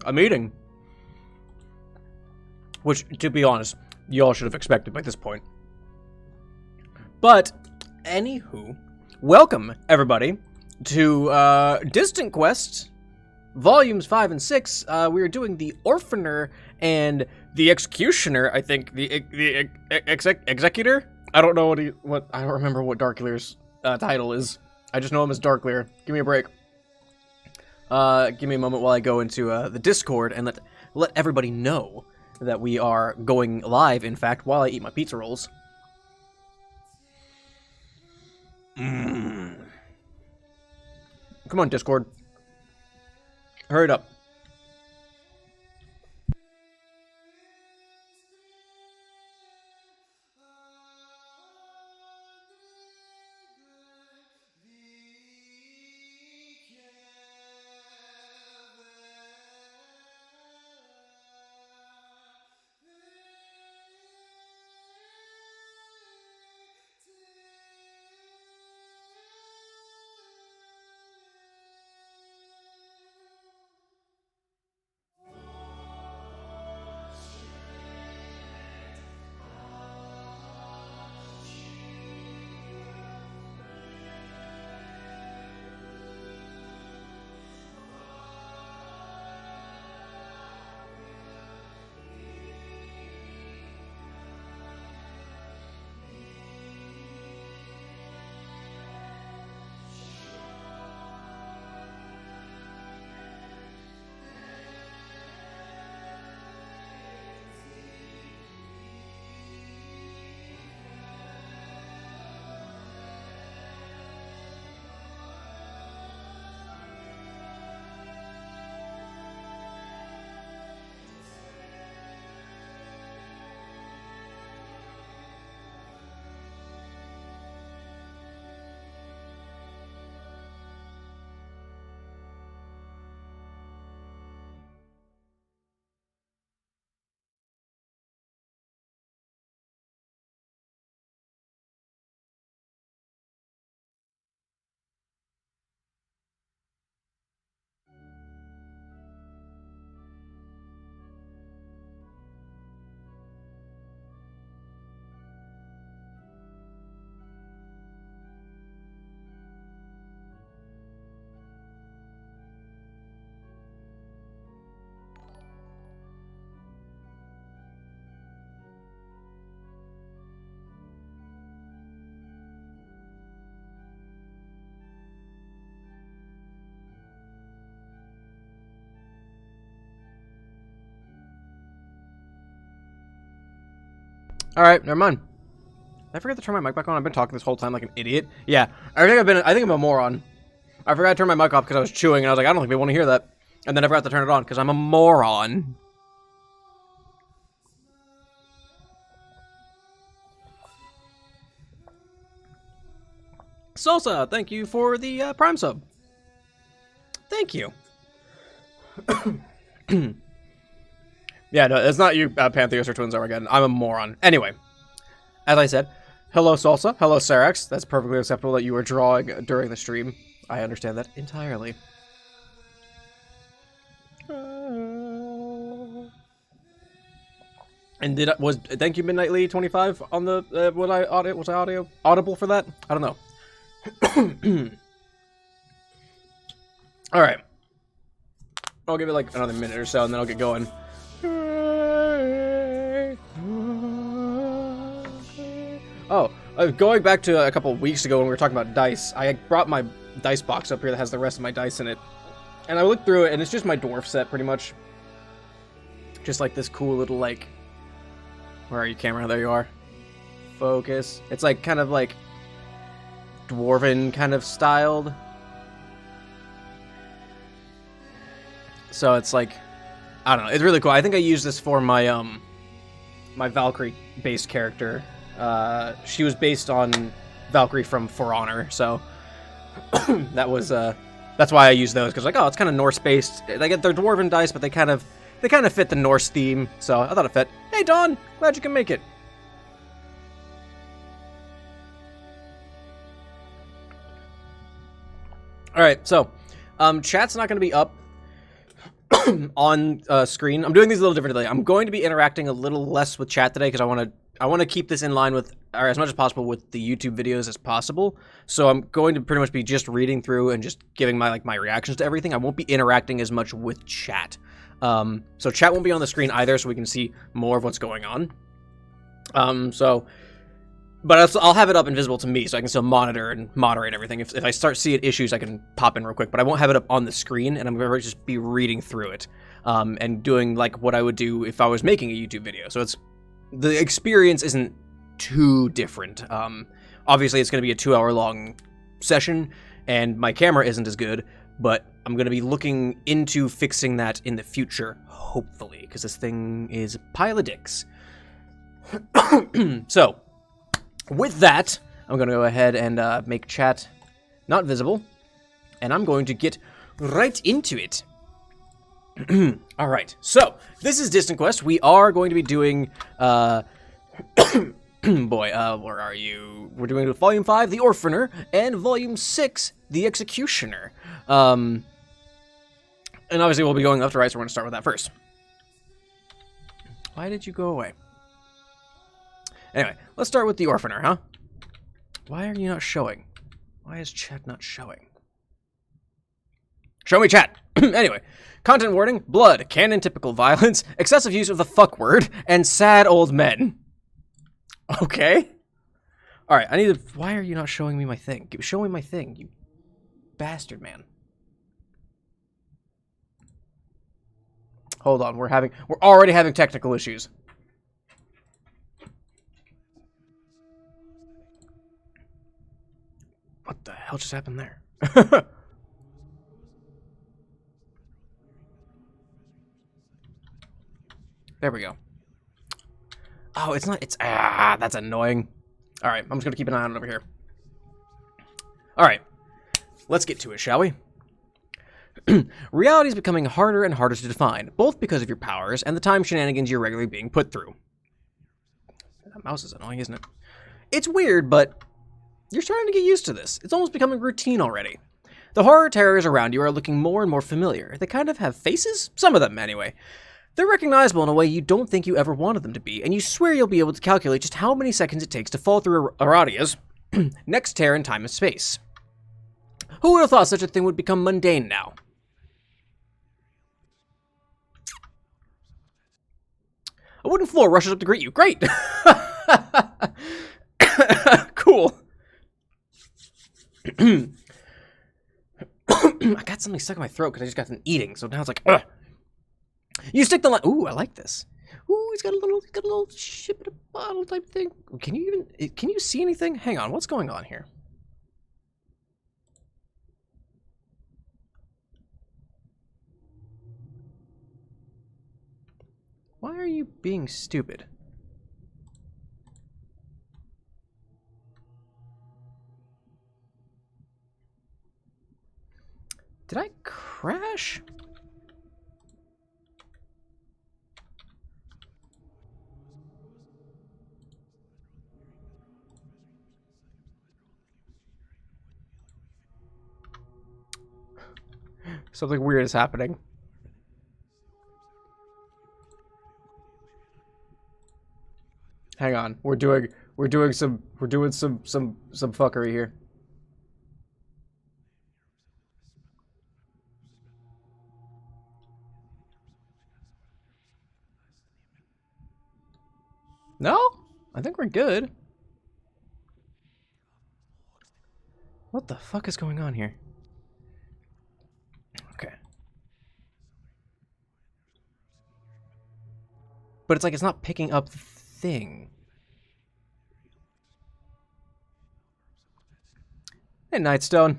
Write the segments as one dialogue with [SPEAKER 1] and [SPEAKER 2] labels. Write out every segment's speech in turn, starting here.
[SPEAKER 1] a meeting. Which, to be honest, you all should have expected by this point. But, anywho, welcome, everybody, to Distantquest, Volumes 5 and 6. We are doing the Orphaner and the Executioner, I think. The Executor? I don't know I don't remember what Darkleer's title is. I just know him as Darkleer. Give me a break. Give me a moment while I go into the Discord and let everybody know that we are going live, in fact, while I eat my pizza rolls. Come on, Discord. Hurry it up. Alright, never mind. Did I forgot to turn my mic back on? I've been talking this whole time like an idiot. Yeah, I think I'm a moron. I forgot to turn my mic off because I was chewing, and I was like, I don't think they want to hear that. And then I forgot to turn it on because I'm a moron. Salsa, thank you for the Prime sub. Thank you. Yeah, no, it's not you, Pantheos or Twins Armageddon. I'm a moron. Anyway, as I said, hello Salsa, hello Sarax. That's perfectly acceptable that you were drawing during the stream. I understand that entirely. And thank you Midnightly 25 on the was I audible for that? I don't know. All right, I'll give it like another minute or so, and then I'll get going. Oh, going back to a couple weeks ago when we were talking about dice, I brought my dice box up here that has the rest of my dice in it, and I looked through it, and it's just my dwarf set, pretty much. Just like this cool little, like, where are you, camera? There you are. Focus. It's like kind of like dwarven kind of styled. So it's like, I don't know, it's really cool. I think I used this for my my Valkyrie based character. She was based on Valkyrie from For Honor, so that's why I use those, because like, oh, it's kind of Norse based. They're dwarven dice, but they kind of fit the Norse theme, so I thought it fit. Hey Dawn, glad you can make it. All right, so chat's not going to be up on screen. I'm doing these a little differently. I'm going to be interacting a little less with chat today because I want to keep this in line with, or as much as possible, with the YouTube videos as possible. So I'm going to pretty much be just reading through and just giving my reactions to everything. I won't be interacting as much with chat. So chat won't be on the screen either, so we can see more of what's going on. But I'll have it up invisible to me, so I can still monitor and moderate everything. If I start seeing issues, I can pop in real quick, but I won't have it up on the screen, and I'm going to just be reading through it, and doing like what I would do if I was making a YouTube video. So the experience isn't too different. Obviously, it's going to be a 2-hour-long session, and my camera isn't as good, but I'm going to be looking into fixing that in the future, hopefully, because this thing is a pile of dicks. So, with that, I'm going to go ahead and make chat not visible, and I'm going to get right into it. Alright, so, this is Distantquest. We are going to be doing, boy, where are you? We're doing Volume 5, The Orphaner, and Volume 6, The Executioner. And obviously we'll be going left to right, so we're going to start with that first. Why did you go away? Anyway, let's start with the Orphaner, huh? Why are you not showing? Why is chat not showing? Show me chat! Anyway, content warning, blood, canon typical violence, excessive use of the fuck word, and sad old men. Okay. Alright, I need to... Why are you not showing me my thing? Show me my thing, you bastard, man. Hold on, we're already having technical issues. What the hell just happened there? There we go. Oh, it's not, that's annoying. Alright, I'm just gonna keep an eye on it over here. Alright, let's get to it, shall we? Reality is becoming harder and harder to define, both because of your powers and the time shenanigans you're regularly being put through. That mouse is annoying, isn't it? It's weird, but you're starting to get used to this. It's almost becoming routine already. The horror terrors around you are looking more and more familiar. They kind of have faces? Some of them, anyway. They're recognizable in a way you don't think you ever wanted them to be, and you swear you'll be able to calculate just how many seconds it takes to fall through Aradia's next tear in time and space. Who would have thought such a thing would become mundane now? A wooden floor rushes up to greet you. Great! Cool. I got something stuck in my throat because I just got done eating, so now it's like, ugh. You stick the line. Ooh, I like this. Ooh, he's got a little ship in a bottle type thing. Can you see anything? Hang on, what's going on here? Why are you being stupid? Did I crash? Something weird is happening. Hang on, we're doing some fuckery here. No? I think we're good. What the fuck is going on here? Okay. But it's like it's not picking up the thing. Hey, Nightstone.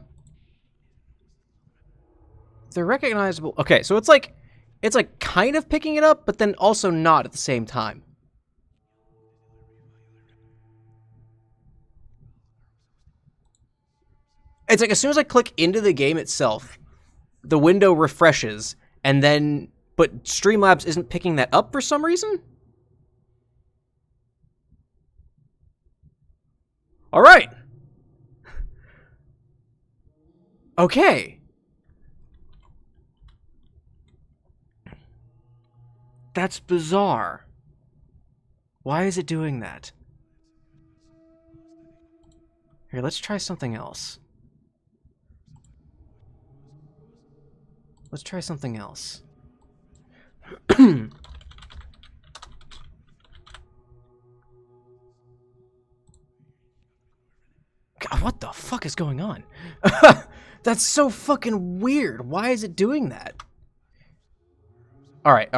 [SPEAKER 1] They're recognizable. Okay, so it's like kind of picking it up, but then also not at the same time. It's like as soon as I click into the game itself, the window refreshes, and then, but Streamlabs isn't picking that up for some reason? All right. Okay. That's bizarre. Why is it doing that? Here, let's try something else. Let's try something else. God, what the fuck is going on? That's so fucking weird. Why is it doing that? Alright.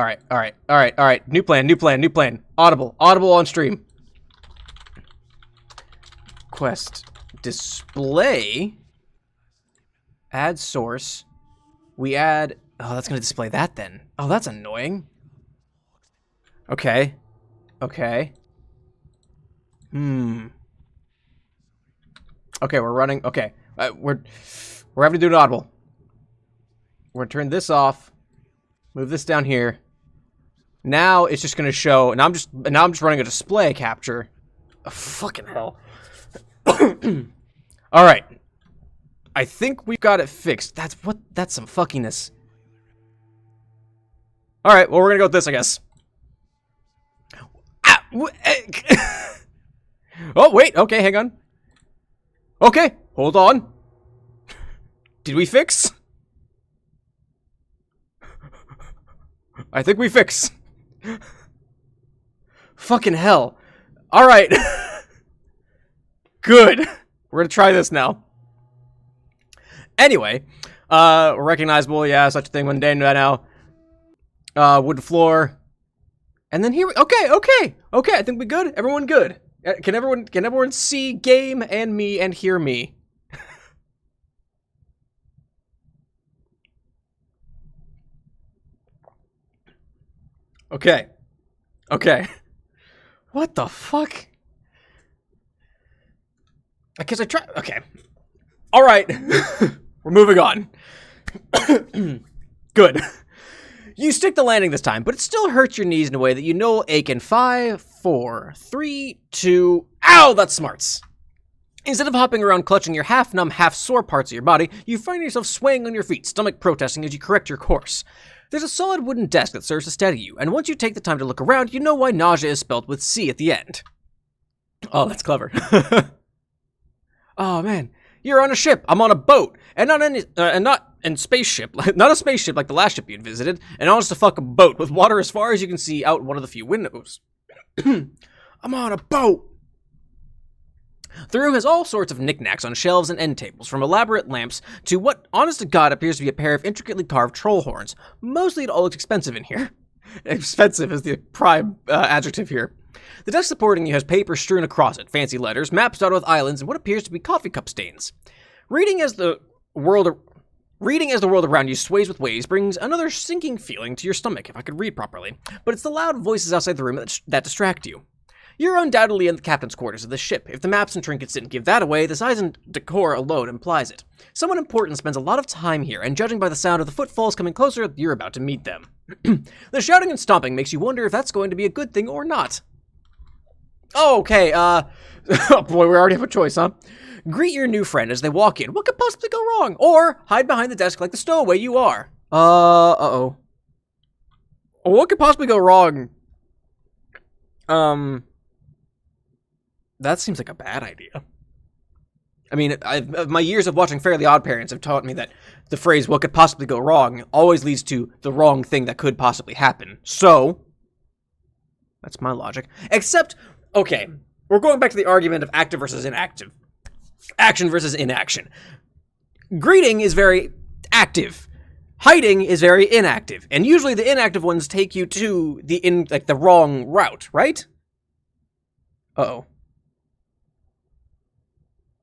[SPEAKER 1] New plan. Audible on stream. Quest. Display. Add source. We add... Oh, that's going to display that then. Oh, that's annoying. Okay. Okay, we're running... Okay. We're having to do an audible. We're going to turn this off. Move this down here. Now it's just going to show... Now I'm just running a display capture. Oh, fucking hell. Alright. I think we've got it fixed. That's some fuckiness. Alright, well, we're gonna go with this, I guess. Oh, wait, okay, hang on. Okay, hold on. Did we fix? I think we fix. Fucking hell. Alright. Good. We're gonna try this now. Anyway, recognizable, yeah, such a thing, mundane right now. Wood floor. And then here we, okay, I think we good. Everyone good. Can everyone see game and me and hear me? Okay. What the fuck? Because I try, okay. All right. We're moving on. Good. You stick the landing this time, but it still hurts your knees in a way that you know will ache in 5, 4, 3, 2... Ow! That's smarts. Instead of hopping around clutching your half-numb, half-sore parts of your body, you find yourself swaying on your feet, stomach protesting as you correct your course. There's a solid wooden desk that serves to steady you, and once you take the time to look around, you know why nausea is spelled with C at the end. Oh, that's clever. Oh, man. You're on a ship. I'm on a boat. And not in spaceship. Not a spaceship like the last ship you'd visited. And on just a fucking boat with water as far as you can see out one of the few windows. I'm on a boat. The room has all sorts of knickknacks on shelves and end tables, from elaborate lamps to what, honest to God, appears to be a pair of intricately carved troll horns. Mostly it all looks expensive in here. Expensive is the prime adjective here. The desk supporting you has paper strewn across it, fancy letters, maps dotted with islands, and what appears to be coffee cup stains. Reading as the world around you sways with waves brings another sinking feeling to your stomach, if I could read properly. But it's the loud voices outside the room that distract you. You're undoubtedly in the captain's quarters of the ship. If the maps and trinkets didn't give that away, the size and decor alone implies it. Someone important spends a lot of time here, and judging by the sound of the footfalls coming closer, you're about to meet them. The shouting and stomping makes you wonder if that's going to be a good thing or not. Oh, okay, oh boy, we already have a choice, huh? Greet your new friend as they walk in. What could possibly go wrong? Or hide behind the desk like the stowaway you are. Uh-oh. What could possibly go wrong? That seems like a bad idea. I mean, my years of watching Fairly Odd Parents have taught me that the phrase, what could possibly go wrong, always leads to the wrong thing that could possibly happen. So, that's my logic. Except, okay, we're going back to the argument of active versus inactive. Action versus inaction. Greeting is very active. Hiding is very inactive. And usually the inactive ones take you to the wrong route, right? Uh-oh.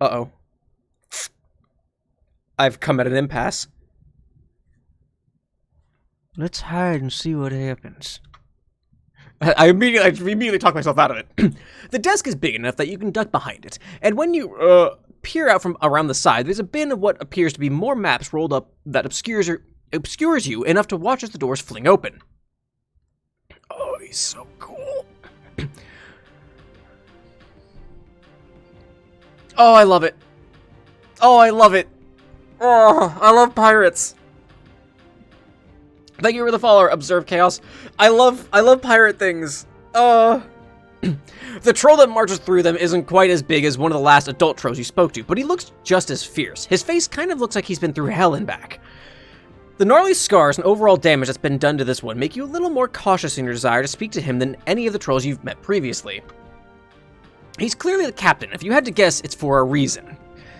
[SPEAKER 1] Uh-oh. I've come at an impasse. Let's hide and see what happens. I immediately talk myself out of it. The desk is big enough that you can duck behind it, and when you peer out from around the side, there's a bin of what appears to be more maps rolled up that obscures you enough to watch as the doors fling open. Oh, he's so cool. Oh, I love it. Oh, I love it. Oh, I love pirates. Thank you for the follower, Observe Chaos. I love pirate things. The troll that marches through them isn't quite as big as one of the last adult trolls you spoke to, but he looks just as fierce. His face kind of looks like he's been through hell and back. The gnarly scars and overall damage that's been done to this one make you a little more cautious in your desire to speak to him than any of the trolls you've met previously. He's clearly the captain. If you had to guess, it's for a reason.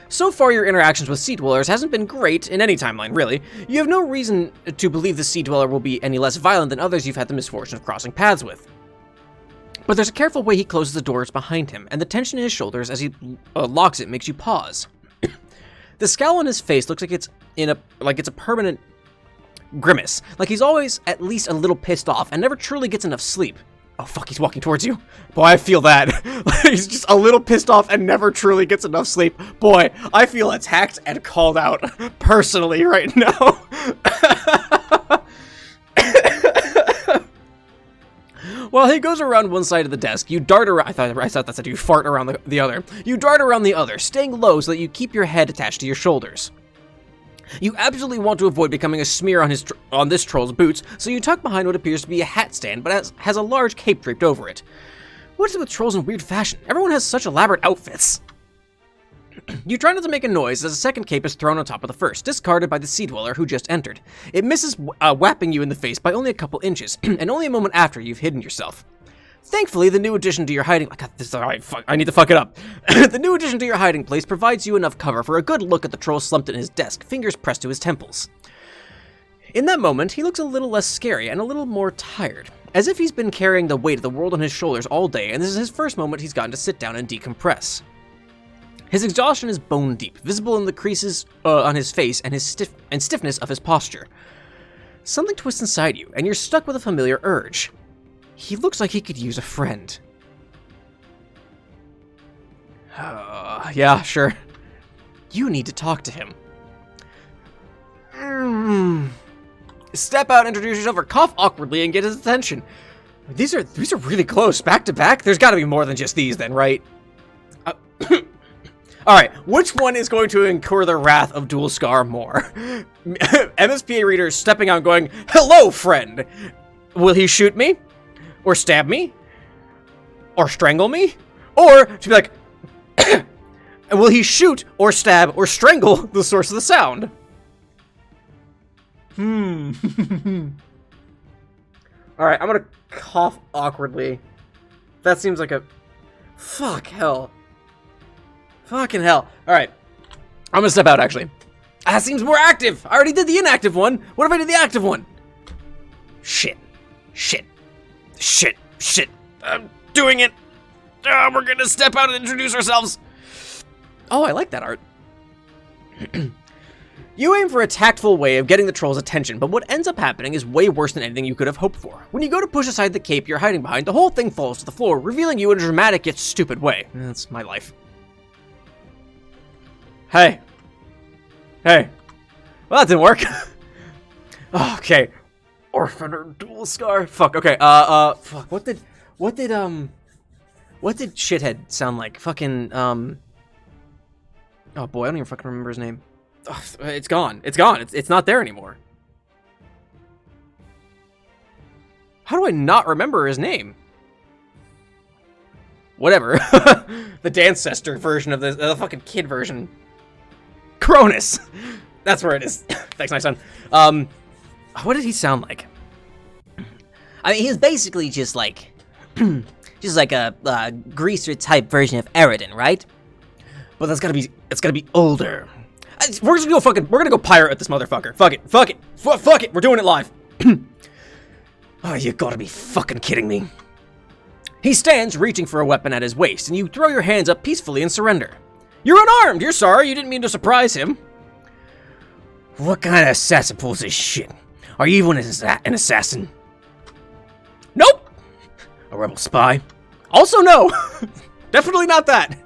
[SPEAKER 1] So far, your interactions with Sea Dwellers hasn't been great in any timeline, really. You have no reason to believe the Sea Dweller will be any less violent than others you've had the misfortune of crossing paths with. But there's a careful way he closes the doors behind him, and the tension in his shoulders as he locks it makes you pause. The scowl on his face looks like it's a permanent grimace, like he's always at least a little pissed off and never truly gets enough sleep. Oh fuck, he's walking towards you. Boy, I feel that. He's just a little pissed off and never truly gets enough sleep. Boy, I feel attacked and called out personally right now. While he goes around one side of the desk, you dart around. I thought that said you fart around the other. You dart around the other, staying low so that you keep your head attached to your shoulders. You absolutely want to avoid becoming a smear on this troll's boots, so you tuck behind what appears to be a hat stand, but has a large cape draped over it. What is it with trolls in weird fashion? Everyone has such elaborate outfits. You try not to make a noise as a second cape is thrown on top of the first, discarded by the Sea Dweller who just entered. It misses whapping you in the face by only a couple inches, and only a moment after you've hidden yourself. Thankfully, the new addition to your hiding... I need to fuck it up. The new addition to your hiding place provides you enough cover for a good look at the troll slumped in his desk, fingers pressed to his temples. In that moment, he looks a little less scary and a little more tired, as if he's been carrying the weight of the world on his shoulders all day, and this is his first moment he's gotten to sit down and decompress. His exhaustion is bone deep, visible in the creases on his face and his stiffness of his posture. Something twists inside you, and you're stuck with a familiar urge. He looks like he could use a friend. Yeah, sure. You need to talk to him. Step out, introduce yourself, or cough awkwardly and get his attention. These are really close, back to back. There's got to be more than just these, then, right? All right, which one is going to incur the wrath of Dualscar more? MSPA Reader stepping out, going, "Hello, friend." Will he shoot me? Or stab me? Or strangle me? Or to be like, will he shoot or stab or strangle the source of the sound? Alright, I'm gonna cough awkwardly. That seems like a... Fuck hell. Fucking hell. Alright. I'm gonna step out, actually. That seems more active. I already did the inactive one. What if I did the active one? Shit. I'm doing it. We're gonna step out and introduce ourselves. Oh, I like that art. You aim for a tactful way of getting the troll's attention, but what ends up happening is way worse than anything you could have hoped for. When you go to push aside the cape you're hiding behind, the whole thing falls to the floor, revealing you in a dramatic yet stupid way. That's my life. Hey. Well, that didn't work. Okay. Orphaner Dualscar. Fuck. Okay. Fuck. What did shithead sound like? Fucking. Oh boy, I don't even fucking remember his name. Ugh, it's gone. It's not there anymore. How do I not remember his name? Whatever. The Dancester version of the fucking kid version. Cronus. That's where it is. Thanks, my son. What did he sound like?
[SPEAKER 2] I mean, he was basically just like a greaser type version of Eridan, right?
[SPEAKER 1] But it's gotta be older. We're gonna go pirate at this motherfucker. Fuck it. We're doing it live. Oh, you gotta be fucking kidding me. He stands, reaching for a weapon at his waist, and you throw your hands up peacefully and surrender. You're unarmed. You're sorry. You didn't mean to surprise him.
[SPEAKER 2] What kind of assassin pulls this shit? Are you even an assassin?
[SPEAKER 1] Nope.
[SPEAKER 2] A rebel spy?
[SPEAKER 1] Also no. Definitely not that.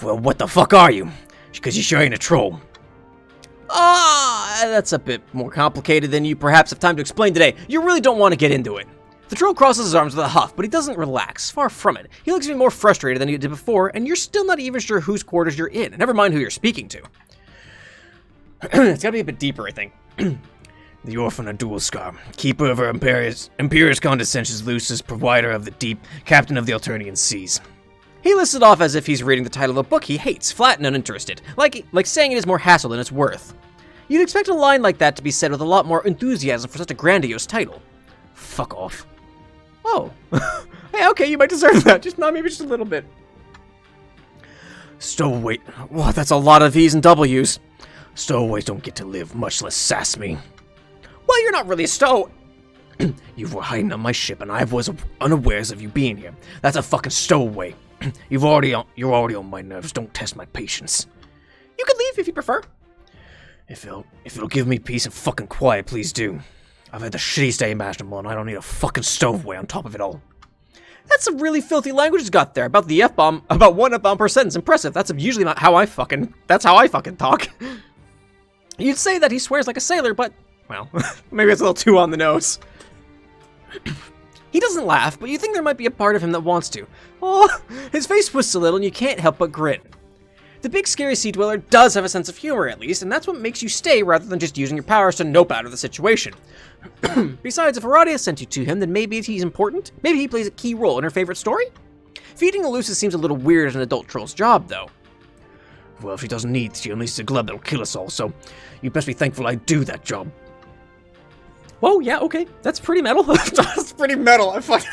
[SPEAKER 2] Well, what the fuck are you? Because you sure ain't a troll.
[SPEAKER 1] That's a bit more complicated than you perhaps have time to explain today. You really don't want to get into it. The troll crosses his arms with a huff, but he doesn't relax. Far from it. He looks even more frustrated than he did before, and you're still not even sure whose quarters you're in. Never mind who you're speaking to. It's gotta be a bit deeper, I think. The Orphaner Dualscar, keeper of her Imperious Condescension's Lucis, provider of the deep, captain of the Alternian seas. He listed off as if he's reading the title of a book he hates, flat and uninterested, like saying it is more hassle than it's worth. You'd expect a line like that to be said with a lot more enthusiasm for such a grandiose title. Fuck off. Oh. Hey, okay, you might deserve that, maybe just a little bit. Stowaway. Whoa, that's a lot of V's and W's. Stowaways don't get to live, much less sass me. Well, you're not really a stow. You were hiding on my ship, and I was unawares of you being here. That's a fucking stowaway. You're already on my nerves. Don't test my patience. You can leave if you prefer. If it'll give me peace and fucking quiet, please do. I've had the shittiest day imaginable, and I don't need a fucking stowaway on top of it all. That's some really filthy language you got there about the F-bomb, about 1 F-bomb per sentence. Impressive. That's usually not how that's how I fucking talk. You'd say that he swears like a sailor, but, well, maybe it's a little too on the nose. He doesn't laugh, but you think there might be a part of him that wants to. Oh, his face twists a little and you can't help but grin. The big scary sea dweller does have a sense of humor at least, and that's what makes you stay rather than just using your powers to nope out of the situation. Besides, if Aradia sent you to him, then maybe he's important? Maybe he plays a key role in her favorite story? Feeding the Lucis seems a little weird as an adult troll's job, though. Well, if she doesn't need, she unleashes a glove that'll kill us all, so you best be thankful I do that job. Whoa, yeah, okay, that's pretty metal. That's pretty metal, I fucking...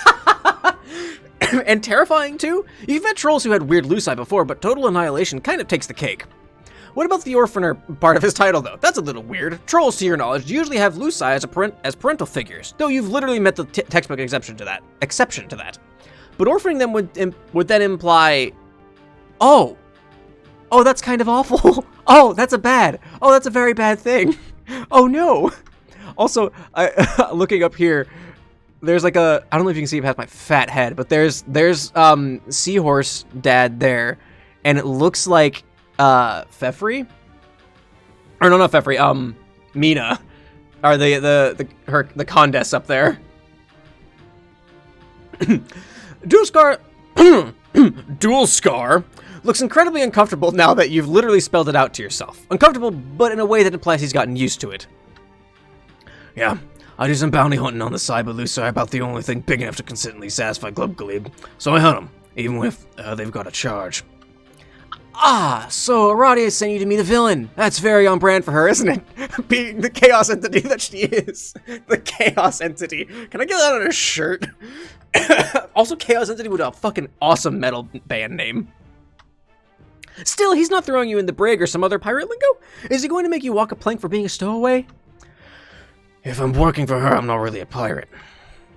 [SPEAKER 1] And terrifying, too? You've met trolls who had weird Luci before, but total annihilation kind of takes the cake. What about the Orphaner part of his title, though? That's a little weird. Trolls, to your knowledge, usually have Luci as parental figures, though you've literally met the textbook exception to that. But orphaning them would then imply... Oh, that's kind of awful. Oh, that's a very bad thing. Oh, no. Also, looking up here, there's like I don't know if you can see it past my fat head, but there's Seahorse Dad there, and it looks like Fefri, or no, not Fefri, Mina, are the Condess up there. Dualscar looks incredibly uncomfortable now that you've literally spelled it out to yourself. Uncomfortable, but in a way that implies he's gotten used to it. Yeah, I do some bounty hunting on the side, but Luci are about the only thing big enough to consistently satisfy Glub Glebe, so I hunt them, even if they've got a charge. Ah, so Aradia sent you to meet a villain. That's very on brand for her, isn't it? Being the chaos entity that she is. The chaos entity. Can I get that on a shirt? Also, chaos entity with a fucking awesome metal band name. Still, he's not throwing you in the brig or some other pirate lingo? Is he going to make you walk a plank for being a stowaway? If I'm working for her, I'm not really a pirate.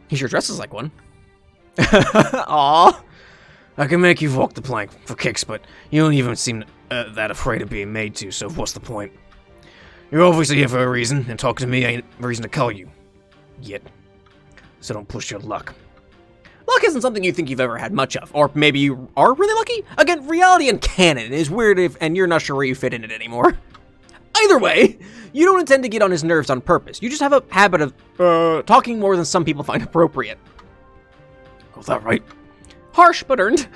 [SPEAKER 1] He sure dresses like one. Aww. I can make you walk the plank for kicks, but you don't even seem that afraid of being made to, so what's the point? You're obviously here for a reason, and talking to me ain't a reason to call you. Yet. So don't push your luck. Luck isn't something you think you've ever had much of, or maybe you are really lucky? Again, reality and canon is weird and you're not sure where you fit in it anymore. Either way, you don't intend to get on his nerves on purpose. You just have a habit of talking more than some people find appropriate. Oh, that right? Harsh, but earned.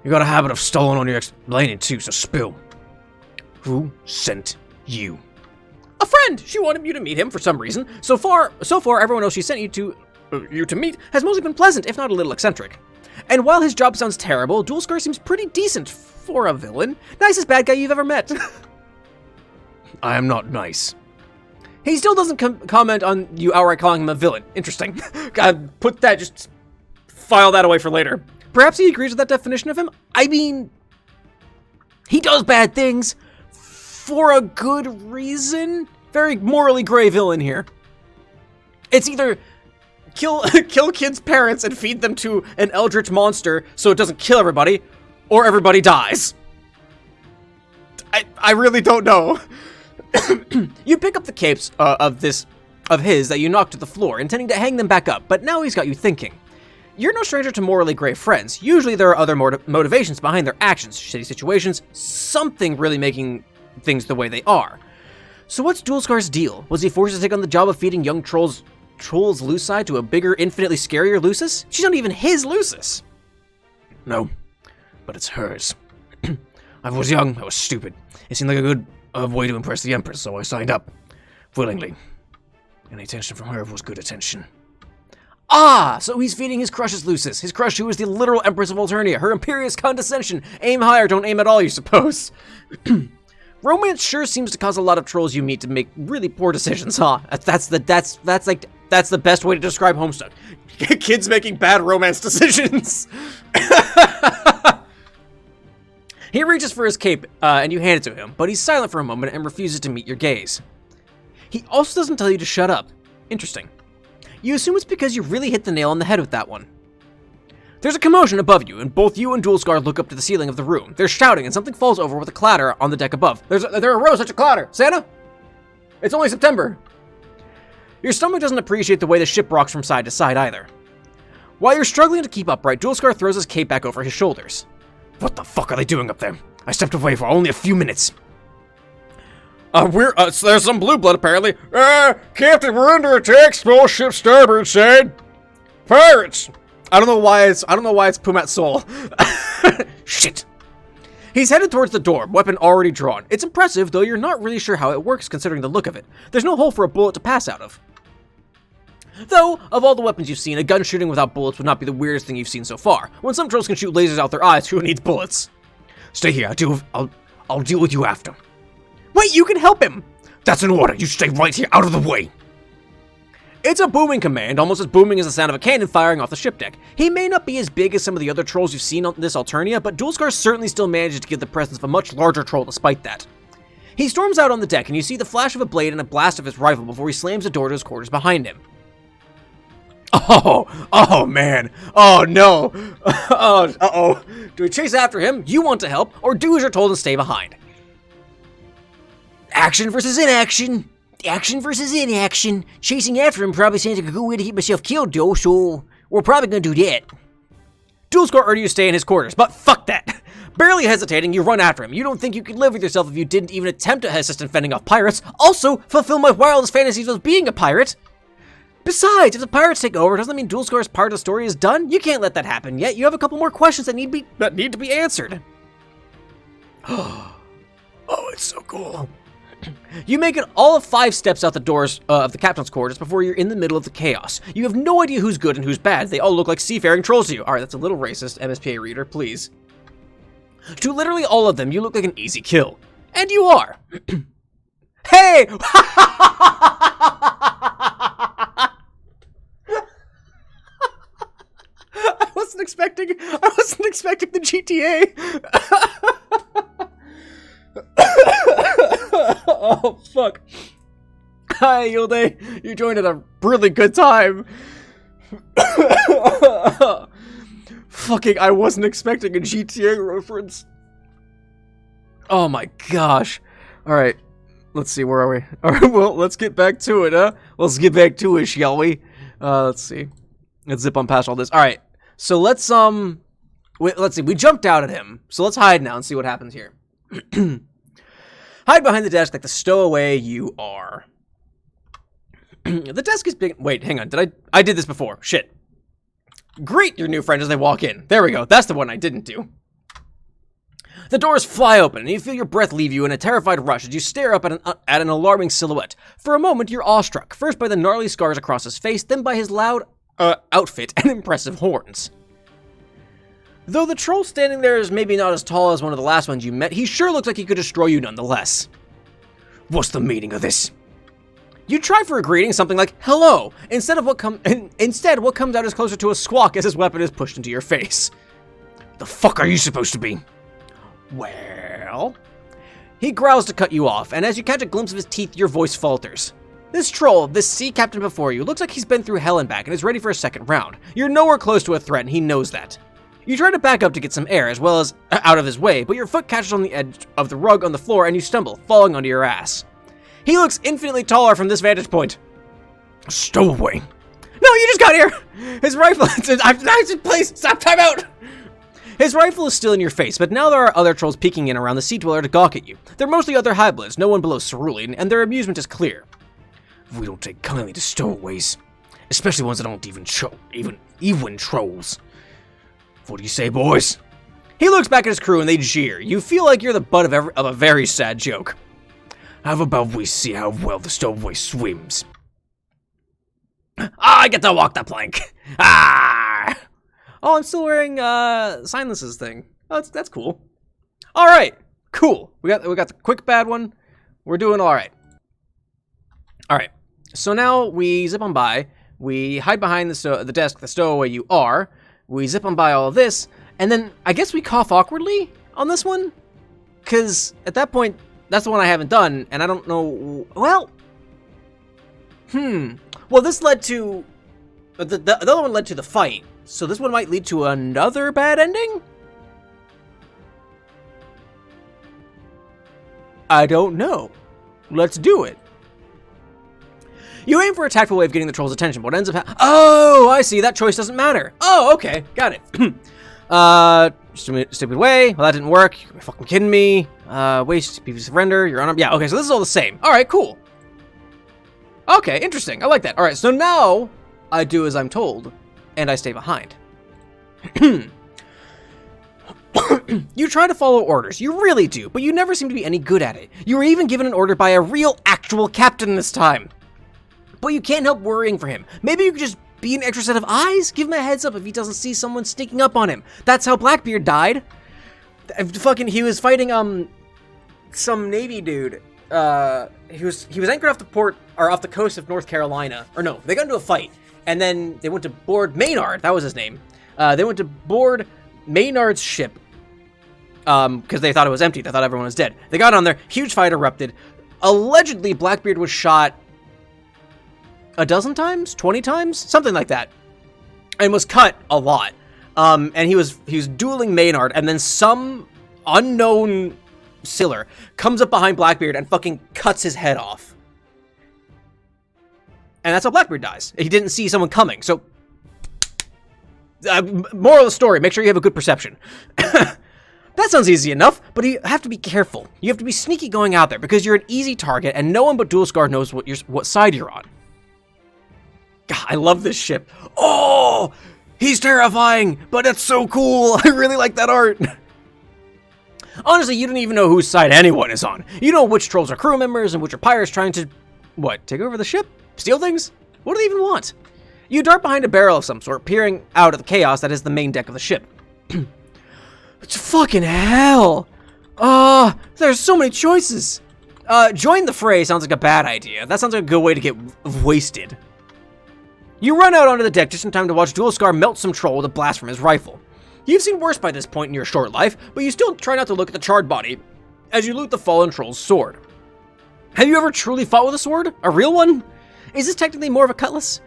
[SPEAKER 1] You got a habit of stalling on your explaining too, so spill. Who sent you? A friend! She wanted you to meet him for some reason. So far, everyone else she sent you to meet has mostly been pleasant, if not a little eccentric. And while his job sounds terrible, Dualscar seems pretty decent for a villain. Nicest bad guy you've ever met. I am not nice. He still doesn't comment on you outright calling him a villain. Interesting. Gotta put that, just file that away for later. Perhaps he agrees with that definition of him? I mean, he does bad things for a good reason. Very morally gray villain here. It's either kill kids' parents and feed them to an eldritch monster so it doesn't kill everybody, or everybody dies. I really don't know. You pick up the capes of his that you knocked to the floor, intending to hang them back up, but now he's got you thinking. You're no stranger to morally gray friends. Usually there are other motivations behind their actions, shitty situations, something really making things the way they are. So what's Dualscar's deal? Was he forced to take on the job of feeding young trolls Luci to a bigger, infinitely scarier Lucis? She's not even his Lucis. No, but it's hers. I was young, I was stupid. It seemed like a good way to impress the Empress, so I signed up. Willingly. Any attention from her was good attention. Ah, so he's feeding his crushes Lucis, his crush who is the literal Empress of Alternia, her imperious condescension. Aim higher, don't aim at all, you suppose. Romance sure seems to cause a lot of trolls you meet to make really poor decisions, huh? That's the best way to describe Homestuck. Kids making bad romance decisions. He reaches for his cape, and you hand it to him, but he's silent for a moment and refuses to meet your gaze. He also doesn't tell you to shut up. Interesting. You assume it's because you really hit the nail on the head with that one. There's a commotion above you, and both you and Dualscar look up to the ceiling of the room. They're shouting, and something falls over with a clatter on the deck above. There arose such a clatter! Santa? It's only September! Your stomach doesn't appreciate the way the ship rocks from side to side either. While you're struggling to keep upright, Dualscar throws his cape back over his shoulders. What the fuck are they doing up there? I stepped away for only a few minutes. There's some blue blood, apparently. Captain, we're under attack. Small ship starboard side. Pirates! I don't know why it's Pumat Sol. Shit. He's headed towards the door, weapon already drawn. It's impressive, though you're not really sure how it works considering the look of it. There's no hole for a bullet to pass out of. Though, of all the weapons you've seen, a gun shooting without bullets would not be the weirdest thing you've seen so far. When some trolls can shoot lasers out their eyes, who needs bullets? Stay here, I'll deal with you after. Wait, you can help him! That's an order, you stay right here, out of the way! It's a booming command, almost as booming as the sound of a cannon firing off the ship deck. He may not be as big as some of the other trolls you've seen on this Alternia, but Dualscar certainly still manages to give the presence of a much larger troll despite that. He storms out on the deck, and you see the flash of a blade and a blast of his rifle before he slams the door to his quarters behind him. Oh man, oh no, uh-oh. Do we chase after him, you want to help, or do as you're told and stay behind?
[SPEAKER 2] Action versus inaction. Action versus inaction. Chasing after him probably sounds like a good way to get myself killed, though, so we're probably gonna do that.
[SPEAKER 1] Dualscar ordered you to stay in his quarters, but fuck that. Barely hesitating, you run after him. You don't think you could live with yourself if you didn't even attempt to assist in fending off pirates. Also, fulfill my wildest fantasies of being a pirate. Besides, if the pirates take over, doesn't that mean Dualscar's part of the story is done? You can't let that happen yet. You have a couple more questions that need to be answered. Oh, it's so cool. You make it all of 5 steps out the doors of the captain's quarters before you're in the middle of the chaos. You have no idea who's good and who's bad. They all look like seafaring trolls to you. Alright, that's a little racist, MSPA Reader, please. To literally all of them, you look like an easy kill. And you are. Hey! I wasn't expecting the GTA. Oh, fuck. Hi, Yilde. You joined at a really good time. Fucking, I wasn't expecting a GTA reference. Oh my gosh. Alright, let's see, where are we? Alright, well, let's get back to it, huh? Let's get back to it, shall we? Let's see. Let's zip on past all this. Alright, so let's see, we jumped out at him. So let's hide now and see what happens here. Hide behind the desk like the stowaway you are. The desk is big. Wait, hang on. I did this before. Shit. Greet your new friend as they walk in. There we go. That's the one I didn't do. The doors fly open, and you feel your breath leave you in a terrified rush as you stare up at an alarming silhouette. For a moment, you're awestruck, first by the gnarly scars across his face, then by his loud outfit and impressive horns. Though the troll standing there is maybe not as tall as one of the last ones you met, he sure looks like he could destroy you nonetheless. What's the meaning of this? You try for a greeting, something like, hello, instead what comes out is closer to a squawk as his weapon is pushed into your face. The fuck are you supposed to be? Well... He growls to cut you off, and as you catch a glimpse of his teeth, your voice falters. This troll, this sea captain before you, looks like he's been through hell and back and is ready for a second round. You're nowhere close to a threat, and he knows that. You try to back up to get some air, as well as out of his way, but your foot catches on the edge of the rug on the floor and you stumble, falling onto your ass. He looks infinitely taller from this vantage point. Stowaway. No, you just got here! His rifle... Please, stop, time out! His rifle is still in your face, but now there are other trolls peeking in around the Sea Dweller to gawk at you. They're mostly other Highbloods, no one below Cerulean, and their amusement is clear. We don't take kindly to stowaways, especially ones that don't even trolls. What do you say, boys? He looks back at his crew and they jeer. You feel like you're the butt of a very sad joke. How about we see how well the stowaway swims? I get to walk the plank. Ah! Oh, I'm still wearing Silence's thing. Oh, that's cool. All right, cool. We got the quick bad one. We're doing all right. All right. So now we zip on by. We hide behind the desk, the stowaway you are. We zip on by all of this, and then I guess we cough awkwardly on this one, because at that point, that's the one I haven't done, and I don't know. Well, well, this led to the other one led to the fight, so this one might lead to another bad ending. I don't know. Let's do it. You aim for a tactful way of getting the troll's attention, but what ends up oh, I see. That choice doesn't matter. Oh, okay. Got it. Stupid way. Well, that didn't work. You're fucking kidding me. Waste, surrender. You're on. Yeah, okay, so this is all the same. All right, cool. Okay, interesting. I like that. All right, so now I do as I'm told, and I stay behind. You try to follow orders. You really do, but you never seem to be any good at it. You were even given an order by a real, actual captain this time. But you can't help worrying for him. Maybe you could just be an extra set of eyes? Give him a heads up if he doesn't see someone sneaking up on him. That's how Blackbeard died. He was fighting, some Navy dude. He was anchored off the port, or off the coast of North Carolina. Or no, they got into a fight. And then they went to board Maynard. That was his name. They went to board Maynard's ship. Because they thought it was empty. They thought everyone was dead. They got on there. Huge fight erupted. Allegedly, Blackbeard was shot a dozen times? 20 times? Something like that. And was cut a lot. And he was dueling Maynard, and then some unknown sailor comes up behind Blackbeard and fucking cuts his head off. And that's how Blackbeard dies. He didn't see someone coming, so... moral of the story, make sure you have a good perception. That sounds easy enough, but you have to be careful. You have to be sneaky going out there, because you're an easy target, and no one but Dualscar knows what side you're on. God, I love this ship. Oh, he's terrifying, but it's so cool. I really like that art. Honestly, you don't even know whose side anyone is on. You know which trolls are crew members and which are pirates trying to, what, take over the ship? Steal things? What do they even want? You dart behind a barrel of some sort, peering out at the chaos that is the main deck of the ship. It's fucking hell. There's so many choices. Join the fray sounds like a bad idea. That sounds like a good way to get wasted. You run out onto the deck just in time to watch Dualscar melt some troll with a blast from his rifle. You've seen worse by this point in your short life, but you still try not to look at the charred body as you loot the fallen troll's sword. Have you ever truly fought with a sword? A real one? Is this technically more of a cutlass?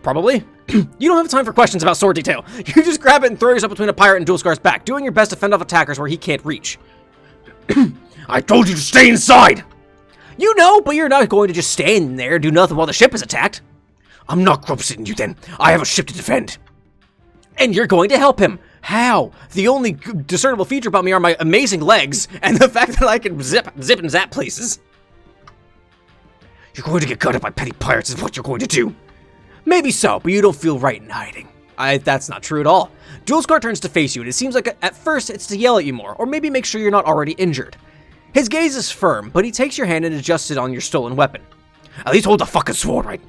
[SPEAKER 1] Probably. You don't have time for questions about sword detail. You just grab it and throw yourself between a pirate and Dualscar's back, doing your best to fend off attackers where he can't reach. I told you to stay inside! You know, but you're not going to just stand there and do nothing while the ship is attacked. I'm not grub-sitting you then. I have a ship to defend. And you're going to help him. How? The only discernible feature about me are my amazing legs and the fact that I can zip and zap places. You're going to get gutted by petty pirates is what you're going to do. Maybe so, but you don't feel right in hiding. That's not true at all. Dualscar turns to face you, and it seems like at first it's to yell at you more, or maybe make sure you're not already injured. His gaze is firm, but he takes your hand and adjusts it on your stolen weapon. At least hold the fucking sword right,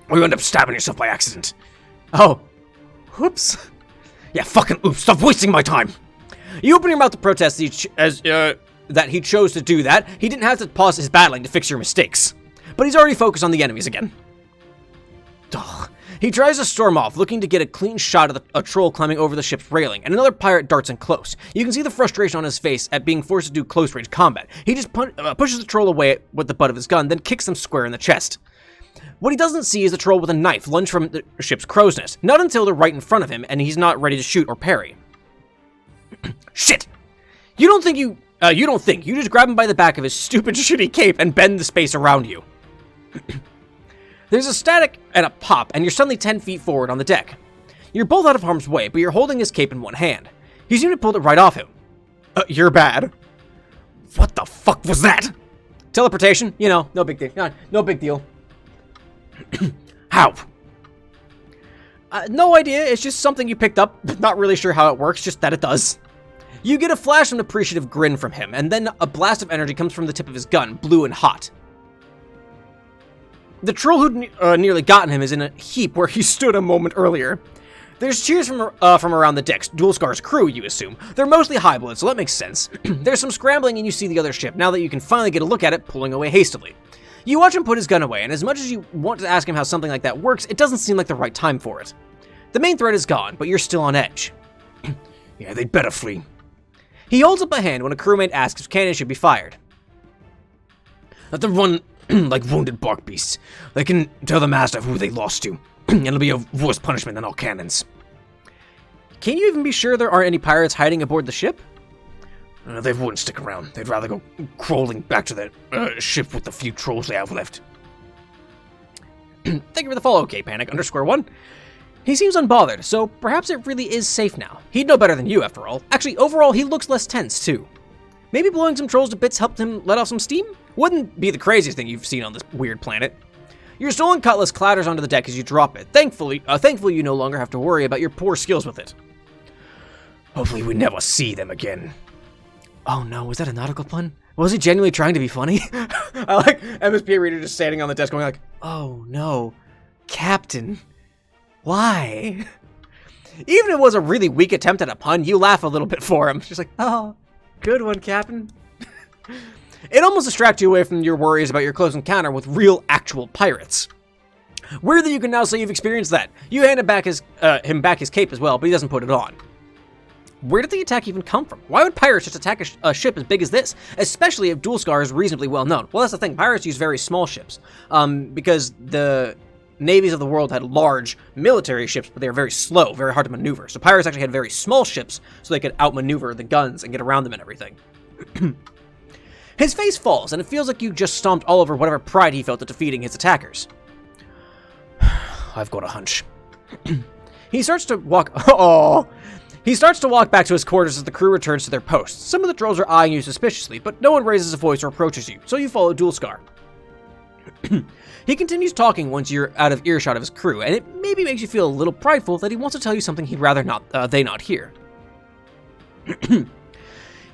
[SPEAKER 1] or you end up stabbing yourself by accident. Oh. Whoops. Yeah, fucking oops, stop wasting my time. You open your mouth to protest that he chose to do that. He didn't have to pause his battling to fix your mistakes. But he's already focused on the enemies again. Ugh. He tries to storm off, looking to get a clean shot of a troll climbing over the ship's railing, and another pirate darts in close. You can see the frustration on his face at being forced to do close-range combat. He just pushes the troll away with the butt of his gun, then kicks him square in the chest. What he doesn't see is a troll with a knife lunged from the ship's crow's nest, not until they're right in front of him, and he's not ready to shoot or parry. Shit! You don't think, you just grab him by the back of his stupid shitty cape and bend the space around you. There's a static and a pop, and you're suddenly 10 feet forward on the deck. You're both out of harm's way, but you're holding his cape in one hand. You seem to pull it right off him. You're bad. What the fuck was that? Teleportation? You know, no big deal. No big deal. How? No idea, it's just something you picked up. Not really sure how it works, just that it does. You get a flash of an appreciative grin from him, and then a blast of energy comes from the tip of his gun, blue and hot. The troll who'd nearly gotten him is in a heap where he stood a moment earlier. There's cheers from around the decks. Dualscar's crew, you assume. They're mostly Highblood, so that makes sense. There's some scrambling and you see the other ship, now that you can finally get a look at it, pulling away hastily. You watch him put his gun away, and as much as you want to ask him how something like that works, it doesn't seem like the right time for it. The main threat is gone, but you're still on edge. Yeah, they'd better flee. He holds up a hand when a crewmate asks if cannons should be fired. Let them run like wounded bark beasts. They can tell the master who they lost to. It'll be a worse punishment than all cannons. Can you even be sure there aren't any pirates hiding aboard the ship? They wouldn't stick around. They'd rather go crawling back to their ship with the few trolls they have left. Thank you for the follow, K-Panic _1. He seems unbothered, so perhaps it really is safe now. He'd know better than you, after all. Actually, overall, he looks less tense, too. Maybe blowing some trolls to bits helped him let off some steam? Wouldn't be the craziest thing you've seen on this weird planet. Your stolen cutlass clatters onto the deck as you drop it. Thankfully, you no longer have to worry about your poor skills with it. Hopefully we never see them again. Oh no, was that a nautical pun? Was he genuinely trying to be funny? I like MSPA Reader just standing on the desk going like, oh no, Captain, why? Even if it was a really weak attempt at a pun, you laugh a little bit for him. She's like, oh, good one, Captain. It almost distracts you away from your worries about your close encounter with real, actual pirates. Weirdly, you can now say you've experienced that. You hand him back his cape as well, but he doesn't put it on. Where did the attack even come from? Why would pirates just attack a ship as big as this? Especially if Dualscar is reasonably well known. Well, that's the thing. Pirates use very small ships. Because the navies of the world had large military ships, but they were very slow, very hard to maneuver. So pirates actually had very small ships, so they could outmaneuver the guns and get around them and everything. His face falls, and it feels like you just stomped all over whatever pride he felt at defeating his attackers. I've got a hunch. He starts to walk back to his quarters as the crew returns to their posts. Some of the trolls are eyeing you suspiciously, but no one raises a voice or approaches you, so you follow Dualscar. He continues talking once you're out of earshot of his crew, and it maybe makes you feel a little prideful that he wants to tell you something he'd rather they not hear.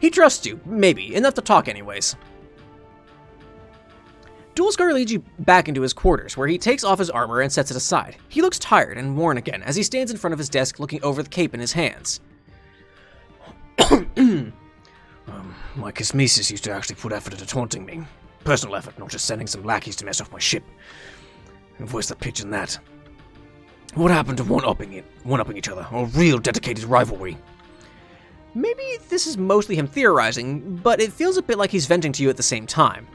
[SPEAKER 1] He trusts you, maybe, enough to talk anyways. Dualscar leads you back into his quarters, where he takes off his armor and sets it aside. He looks tired and worn again, as he stands in front of his desk looking over the cape in his hands. My Kismesis used to actually put effort into taunting me. Personal effort, not just sending some lackeys to mess off my ship. And where's the pitch in that? What happened to one-upping each other, or real dedicated rivalry? Maybe this is mostly him theorizing, but it feels a bit like he's venting to you at the same time.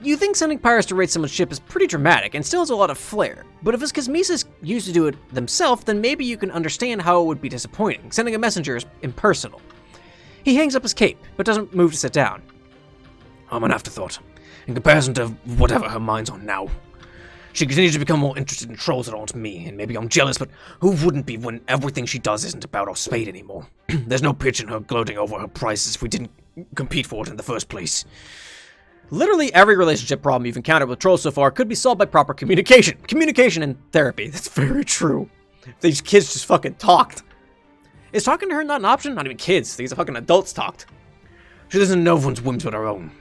[SPEAKER 1] You think sending pirates to raid someone's ship is pretty dramatic and still has a lot of flair, but if his Kismesis used to do it themselves, then maybe you can understand how it would be disappointing. Sending a messenger is impersonal. He hangs up his cape, but doesn't move to sit down. I'm an afterthought, in comparison to whatever her mind's on now. She continues to become more interested in trolls that aren't me, and maybe I'm jealous, but who wouldn't be when everything she does isn't about our spade anymore? There's no pitch in her gloating over her prices if we didn't compete for it in the first place. Literally every relationship problem you've encountered with trolls so far could be solved by proper communication. Communication and therapy. That's very true. These kids just fucking talked. Is talking to her not an option? Not even kids. These fucking adults talked. She doesn't know one's whims but her own.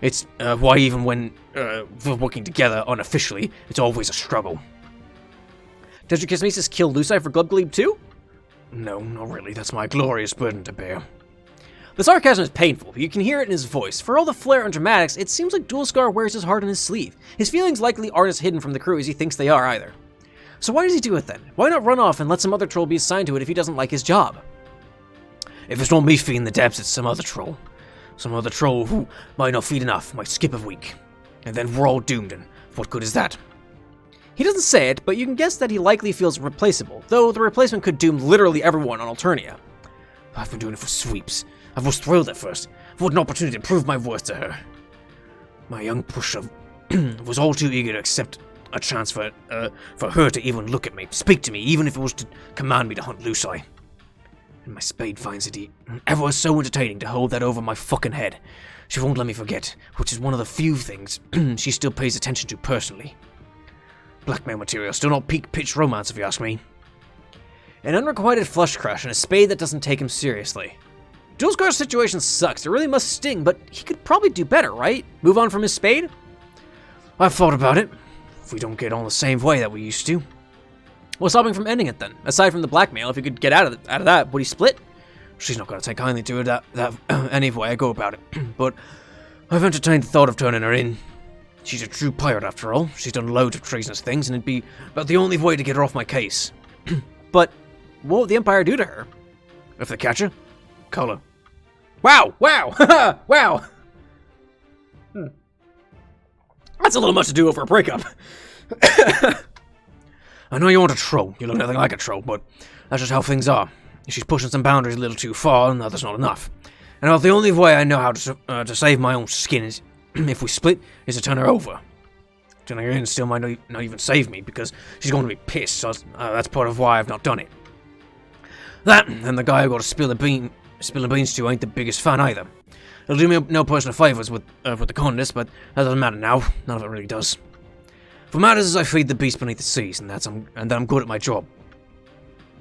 [SPEAKER 1] It's why even when we're working together unofficially, it's always a struggle. Does your Kismesis kill Lucy for Glubglebe too? No, not really. That's my glorious burden to bear. The sarcasm is painful, but you can hear it in his voice. For all the flair and dramatics, it seems like Dualscar wears his heart on his sleeve. His feelings likely aren't as hidden from the crew as he thinks they are either. So why does he do it then? Why not run off and let some other troll be assigned to it if he doesn't like his job? If it's not me feeding the depths, it's some other troll. Some other troll who might not feed enough, might skip a week. And then we're all doomed, and what good is that? He doesn't say it, but you can guess that he likely feels replaceable, though the replacement could doom literally everyone on Alternia. I've been doing it for sweeps. I was thrilled at first. What an opportunity to prove my worth to her. My young pusher was all too eager to accept a chance for her to even look at me, speak to me, even if it was to command me to hunt Lucy. And my spade finds it ever so entertaining to hold that over my fucking head. She won't let me forget, which is one of the few things she still pays attention to personally. Blackmail material, still not peak pitch romance if you ask me. An unrequited flush crush and a spade that doesn't take him seriously. Dualscar's situation sucks, it really must sting, but he could probably do better, right? Move on from his spade? I've thought about it. if we don't get on the same way that we used to. What's stopping from ending it then? Aside from the blackmail, if you could get out of that, would he split? She's not going to take kindly to it that any way I go about it. But I've entertained the thought of turning her in. She's a true pirate after all. She's done loads of treasonous things, and it'd be about the only way to get her off my case. But what would the Empire do to her? If they catch her, call her. Wow! Wow! Wow! That's a little much to do over a breakup. I know you want a troll. You look nothing like a troll, but that's just how things are. She's pushing some boundaries a little too far, and that's not enough. And about the only way I know how to save my own skin is, if we split, is to turn her over. Turning her in still might not even save me, because she's going to be pissed, so that's part of why I've not done it. That, and the guy I got to spill the beans to ain't the biggest fan either. It'll do me no personal favours with the contest, but that doesn't matter now. None of it really does. What matters is I feed the beast beneath the seas, and that I'm good at my job.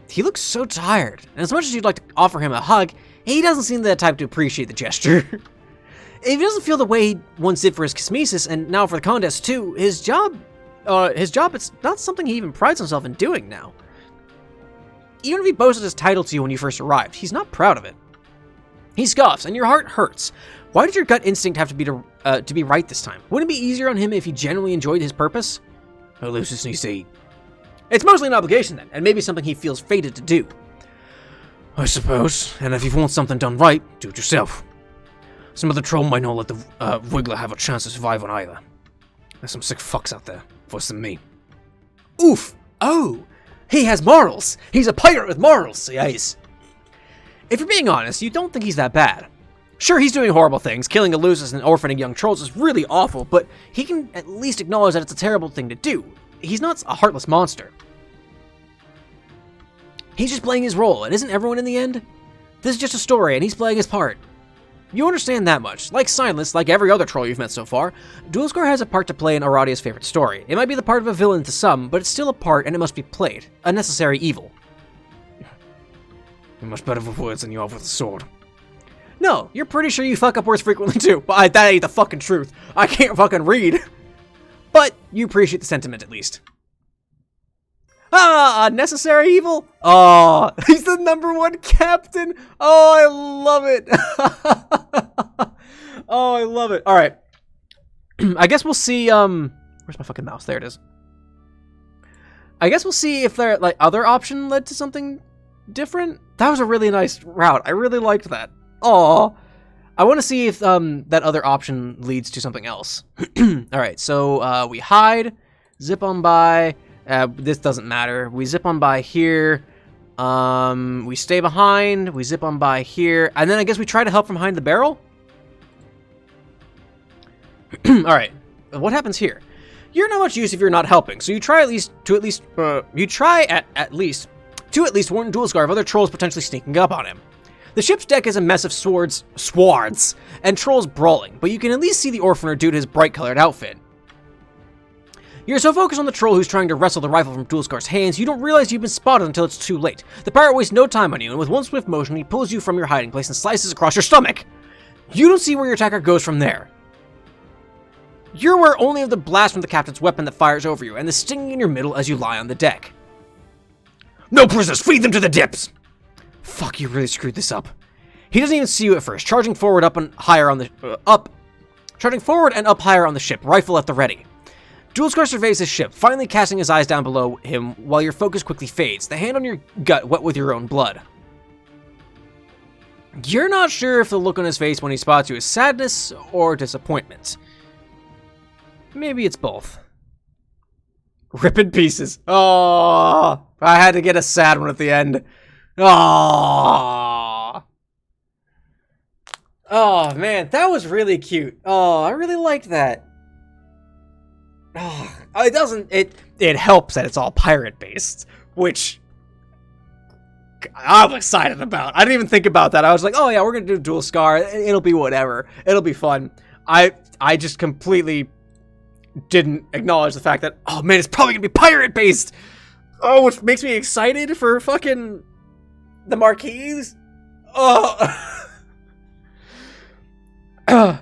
[SPEAKER 1] He looks so tired, and as much as you'd like to offer him a hug, he doesn't seem the type to appreciate the gesture. If he doesn't feel the way he once did for his Kismesis, and now for the contest too, his job, it's not something he even prides himself in doing now. Even if he boasted his title to you when you first arrived, he's not proud of it. He scoffs, and your heart hurts. Why did your gut instinct have to be right this time? Wouldn't it be easier on him if he genuinely enjoyed his purpose? Lucius needs to eat. It's mostly an obligation then, and maybe something he feels fated to do. I suppose, and if you want something done right, do it yourself. Some other troll might not let the Wiggler have a chance to survive on either. There's some sick fucks out there, worse than me. Oof! Oh! He has morals! He's a pirate with morals, yes. If you're being honest, you don't think he's that bad. Sure, he's doing horrible things, killing Elusus and orphaning young trolls is really awful, but he can at least acknowledge that it's a terrible thing to do. He's not a heartless monster. He's just playing his role, and isn't everyone in the end? This is just a story, and he's playing his part. You understand that much. Like Silas, like every other troll you've met so far, Dualscar has a part to play in Aradia's favorite story. It might be the part of a villain to some, but it's still a part, and it must be played. A necessary evil. You're much better with words than you are with a sword. No, you're pretty sure you fuck up words frequently too, but that ain't the fucking truth. I can't fucking read. But you appreciate the sentiment at least. Ah, necessary evil? Oh, he's the #1 captain. Oh, I love it. Oh, I love it. All right. I guess we'll see, where's my fucking mouse? There it is. I guess we'll see if their, other option led to something different. That was a really nice route. I really liked that. Oh, I want to see if, that other option leads to something else. All right, so, we hide, zip on by. This doesn't matter. We zip on by here. We stay behind. We zip on by here. And then I guess we try to help from behind the barrel? Alright. What happens here? You're not much use if you're not helping, so you try to at least warn Dualscar of other trolls potentially sneaking up on him. The ship's deck is a mess of swords, and trolls brawling, but you can at least see the Orphaner due to his bright-colored outfit. You're so focused on the troll who's trying to wrestle the rifle from Dualscar's hands, you don't realize you've been spotted until it's too late. The pirate wastes no time on you, and with one swift motion, he pulls you from your hiding place and slices across your stomach. You don't see where your attacker goes from there. You're aware only of the blast from the captain's weapon that fires over you, and the stinging in your middle as you lie on the deck. No prisoners, feed them to the dips! Fuck, you really screwed this up. He doesn't even see you at first, charging forward and up higher on the ship, rifle at the ready. Dualscar surveys his ship, finally casting his eyes down below him while your focus quickly fades, the hand on your gut wet with your own blood. You're not sure if the look on his face when he spots you is sadness or disappointment. Maybe it's both. Rip in pieces. Oh, I had to get a sad one at the end. Oh. Oh, man, that was really cute. Oh, I really liked that. Oh, it helps that it's all pirate-based, which I'm excited about. I didn't even think about that. I was like, oh yeah, we're gonna do Dualscar. It'll be whatever. It'll be fun. I just completely didn't acknowledge the fact that, oh man, it's probably gonna be pirate-based. Oh, which makes me excited for fucking the Marquise. Oh. Hey,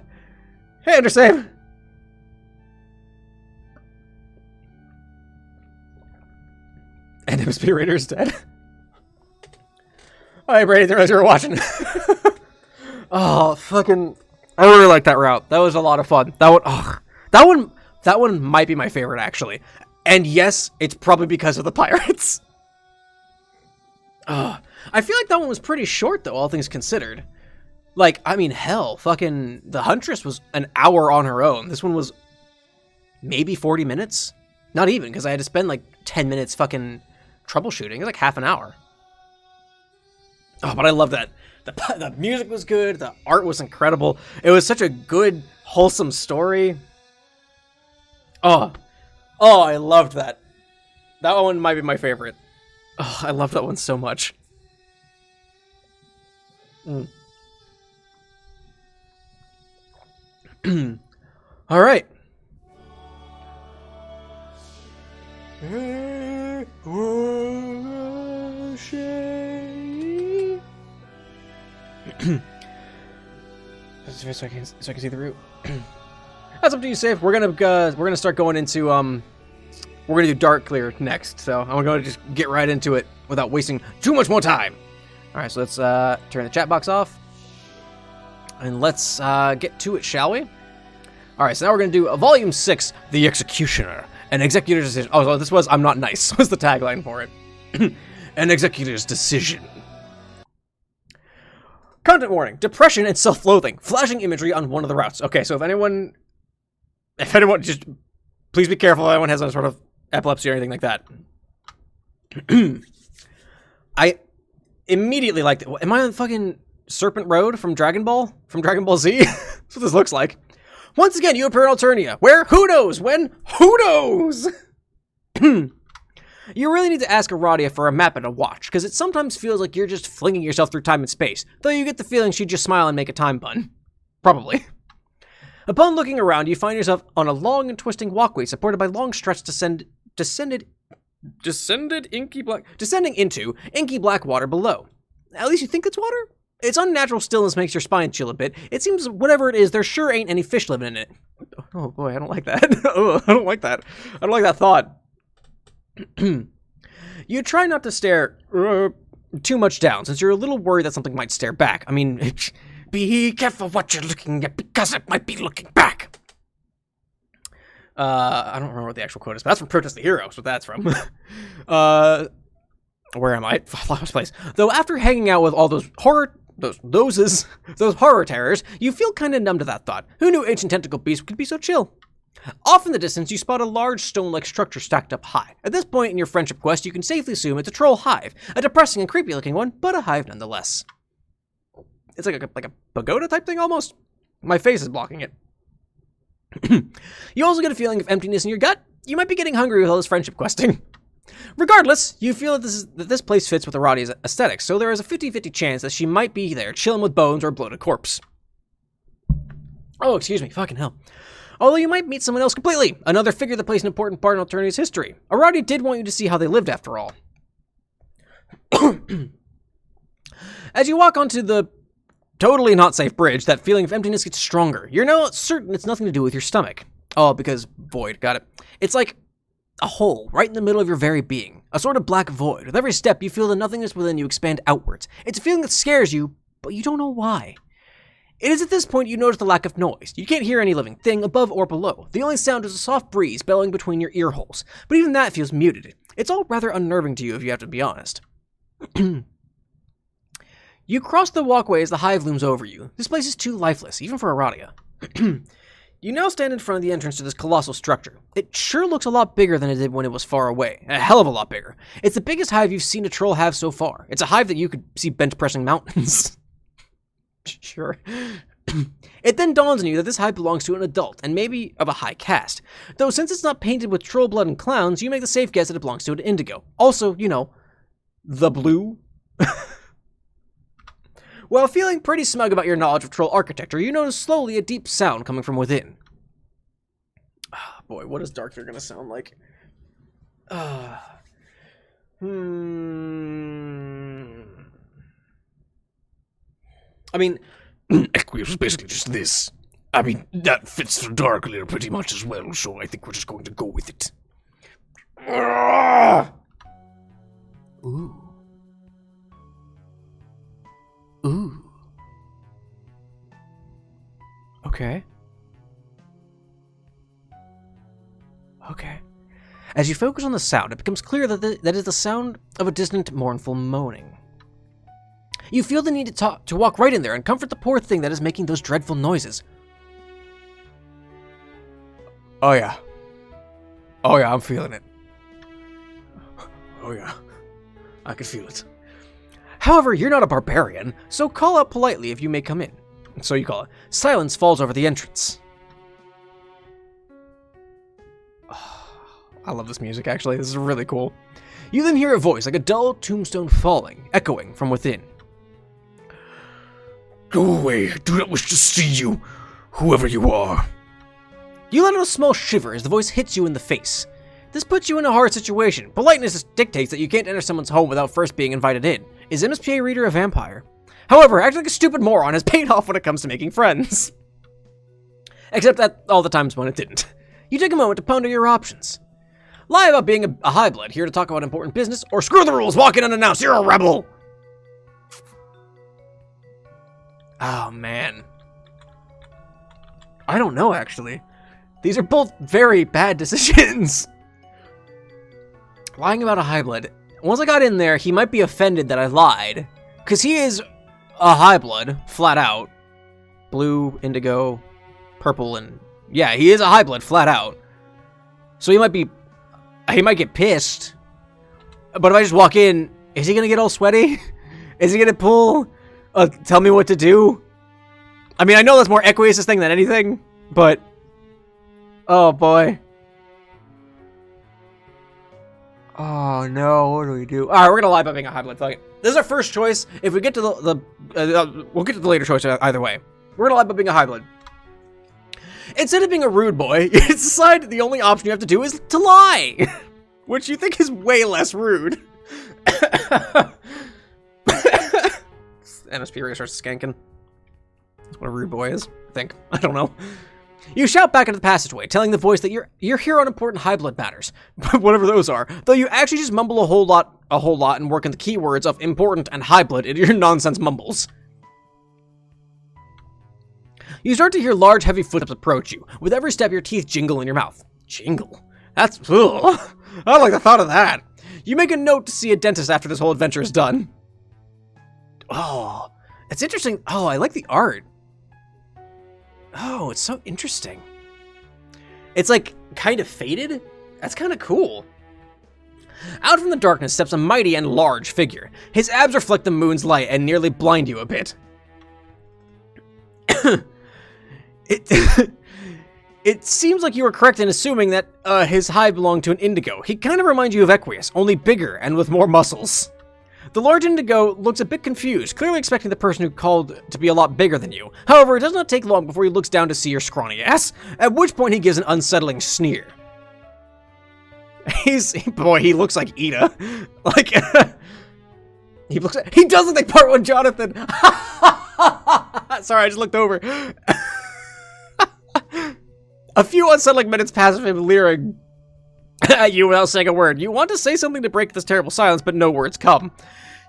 [SPEAKER 1] Undersave. MSPA Reader is dead. Oh, hey, Brady, didn't realize you were watching. Oh, fucking... I really like that route. That was a lot of fun. That one might be my favorite, actually. And yes, it's probably because of the pirates. I feel like that one was pretty short, though, all things considered. Like, I mean, hell, fucking... The Huntress was an hour on her own. This one was maybe 40 minutes? Not even, because I had to spend, like, 10 minutes fucking troubleshooting. It was like half an hour. Oh, but I love that. The music was good. The art was incredible. It was such a good, wholesome story. Oh, I loved that. That one might be my favorite. Oh, I love that one so much. All right. So I can see the route. That's up to you, Safe. We're gonna start going into we're gonna do Darkleer next. So I'm gonna just get right into it without wasting too much more time. All right, so let's turn the chat box off and let's get to it, shall we? All right, so now we're gonna do Volume 6, The Executioner, an executor's decision. Oh, so this was "I'm not nice" was the tagline for it. An executor's decision. Content warning: depression and self-loathing. Flashing imagery on one of the routes. Okay, so if anyone, just please be careful. If anyone has some sort of epilepsy or anything like that. I immediately liked it. Am I on fucking Serpent Road from Dragon Ball? From Dragon Ball Z? That's what this looks like. Once again, you appear in Alternia. Where? Who knows? When? Who knows? You really need to ask Aradia for a map and a watch, because it sometimes feels like you're just flinging yourself through time and space, though you get the feeling she'd just smile and make a time pun. Probably. Upon looking around, you find yourself on a long and twisting walkway supported by long struts descending into inky black water below. At least you think it's water? Its unnatural stillness makes your spine chill a bit. It seems whatever it is, there sure ain't any fish living in it. Oh boy, I don't like that. I don't like that. I don't like that thought. You try not to stare too much down, since you're a little worried that something might stare back. I mean, be careful what you're looking at, because it might be looking back. I don't remember what the actual quote is, but that's from Protest the Hero, so that's from. Where am I? Lost place. Though after hanging out with all those horror terrors, you feel kind of numb to that thought. Who knew ancient tentacle beasts could be so chill? Off in the distance, you spot a large stone-like structure stacked up high. At this point in your friendship quest, you can safely assume it's a troll hive, a depressing and creepy-looking one, but a hive nonetheless. It's like a pagoda type thing almost. My face is blocking it. You also get a feeling of emptiness in your gut. You might be getting hungry with all this friendship questing. Regardless, you feel that this place fits with Aradia's aesthetics, so there is a 50-50 chance that she might be there chilling with bones or a bloated corpse. Oh, excuse me, fucking hell. Although you might meet someone else completely, another figure that plays an important part in Alternia's history. Aradia did want you to see how they lived after all. As you walk onto the totally not safe bridge, that feeling of emptiness gets stronger. You're now certain it's nothing to do with your stomach. Oh, because void, got it. It's like a hole right in the middle of your very being. A sort of black void. With every step, you feel the nothingness within you expand outwards. It's a feeling that scares you, but you don't know why. It is at this point you notice the lack of noise. You can't hear any living thing above or below. The only sound is a soft breeze bellowing between your ear holes. But even that feels muted. It's all rather unnerving to you if you have to be honest. You cross the walkway as the hive looms over you. This place is too lifeless, even for Aradia. You now stand in front of the entrance to this colossal structure. It sure looks a lot bigger than it did when it was far away. A hell of a lot bigger. It's the biggest hive you've seen a troll have so far. It's a hive that you could see bench pressing mountains. Sure. It then dawns on you that this hive belongs to an adult, and maybe of a high caste. Though since it's not painted with troll blood and clowns, you make the safe guess that it belongs to an indigo. Also, you know, the blue. While feeling pretty smug about your knowledge of troll architecture, you notice slowly a deep sound coming from within. Oh, boy, what is Darkleer gonna sound like? I mean,
[SPEAKER 3] it was basically just this. I mean, that fits for Darkleer pretty much as well, so I think we're just going to go with it.
[SPEAKER 1] Ooh. Ooh. Okay. Okay. As you focus on the sound, it becomes clear that that is the sound of a distant, mournful moaning. You feel the need to walk right in there and comfort the poor thing that is making those dreadful noises. Oh yeah. Oh yeah, I'm feeling it. Oh yeah. I can feel it. However, you're not a barbarian, so call out politely if you may come in. So you call it. Silence falls over the entrance. I love this music, actually. This is really cool. You then hear a voice like a dull tombstone falling, echoing from within.
[SPEAKER 3] Go away. I do not wish to see you, whoever you are.
[SPEAKER 1] You let out a small shiver as the voice hits you in the face. This puts you in a hard situation. Politeness dictates that you can't enter someone's home without first being invited in. Is MSPA Reader a vampire? However, acting like a stupid moron has paid off when it comes to making friends. Except that all the times when it didn't. You take a moment to ponder your options. Lie about being a Highblood, here to talk about important business, or screw the rules, walk in unannounced, you're a rebel! Oh, man. I don't know, actually. These are both very bad decisions. Lying about a Highblood. Once I got in there, he might be offended that I lied. Because he is a Highblood, flat out. Blue, indigo, purple, and... yeah, he is a Highblood, flat out. So he might get pissed. But if I just walk in, is he gonna get all sweaty? Is he gonna pull? Tell me what to do? I mean, I know that's more Equius' thing than anything, but... oh, boy. Oh, no, what do we do? Alright, we're gonna lie about being a Highblood. Fuck it. This is our first choice. If we get to we'll get to the later choice either way. We're gonna lie about being a Highblood. Instead of being a rude boy, you decide the only option you have to do is to lie. Which you think is way less rude. MSPA Reader starts skanking. That's what a rude boy is, I think. I don't know. You shout back into the passageway, telling the voice that you're here on important Highblood matters, whatever those are, though you actually just mumble a whole lot and work in the keywords of important and Highblood into your nonsense mumbles. You start to hear large, heavy footsteps approach you. With every step, your teeth jingle in your mouth. Jingle? That's... ugh. I don't like the thought of that. You make a note to see a dentist after this whole adventure is done. Oh, it's interesting. Oh, I like the art. Oh, it's so interesting. It's like kind of faded. That's kind of cool. Out from the darkness steps a mighty and large figure. His abs reflect the moon's light and nearly blind you a bit. It seems like you were correct in assuming that his hide belonged to an indigo. He kind of reminds you of Equius, only bigger and with more muscles. The large indigo looks a bit confused, clearly expecting the person who called to be a lot bigger than you. However, it does not take long before he looks down to see your scrawny ass, at which point he gives an unsettling sneer. He looks like Ida. Like, he does look like Part 1 Jonathan. Sorry, I just looked over. A few unsettling minutes pass of him leering at you without saying a word. You want to say something to break this terrible silence, but no words come.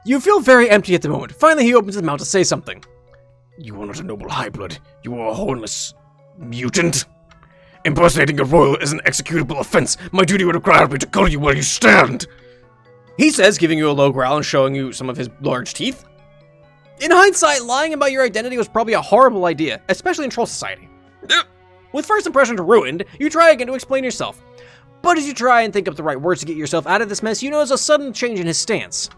[SPEAKER 1] You feel very empty at the moment. Finally, he opens his mouth to say something.
[SPEAKER 3] You are not a noble Highblood. You are a hornless mutant. Impersonating a royal is an executable offense. My duty would require me to call you where you stand.
[SPEAKER 1] He says, giving you a low growl and showing you some of his large teeth. In hindsight, lying about your identity was probably a horrible idea, especially in Troll Society. With first impressions ruined, you try again to explain yourself. But as you try and think up the right words to get yourself out of this mess, you notice a sudden change in his stance.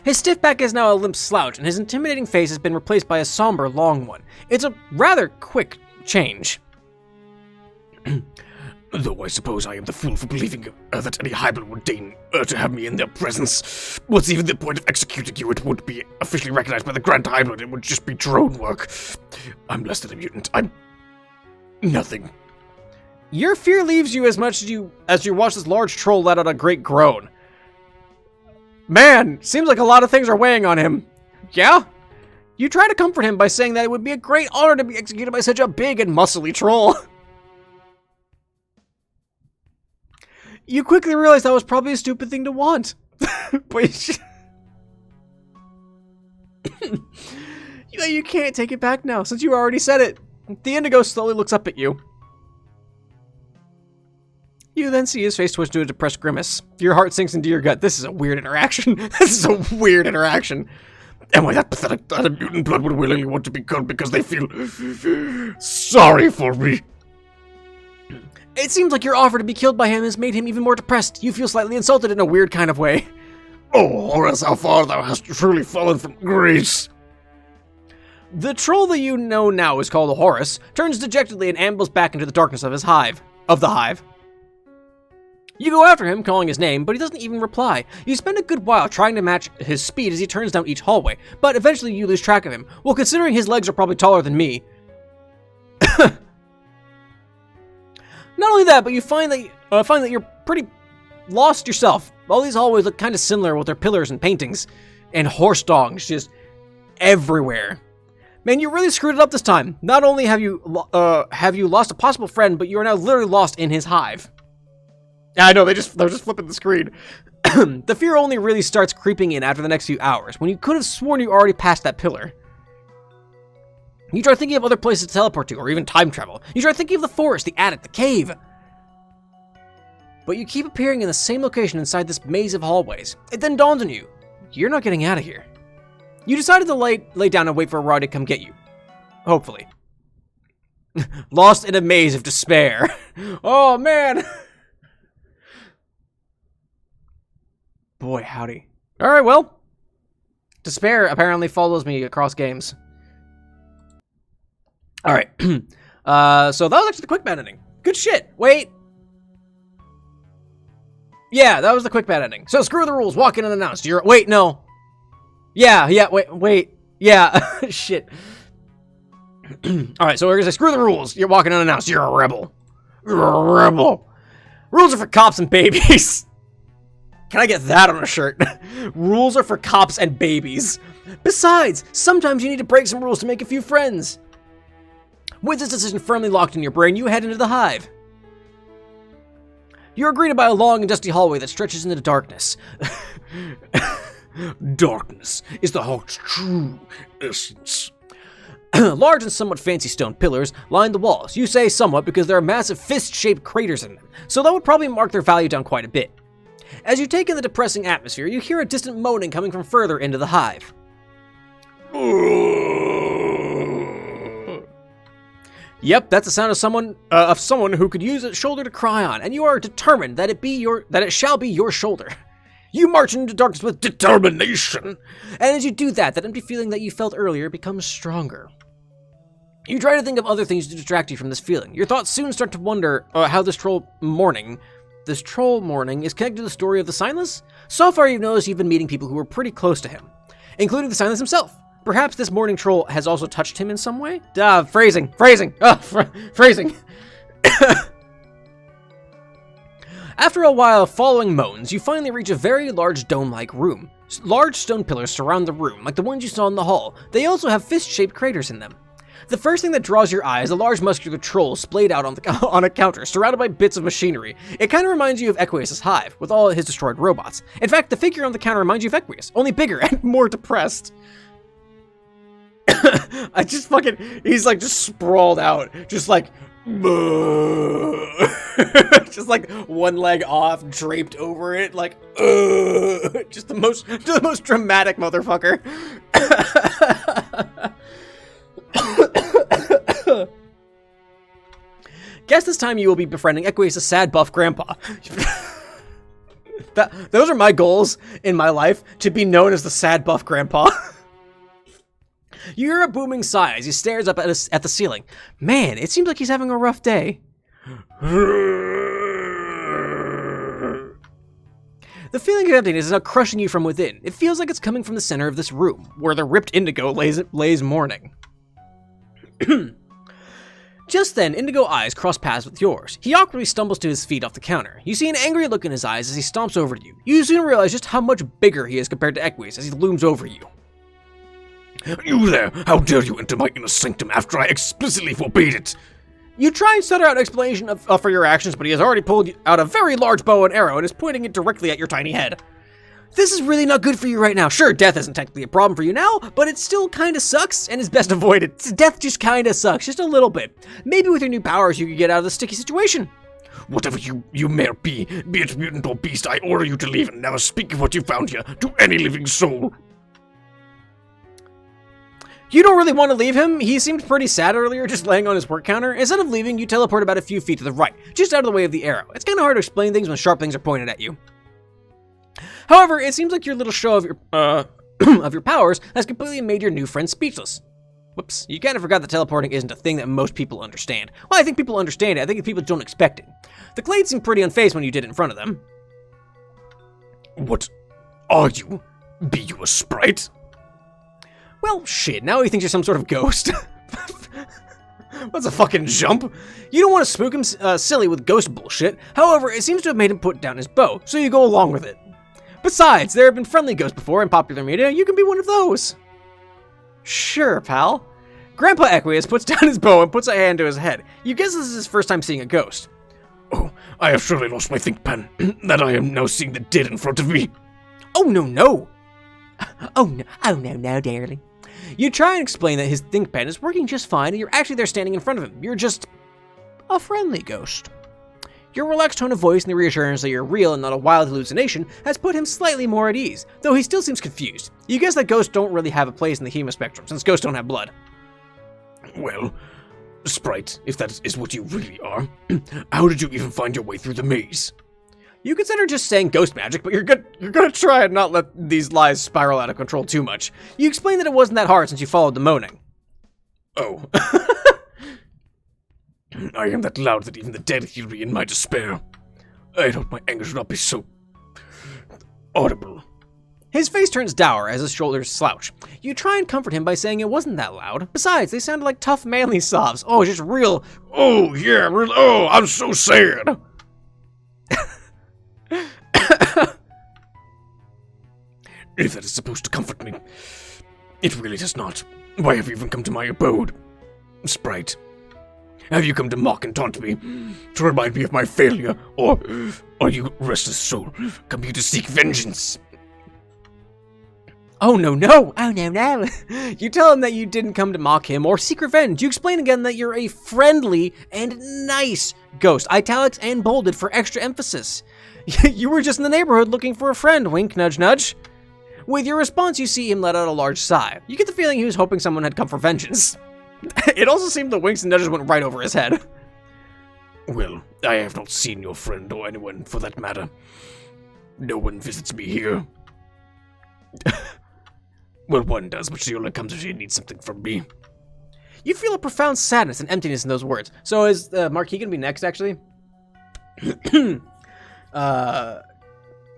[SPEAKER 1] His stiff back is now a limp slouch, and his intimidating face has been replaced by a somber, long one. It's a rather quick change.
[SPEAKER 3] Though I suppose I am the fool for believing that any Highblood would deign to have me in their presence. What's even the point of executing you? It wouldn't be officially recognized by the Grand Highblood. It would just be drone work. I'm less than a mutant. I'm... nothing.
[SPEAKER 1] Your fear leaves you as much as you watch this large troll let out a great groan. Man, seems like a lot of things are weighing on him. Yeah? You try to comfort him by saying that it would be a great honor to be executed by such a big and muscly troll. You quickly realize that was probably a stupid thing to want. But you can't take it back now, since you already said it. The indigo slowly looks up at you. You then see his face twitch to a depressed grimace. Your heart sinks into your gut. This is a weird interaction. This is a weird interaction.
[SPEAKER 3] Am I that pathetic that a mutant blood would willingly want to be killed because they feel sorry for me?
[SPEAKER 1] It seems like your offer to be killed by him has made him even more depressed. You feel slightly insulted in a weird kind of way.
[SPEAKER 3] Oh, Horace, how far thou hast truly fallen from grace.
[SPEAKER 1] The troll that you know now is called Horace, turns dejectedly and ambles back into the darkness of his hive. You go after him, calling his name, but he doesn't even reply. You spend a good while trying to match his speed as he turns down each hallway, but eventually you lose track of him. Well, considering his legs are probably taller than me. Not only that, but you find that you're pretty lost yourself. All these hallways look kind of similar with their pillars and paintings, and horse dongs just everywhere. Man, you really screwed it up this time. Not only have you lost a possible friend, but you are now literally lost in his hive. Yeah, I know, they're just flipping the screen. The fear only really starts creeping in after the next few hours, when you could have sworn you already passed that pillar. You try thinking of other places to teleport to, or even time travel. You try thinking of the forest, the attic, the cave. But you keep appearing in the same location inside this maze of hallways. It then dawns on you, you're not getting out of here. You decided to lay down and wait for a ride to come get you. Hopefully. Lost in a maze of despair. Oh, man. Boy, howdy. Alright, well. Despair apparently follows me across games. Alright. So that was actually the quick bad ending. Good shit. Wait. Yeah, that was the quick bad ending. So screw the rules. Walk in unannounced. Wait, no. Yeah, wait. Yeah. Shit. Alright, so we're gonna say screw the rules. You're walking unannounced. You're a rebel. You're a rebel. Rules are for cops and babies. Can I get that on a shirt? Rules are for cops and babies. Besides, sometimes you need to break some rules to make a few friends. With this decision firmly locked in your brain, you head into the hive. You're greeted by a long and dusty hallway that stretches into the darkness.
[SPEAKER 3] Darkness is the heart's true essence.
[SPEAKER 1] Large and somewhat fancy stone pillars line the walls. You say somewhat because there are massive fist-shaped craters in them, so that would probably mark their value down quite a bit. As you take in the depressing atmosphere, you hear a distant moaning coming from further into the hive. Yep, that's the sound of someone who could use a shoulder to cry on, and you are determined that it shall be your shoulder. You march into darkness with determination, and as you do that, that empty feeling that you felt earlier becomes stronger. You try to think of other things to distract you from this feeling. Your thoughts soon start to wonder how this troll mourning is connected to the story of the Signless. So far, you've noticed you've been meeting people who were pretty close to him, including the Signless himself. Perhaps this mourning troll has also touched him in some way? Phrasing. Phrasing. After a while of following moans, you finally reach a very large dome-like room. Large stone pillars surround the room, like the ones you saw in the hall. They also have fist-shaped craters in them. The first thing that draws your eye is a large muscular troll splayed out on a counter, surrounded by bits of machinery. It kind of reminds you of Equius' hive, with all his destroyed robots. In fact, the figure on the counter reminds you of Equius, only bigger and more depressed. He's like just sprawled out, just like, just like one leg off, draped over it, like, just the most dramatic motherfucker. Guess this time you will be befriending Equius' sad buff grandpa. Those are my goals in my life, to be known as the sad buff grandpa. You hear a booming sigh as he stares up at the ceiling. Man, it seems like he's having a rough day. The feeling of emptiness is now crushing you from within. It feels like it's coming from the center of this room, where the ripped indigo lays mourning. Just then, Indigo eyes cross paths with yours. He awkwardly stumbles to his feet off the counter. You see an angry look in his eyes as he stomps over to you. You soon realize just how much bigger he is compared to Equius as he looms over you.
[SPEAKER 3] You there! How dare you enter my inner sanctum after I explicitly forbade it!
[SPEAKER 1] You try and stutter out an explanation for your actions, but he has already pulled out a very large bow and arrow and is pointing it directly at your tiny head. This is really not good for you right now. Sure, death isn't technically a problem for you now, but it still kinda sucks and is best avoided. Death just kinda sucks, just a little bit. Maybe with your new powers you could get out of the sticky situation.
[SPEAKER 3] Whatever you may be it mutant or beast, I order you to leave and never speak of what you found here to any living soul.
[SPEAKER 1] You don't really want to leave him. He seemed pretty sad earlier, just laying on his work counter. Instead of leaving, you teleport about a few feet to the right, just out of the way of the arrow. It's kind of hard to explain things when sharp things are pointed at you. However, it seems like your little show of your of your powers has completely made your new friend speechless. Whoops, you kind of forgot that teleporting isn't a thing that most people understand. Well, I think people understand it. I think people don't expect it. The Clade seemed pretty unfazed when you did it in front of them.
[SPEAKER 3] What are you? Be you a sprite?
[SPEAKER 1] Well, shit, now he thinks you're some sort of ghost. What's a fucking jump? You don't want to spook him silly with ghost bullshit. However, it seems to have made him put down his bow, so you go along with it. Besides, there have been friendly ghosts before in popular media. You can be one of those. Sure, pal. Grandpa Equius puts down his bow and puts a hand to his head. You guess this is his first time seeing a ghost.
[SPEAKER 3] Oh, I have surely lost my think pen, that I am now seeing the dead in front of me.
[SPEAKER 1] Oh, no.
[SPEAKER 2] Oh no, darling.
[SPEAKER 1] You try and explain that his think pen is working just fine and you're actually there standing in front of him. You're just a friendly ghost. Your relaxed tone of voice and the reassurance that you're real and not a wild hallucination has put him slightly more at ease, though he still seems confused. You guess that ghosts don't really have a place in the hemo spectrum, since ghosts don't have blood.
[SPEAKER 3] Well, sprite, if that is what you really are, how did you even find your way through the maze?
[SPEAKER 1] You consider just saying ghost magic, but you're gonna try and not let these lies spiral out of control too much. You explain that it wasn't that hard since you followed the moaning.
[SPEAKER 3] Oh. I am that loud that even the dead hear me in my despair. I hope my anger should not be so audible.
[SPEAKER 1] His face turns dour as his shoulders slouch. You try and comfort him by saying it wasn't that loud. Besides, they sounded like tough, manly sobs. Oh, just real.
[SPEAKER 3] Oh, yeah, real. Oh, I'm so sad. If that is supposed to comfort me, it really does not. Why have you even come to my abode? Sprite, have you come to mock and taunt me, to remind me of my failure, or are you, restless soul, come here to seek vengeance?
[SPEAKER 1] Oh, no. You tell him that you didn't come to mock him or seek revenge. You explain again that you're a friendly and nice ghost, italics and bolded for extra emphasis. You were just in the neighborhood looking for a friend, wink, nudge, nudge. With your response, you see him let out a large sigh. You get the feeling he was hoping someone had come for vengeance. It also seemed the winks and nudges went right over his head.
[SPEAKER 3] Well, I have not seen your friend or anyone for that matter. No one visits me here. Well, one does, but she only comes if she needs something from me.
[SPEAKER 1] You feel a profound sadness and emptiness in those words. So is Marquis gonna be next, actually?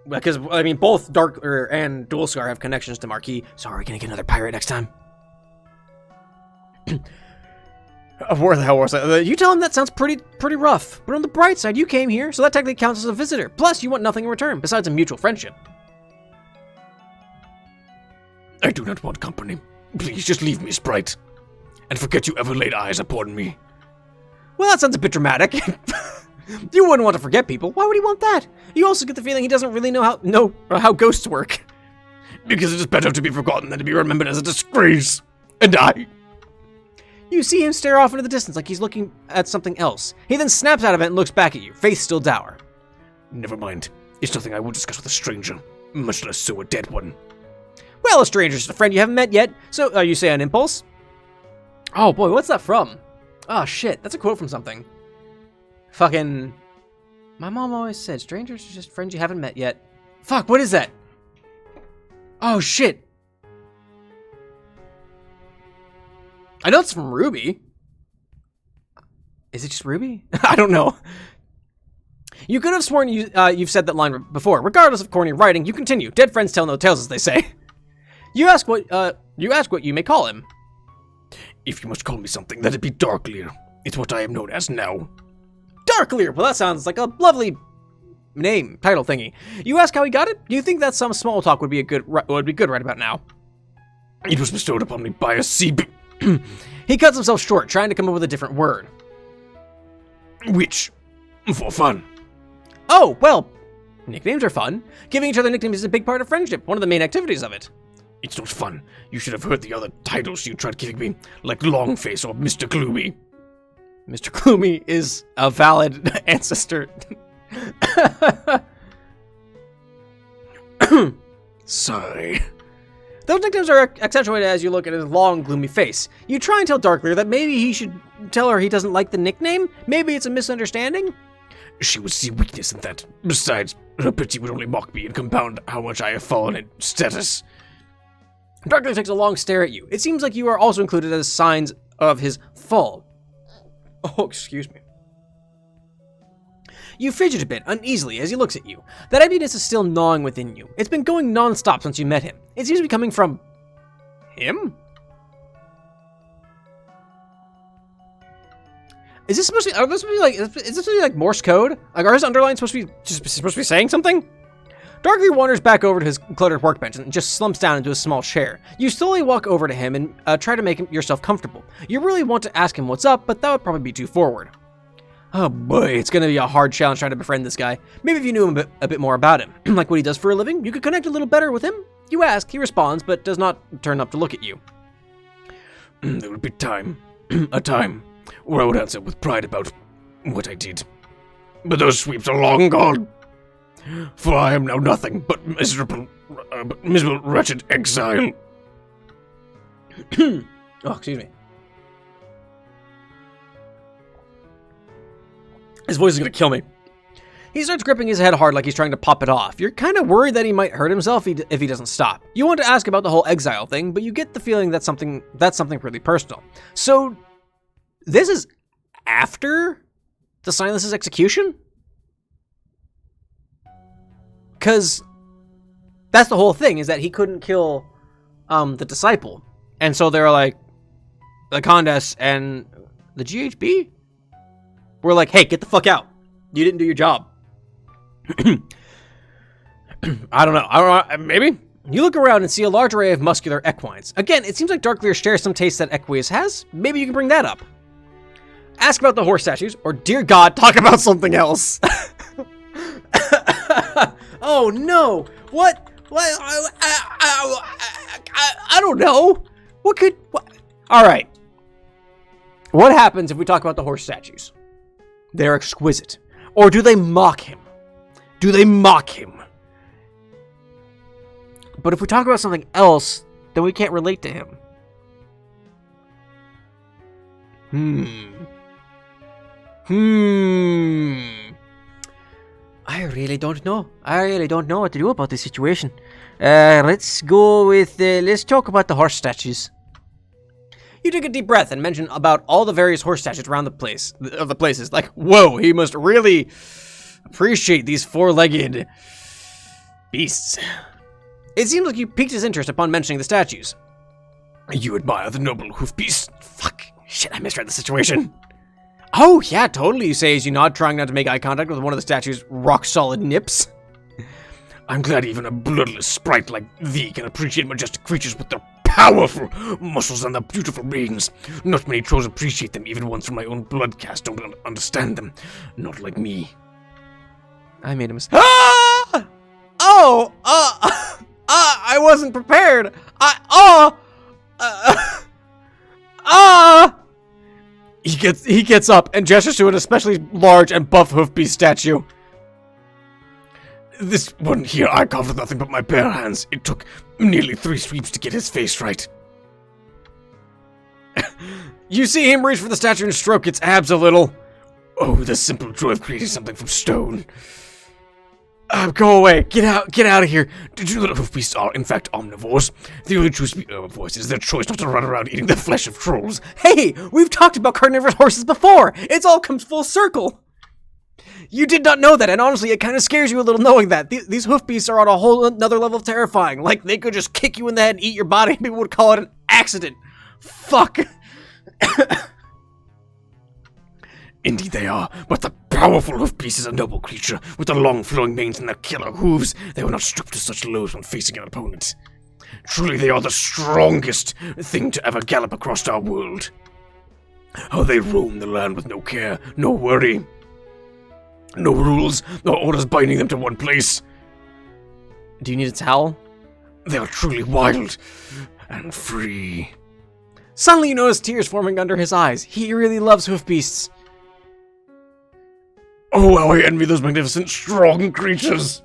[SPEAKER 1] Because, I mean, both Darkleer and Dualscar have connections to Marquis, so are we gonna get another pirate next time? Where the hell was that? You tell him that sounds pretty rough, but on the bright side, you came here, so that technically counts as a visitor. Plus, you want nothing in return, besides a mutual friendship.
[SPEAKER 3] I do not want company. Please, just leave me, Sprite. And forget you ever laid eyes upon me.
[SPEAKER 1] Well, that sounds a bit dramatic. You wouldn't want to forget people. Why would he want that? You also get the feeling he doesn't really know how ghosts work.
[SPEAKER 3] Because it is better to be forgotten than to be remembered as a disgrace. And I...
[SPEAKER 1] You see him stare off into the distance like he's looking at something else. He then snaps out of it and looks back at you, face still dour.
[SPEAKER 3] Never mind. It's nothing I will discuss with a stranger, much less so a dead one.
[SPEAKER 1] Well, a stranger's just a friend you haven't met yet, so you say on impulse? Oh boy, what's that from? Oh shit, that's a quote from something. Fucking... My mom always said, strangers are just friends you haven't met yet. Fuck, what is that? Oh shit. I know it's from Ruby. Is it just Ruby? I don't know. You could have sworn you've said that line before. Regardless of corny writing, you continue. Dead friends tell no tales, as they say. You ask what you may call him.
[SPEAKER 3] If you must call me something, let it be Darkleer. It's what I am known as now.
[SPEAKER 1] Darkleer! Well, that sounds like a lovely name, title thingy. You ask how he got it? Do you think that some small talk would be good right about now?
[SPEAKER 3] It was bestowed upon me by a sea...
[SPEAKER 1] He cuts himself short, trying to come up with a different word.
[SPEAKER 3] Which, for fun.
[SPEAKER 1] Oh, well, Nicknames are fun. Giving each other nicknames is a big part of friendship, one of the main activities of it.
[SPEAKER 3] It's not fun. You should have heard the other titles you tried giving me, like Longface or Mr. Gloomy.
[SPEAKER 1] Mr. Gloomy is a valid ancestor.
[SPEAKER 3] Sigh.
[SPEAKER 1] Those nicknames are accentuated as you look at his long, gloomy face. You try and tell Darkleer that maybe he should tell her he doesn't like the nickname. Maybe it's a misunderstanding.
[SPEAKER 3] She would see weakness in that. Besides, her pity would only mock me and compound how much I have fallen in status.
[SPEAKER 1] Darkleer takes a long stare at you. It seems like you are also included as signs of his fall. Oh, excuse me. You fidget a bit, uneasily, as he looks at you. That emptiness is still gnawing within you. It's been going non-stop since you met him. It seems to be coming from... him? Is this supposed to be... Is this supposed to be like Morse code? Like, are his underlines supposed to be saying something? Darkleer wanders back over to his cluttered workbench and just slumps down into a small chair. You slowly walk over to him and try to make yourself comfortable. You really want to ask him what's up, but that would probably be too forward. Oh boy, it's gonna be a hard challenge trying to befriend this guy. Maybe if you knew a bit more about him, like what he does for a living, you could connect a little better with him. You ask, he responds, but does not turn up to look at you.
[SPEAKER 3] There would be a time, where I would answer with pride about what I did. But those sweeps are long gone. For I am now nothing but miserable, wretched exile.
[SPEAKER 1] Oh, excuse me. His voice is gonna kill me. He starts gripping his head hard like he's trying to pop it off. You're kind of worried that he might hurt himself if he doesn't stop. You want to ask about the whole exile thing, but you get the feeling that's something really personal. So, this is after the Silence's execution? Because that's the whole thing, is that he couldn't kill the disciple. And so they're like, the Condes and the GHB? We're like, hey, get the fuck out. You didn't do your job. I don't know. Maybe? You look around and see a large array of muscular equines. Again, it seems like Darkleer shares some taste that Equius has. Maybe you can bring that up. Ask about the horse statues, or dear God, talk about something else. Oh no! What? I don't know. What? All right. What happens if we talk about the horse statues? They're exquisite. Or do they mock him? Do they mock him? But if we talk about something else, then we can't relate to him. I really don't know. I really don't know what to do about this situation. Let's go with, let's talk about the horse statues. You take a deep breath and mention about all the various horse statues around the places. Like, whoa, he must really appreciate these four-legged beasts. It seems like you piqued his interest upon mentioning the statues.
[SPEAKER 3] You admire the noble hoof beast?
[SPEAKER 1] Fuck. Shit, I misread the situation. Oh, yeah, totally, you say as you nod, trying not to make eye contact with one of the statue's rock-solid nips.
[SPEAKER 3] I'm glad even a bloodless sprite like thee can appreciate majestic creatures with their powerful muscles and their beautiful manes. Not many trolls appreciate them, even ones from my own blood caste don't understand them. Not like me.
[SPEAKER 1] I made a mistake. Ah! Oh! I wasn't prepared. He gets up and gestures to an especially large and buff hoofbeast statue.
[SPEAKER 3] This one here I carved with nothing but my bare hands. It took nearly 3 sweeps to get his face right.
[SPEAKER 1] You see him reach for the statue and stroke its abs a little.
[SPEAKER 3] Oh, the simple joy of creating something from stone.
[SPEAKER 1] Go away. Get out of here.
[SPEAKER 3] Did you know that hoofbeasts are, in fact, omnivores? The only choice to be herbivores is their choice not to run around eating the flesh of trolls.
[SPEAKER 1] Hey, we've talked about carnivorous horses before. It's all comes full circle. You did not know that, and honestly, it kind of scares you a little knowing that. These hoofbeasts are on a whole another level of terrifying. Like, they could just kick you in the head and eat your body, and people would call it an accident. Fuck.
[SPEAKER 3] Indeed they are, but the powerful hoofbeast is a noble creature, with the long flowing manes and their killer hooves. They will not stoop to such lows when facing an opponent. Truly they are the strongest thing to ever gallop across our world. How they roam the land with no care, no worry. No rules, no orders binding them to one place.
[SPEAKER 1] Do you need a towel?
[SPEAKER 3] They are truly wild and free.
[SPEAKER 1] Suddenly you notice tears forming under his eyes. He really loves hoof beasts.
[SPEAKER 3] Oh, how I envy those magnificent, strong creatures.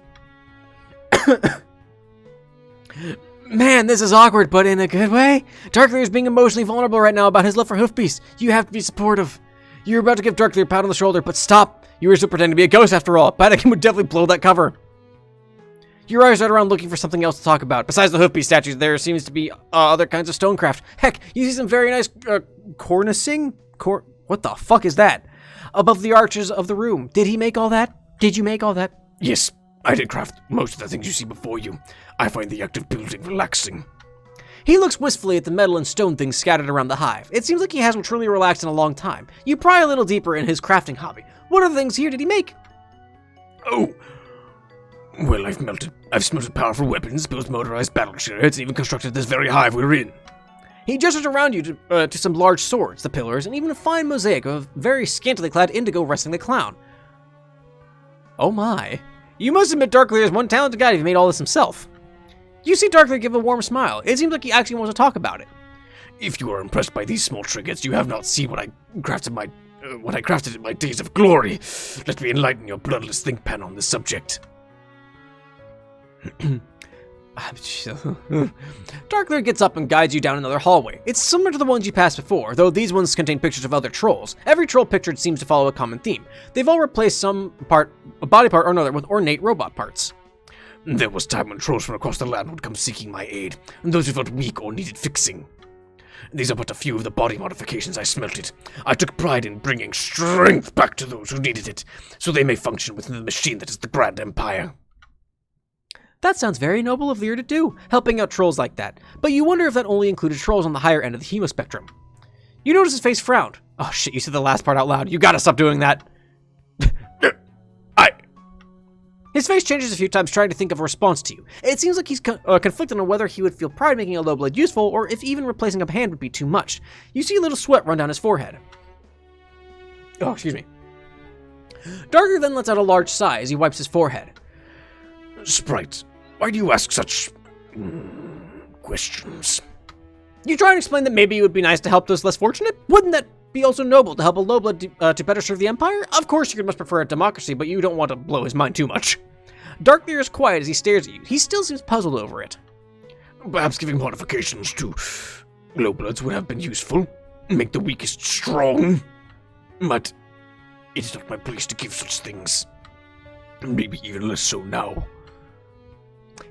[SPEAKER 1] Man, this is awkward, but in a good way. Darkleer is being emotionally vulnerable right now about his love for hoof beasts. You have to be supportive. You're about to give Darkleer a pat on the shoulder, but stop. You were still pretending to be a ghost after all. Patting him would definitely blow that cover. Your eyes right around looking for something else to talk about. Besides the hoof beast statues, there seems to be other kinds of stonecraft. Heck, you see some very nice cornicing? What the fuck is that? Above the arches of the room. Did he make all that? Did you make all that?
[SPEAKER 3] Yes, I did craft most of the things you see before you. I find the act of building relaxing.
[SPEAKER 1] He looks wistfully at the metal and stone things scattered around the hive. It seems like he hasn't truly relaxed in a long time. You pry a little deeper in his crafting hobby. What other things here did he make?
[SPEAKER 3] Oh, well, I've smelted powerful weapons, built motorized battle chariots, and even constructed this very hive we're in.
[SPEAKER 1] He gestures around you to some large swords, the pillars, and even a fine mosaic of very scantily clad indigo wrestling the clown. Oh my. You must admit Darkleer is one talented guy if he made all this himself. You see Darkleer give a warm smile. It seems like he actually wants to talk about it.
[SPEAKER 3] If you are impressed by these small trinkets, you have not seen what I crafted in my days of glory. Let me enlighten your bloodless think pan on this subject.
[SPEAKER 1] Darkleer gets up and guides you down another hallway. It's similar to the ones you passed before, though these ones contain pictures of other trolls. Every troll pictured seems to follow a common theme. They've all replaced a body part or another with ornate robot parts.
[SPEAKER 3] There was time when trolls from across the land would come seeking my aid, and those who felt weak or needed fixing. These are but a few of the body modifications I smelted. I took pride in bringing strength back to those who needed it, so they may function within the machine that is the Grand Empire.
[SPEAKER 1] That sounds very noble of Lear to do, helping out trolls like that. But you wonder if that only included trolls on the higher end of the hemospectrum. You notice his face frowned. Oh shit, you said the last part out loud. You gotta stop doing that. His face changes a few times trying to think of a response to you. It seems like he's conflicted on whether he would feel pride making a low blade useful, or if even replacing a hand would be too much. You see a little sweat run down his forehead. Oh, excuse me. Darkleer then lets out a large sigh as he wipes his forehead.
[SPEAKER 3] Sprite, why do you ask such questions?
[SPEAKER 1] You try and explain that maybe it would be nice to help those less fortunate? Wouldn't that be also noble to help a lowblood to better serve the Empire? Of course you could much prefer a democracy, but you don't want to blow his mind too much. Darkleer is quiet as he stares at you. He still seems puzzled over it.
[SPEAKER 3] Perhaps giving modifications to lowbloods would have been useful. Make the weakest strong. But it is not my place to give such things. Maybe even less so now.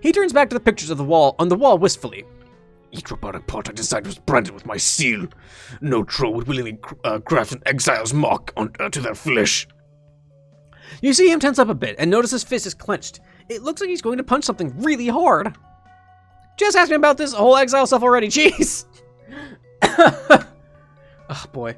[SPEAKER 1] He turns back to the pictures of the wall on the wall wistfully.
[SPEAKER 3] Each robotic part I designed was branded with my seal. No troll would willingly craft an exile's mark to their flesh.
[SPEAKER 1] You see him tense up a bit and notice his fist is clenched. It looks like he's going to punch something really hard. Just ask me about this whole exile stuff already, jeez! Oh boy.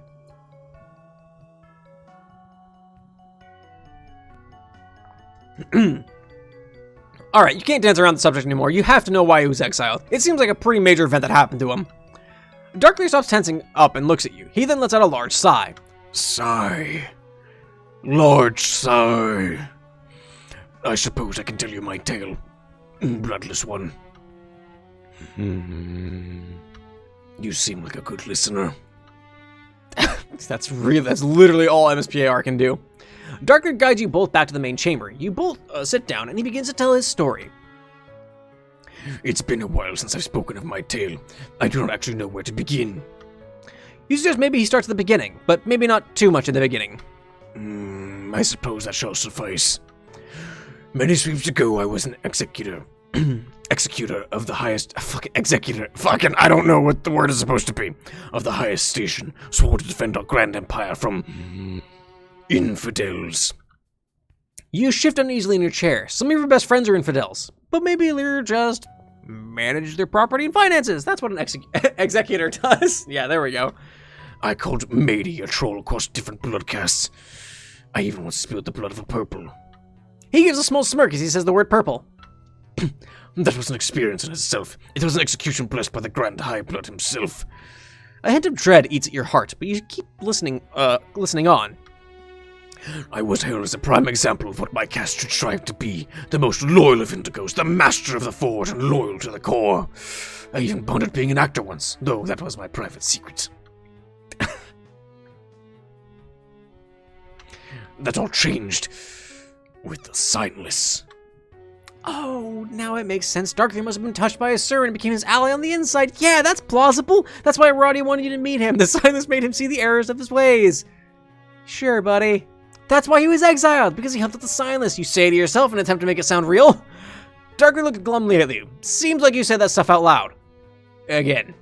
[SPEAKER 1] Alright, you can't dance around the subject anymore. You have to know why he was exiled. It seems like a pretty major event that happened to him. Darkleer stops tensing up and looks at you. He then lets out a large sigh.
[SPEAKER 3] Sigh. Large sigh. I suppose I can tell you my tale. Bloodless one. You seem like a good listener.
[SPEAKER 1] That's literally all MSPAR can do. Darkleer guides you both back to the main chamber. You both sit down, and he begins to tell his story.
[SPEAKER 3] It's been a while since I've spoken of my tale. I do not actually know where to begin.
[SPEAKER 1] You suggest maybe he starts at the beginning, but maybe not too much in the beginning.
[SPEAKER 3] I suppose that shall suffice. Many sweeps ago, I was an executor. Executor of the highest... I don't know what the word is supposed to be. Of the highest station, sworn to defend our grand empire from... infidels.
[SPEAKER 1] You shift uneasily in your chair. Some of your best friends are infidels. But maybe they're just... manage their property and finances. That's what an executor does. Yeah, there we go.
[SPEAKER 3] I called Mady a troll across different blood castes. I even once spilled the blood of a purple.
[SPEAKER 1] He gives a small smirk as he says the word purple.
[SPEAKER 3] That was an experience in itself. It was an execution blessed by the Grand Highblood himself.
[SPEAKER 1] A hint of dread eats at your heart, but you keep listening on.
[SPEAKER 3] I was hailed as a prime example of what my caste should strive to be. The most loyal of indigos, the master of the forge, and loyal to the core. I even pondered being an actor once, though that was my private secret. That all changed with the Signless.
[SPEAKER 1] Oh, now it makes sense. Darkleer must have been touched by a Sir and became his ally on the inside. Yeah, that's plausible. That's why Roddy wanted you to meet him. The Signless made him see the errors of his ways. Sure, buddy. That's why he was exiled, because he helped with the Signless, you say to yourself in an attempt to make it sound real. Darkleer looked glumly at you. Seems like you said that stuff out loud. Again.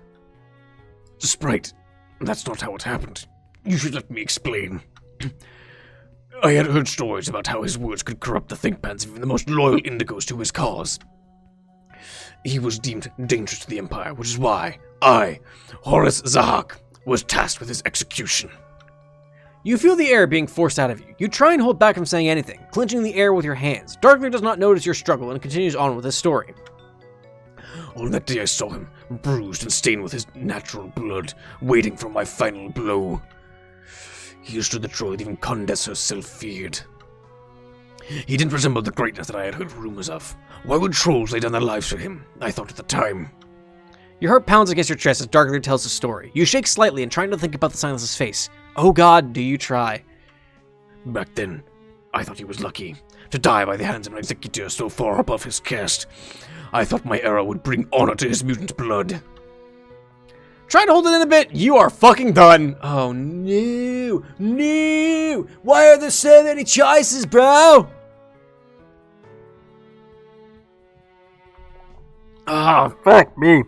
[SPEAKER 3] Sprite, that's not how it happened. You should let me explain. I had heard stories about how his words could corrupt the thinkpans of even the most loyal indigos to his cause. He was deemed dangerous to the Empire, which is why I, Horace Zahak, was tasked with his execution.
[SPEAKER 1] You feel the air being forced out of you. You try and hold back from saying anything, clenching the air with your hands. Darkleer does not notice your struggle and continues on with his story.
[SPEAKER 3] On that day I saw him, bruised and stained with his natural blood, waiting for my final blow. He stood the troll that even Condess herself feared. He didn't resemble the greatness that I had heard rumors of. Why would trolls lay down their lives for him? I thought at the time.
[SPEAKER 1] Your heart pounds against your chest as Darkleer tells the story. You shake slightly and trying to think about the Silence's face. Oh god, do you try.
[SPEAKER 3] Back then, I thought he was lucky to die by the hands of an executor so far above his caste. I thought my era would bring honor to his mutant blood.
[SPEAKER 1] Try to hold it in a bit. You are fucking done. Oh no. No. Why are there so many choices, bro?
[SPEAKER 3] Ah, fuck me.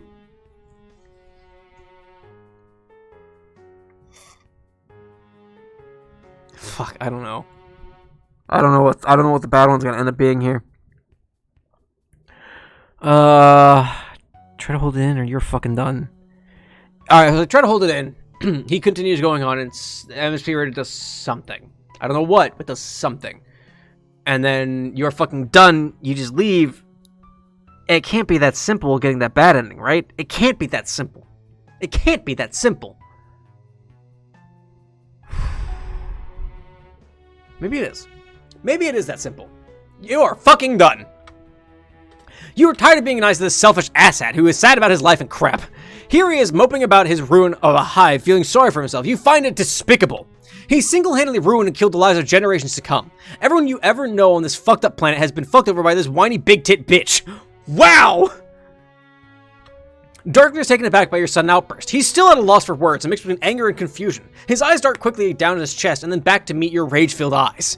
[SPEAKER 1] Fuck, I don't know. I don't know what the bad one's gonna end up being here. Try to hold it in or you're fucking done. Alright, so try to hold it in. He continues going on and MSPA Reader does something. I don't know what, but does something. And then you're fucking done, you just leave. It can't be that simple getting that bad ending, right? It can't be that simple. It can't be that simple. Maybe it is. Maybe it is that simple. You are fucking done. You are tired of being nice to this selfish asshat who is sad about his life and crap. Here he is moping about his ruin of a hive, feeling sorry for himself. You find it despicable. He single-handedly ruined and killed the lives of generations to come. Everyone you ever know on this fucked up planet has been fucked over by this whiny big tit bitch. Wow! Darkleer is taken aback by your sudden outburst. He's still at a loss for words, a mix between anger and confusion. His eyes dart quickly down his chest and then back to meet your rage-filled eyes.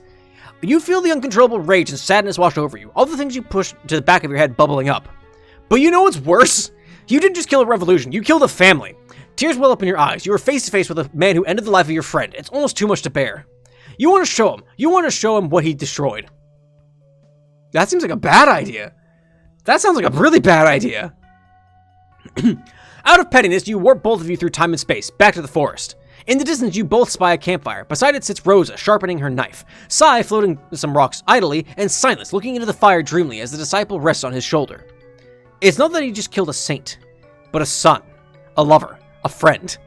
[SPEAKER 1] You feel the uncontrollable rage and sadness wash over you, all the things you push to the back of your head bubbling up. But you know what's worse? You didn't just kill a revolution, you killed a family. Tears well up in your eyes. You are face to face with a man who ended the life of your friend. It's almost too much to bear. You want to show him. You want to show him what he destroyed. That seems like a bad idea. That sounds like a really bad idea. Out of pettiness, you warp both of you through time and space, back to the forest. In the distance, you both spy a campfire. Beside it sits Rosa, sharpening her knife. Sai floating some rocks idly, and Silas looking into the fire dreamily as the disciple rests on his shoulder. It's not that he just killed a saint, but a son, a lover, a friend.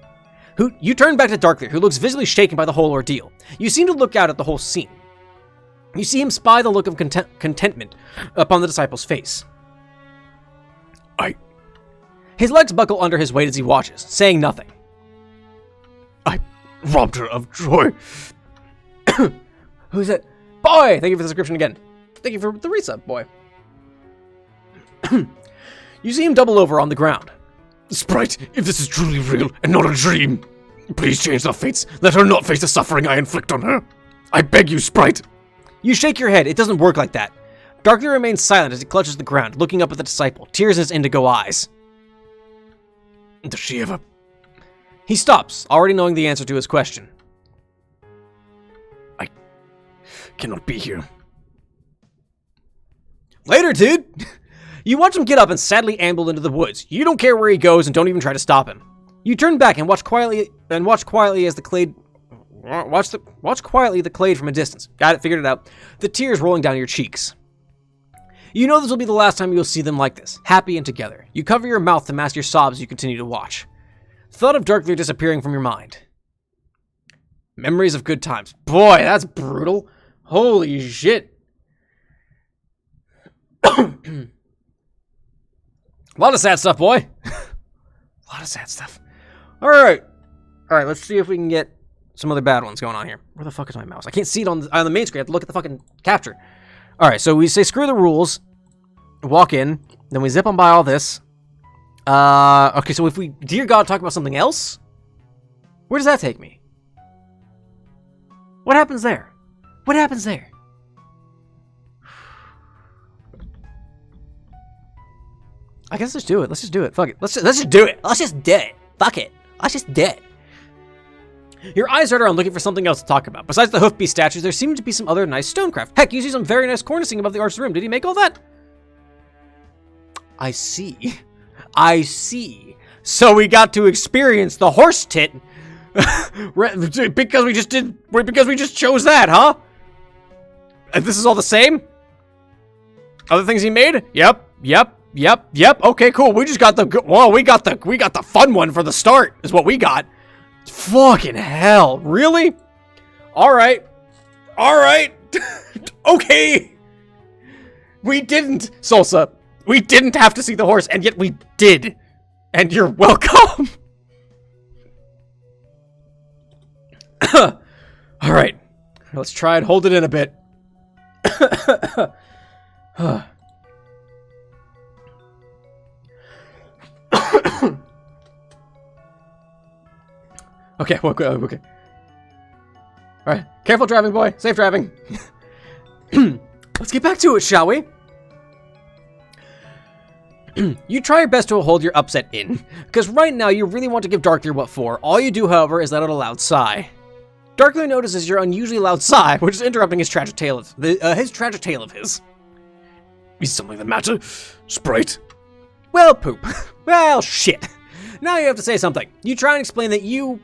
[SPEAKER 1] You turn back to Darkleer, who looks visibly shaken by the whole ordeal. You seem to look out at the whole scene. You see him spy the look of contentment upon the disciple's face. His legs buckle under his weight as he watches, saying nothing.
[SPEAKER 3] I robbed her of joy.
[SPEAKER 1] Who's it? Boy! Thank you for the subscription again. Thank you for the resub, boy. You see him double over on the ground.
[SPEAKER 3] Sprite, if this is truly real and not a dream, please change the fates. Let her not face the suffering I inflict on her. I beg you, Sprite.
[SPEAKER 1] You shake your head. It doesn't work like that. Darkleer remains silent as he clutches the ground, looking up at the disciple, tears in his indigo eyes.
[SPEAKER 3] Does she ever...
[SPEAKER 1] He stops, already knowing the answer to his question.
[SPEAKER 3] I cannot be here.
[SPEAKER 1] Later, dude! You watch him get up and sadly amble into the woods. You don't care where he goes and don't even try to stop him. You turn back and watch quietly as the clade... Watch quietly the clade from a distance. Got it, figured it out. The tears rolling down your cheeks. You know this will be the last time you'll see them like this, happy and together. You cover your mouth to mask your sobs as you continue to watch. Thought of Darkleer disappearing from your mind. Memories of good times. Boy, that's brutal. Holy shit. A lot of sad stuff, boy. A lot of sad stuff. All right, let's see if we can get some other bad ones going on here. Where the fuck is my mouse? I can't see it on the main screen. I have to look at the fucking capture. All right, so we say screw the rules. Walk in. Then we zip on by all this. Okay, so if we, dear God, talk about something else, where does that take me? What happens there? What happens there? I guess let's do it. Let's just do it. Fuck it. Let's just do it.
[SPEAKER 2] Let's just do it. Fuck it. Let's just do it.
[SPEAKER 1] Your eyes dart around looking for something else to talk about. Besides the hoofbeast statues, there seem to be some other nice stonecraft. Heck, you see some very nice cornicing above the arched room. Did he make all that? I see. I see. So we got to experience the horse tit because we just chose that, huh? And this is all the same? Other things he made? Yep. Okay, cool. We just got we got the fun one for the start is what we got. Fucking hell. Really? All right. Okay. We didn't, Salsa. We didn't have to see the horse, and yet we did. And you're welcome. All right. Let's try and hold it in a bit. Okay. All right. Careful driving, boy. Safe driving. Let's get back to it, shall we? You try your best to hold your upset in, because right now you really want to give Darkleer what for. All you do, however, is let out a loud sigh. Darkleer notices your unusually loud sigh, which is interrupting his tragic tale of his.
[SPEAKER 3] Is something the matter, Sprite?
[SPEAKER 1] Well, poop. Well, shit. Now you have to say something. You try and explain that you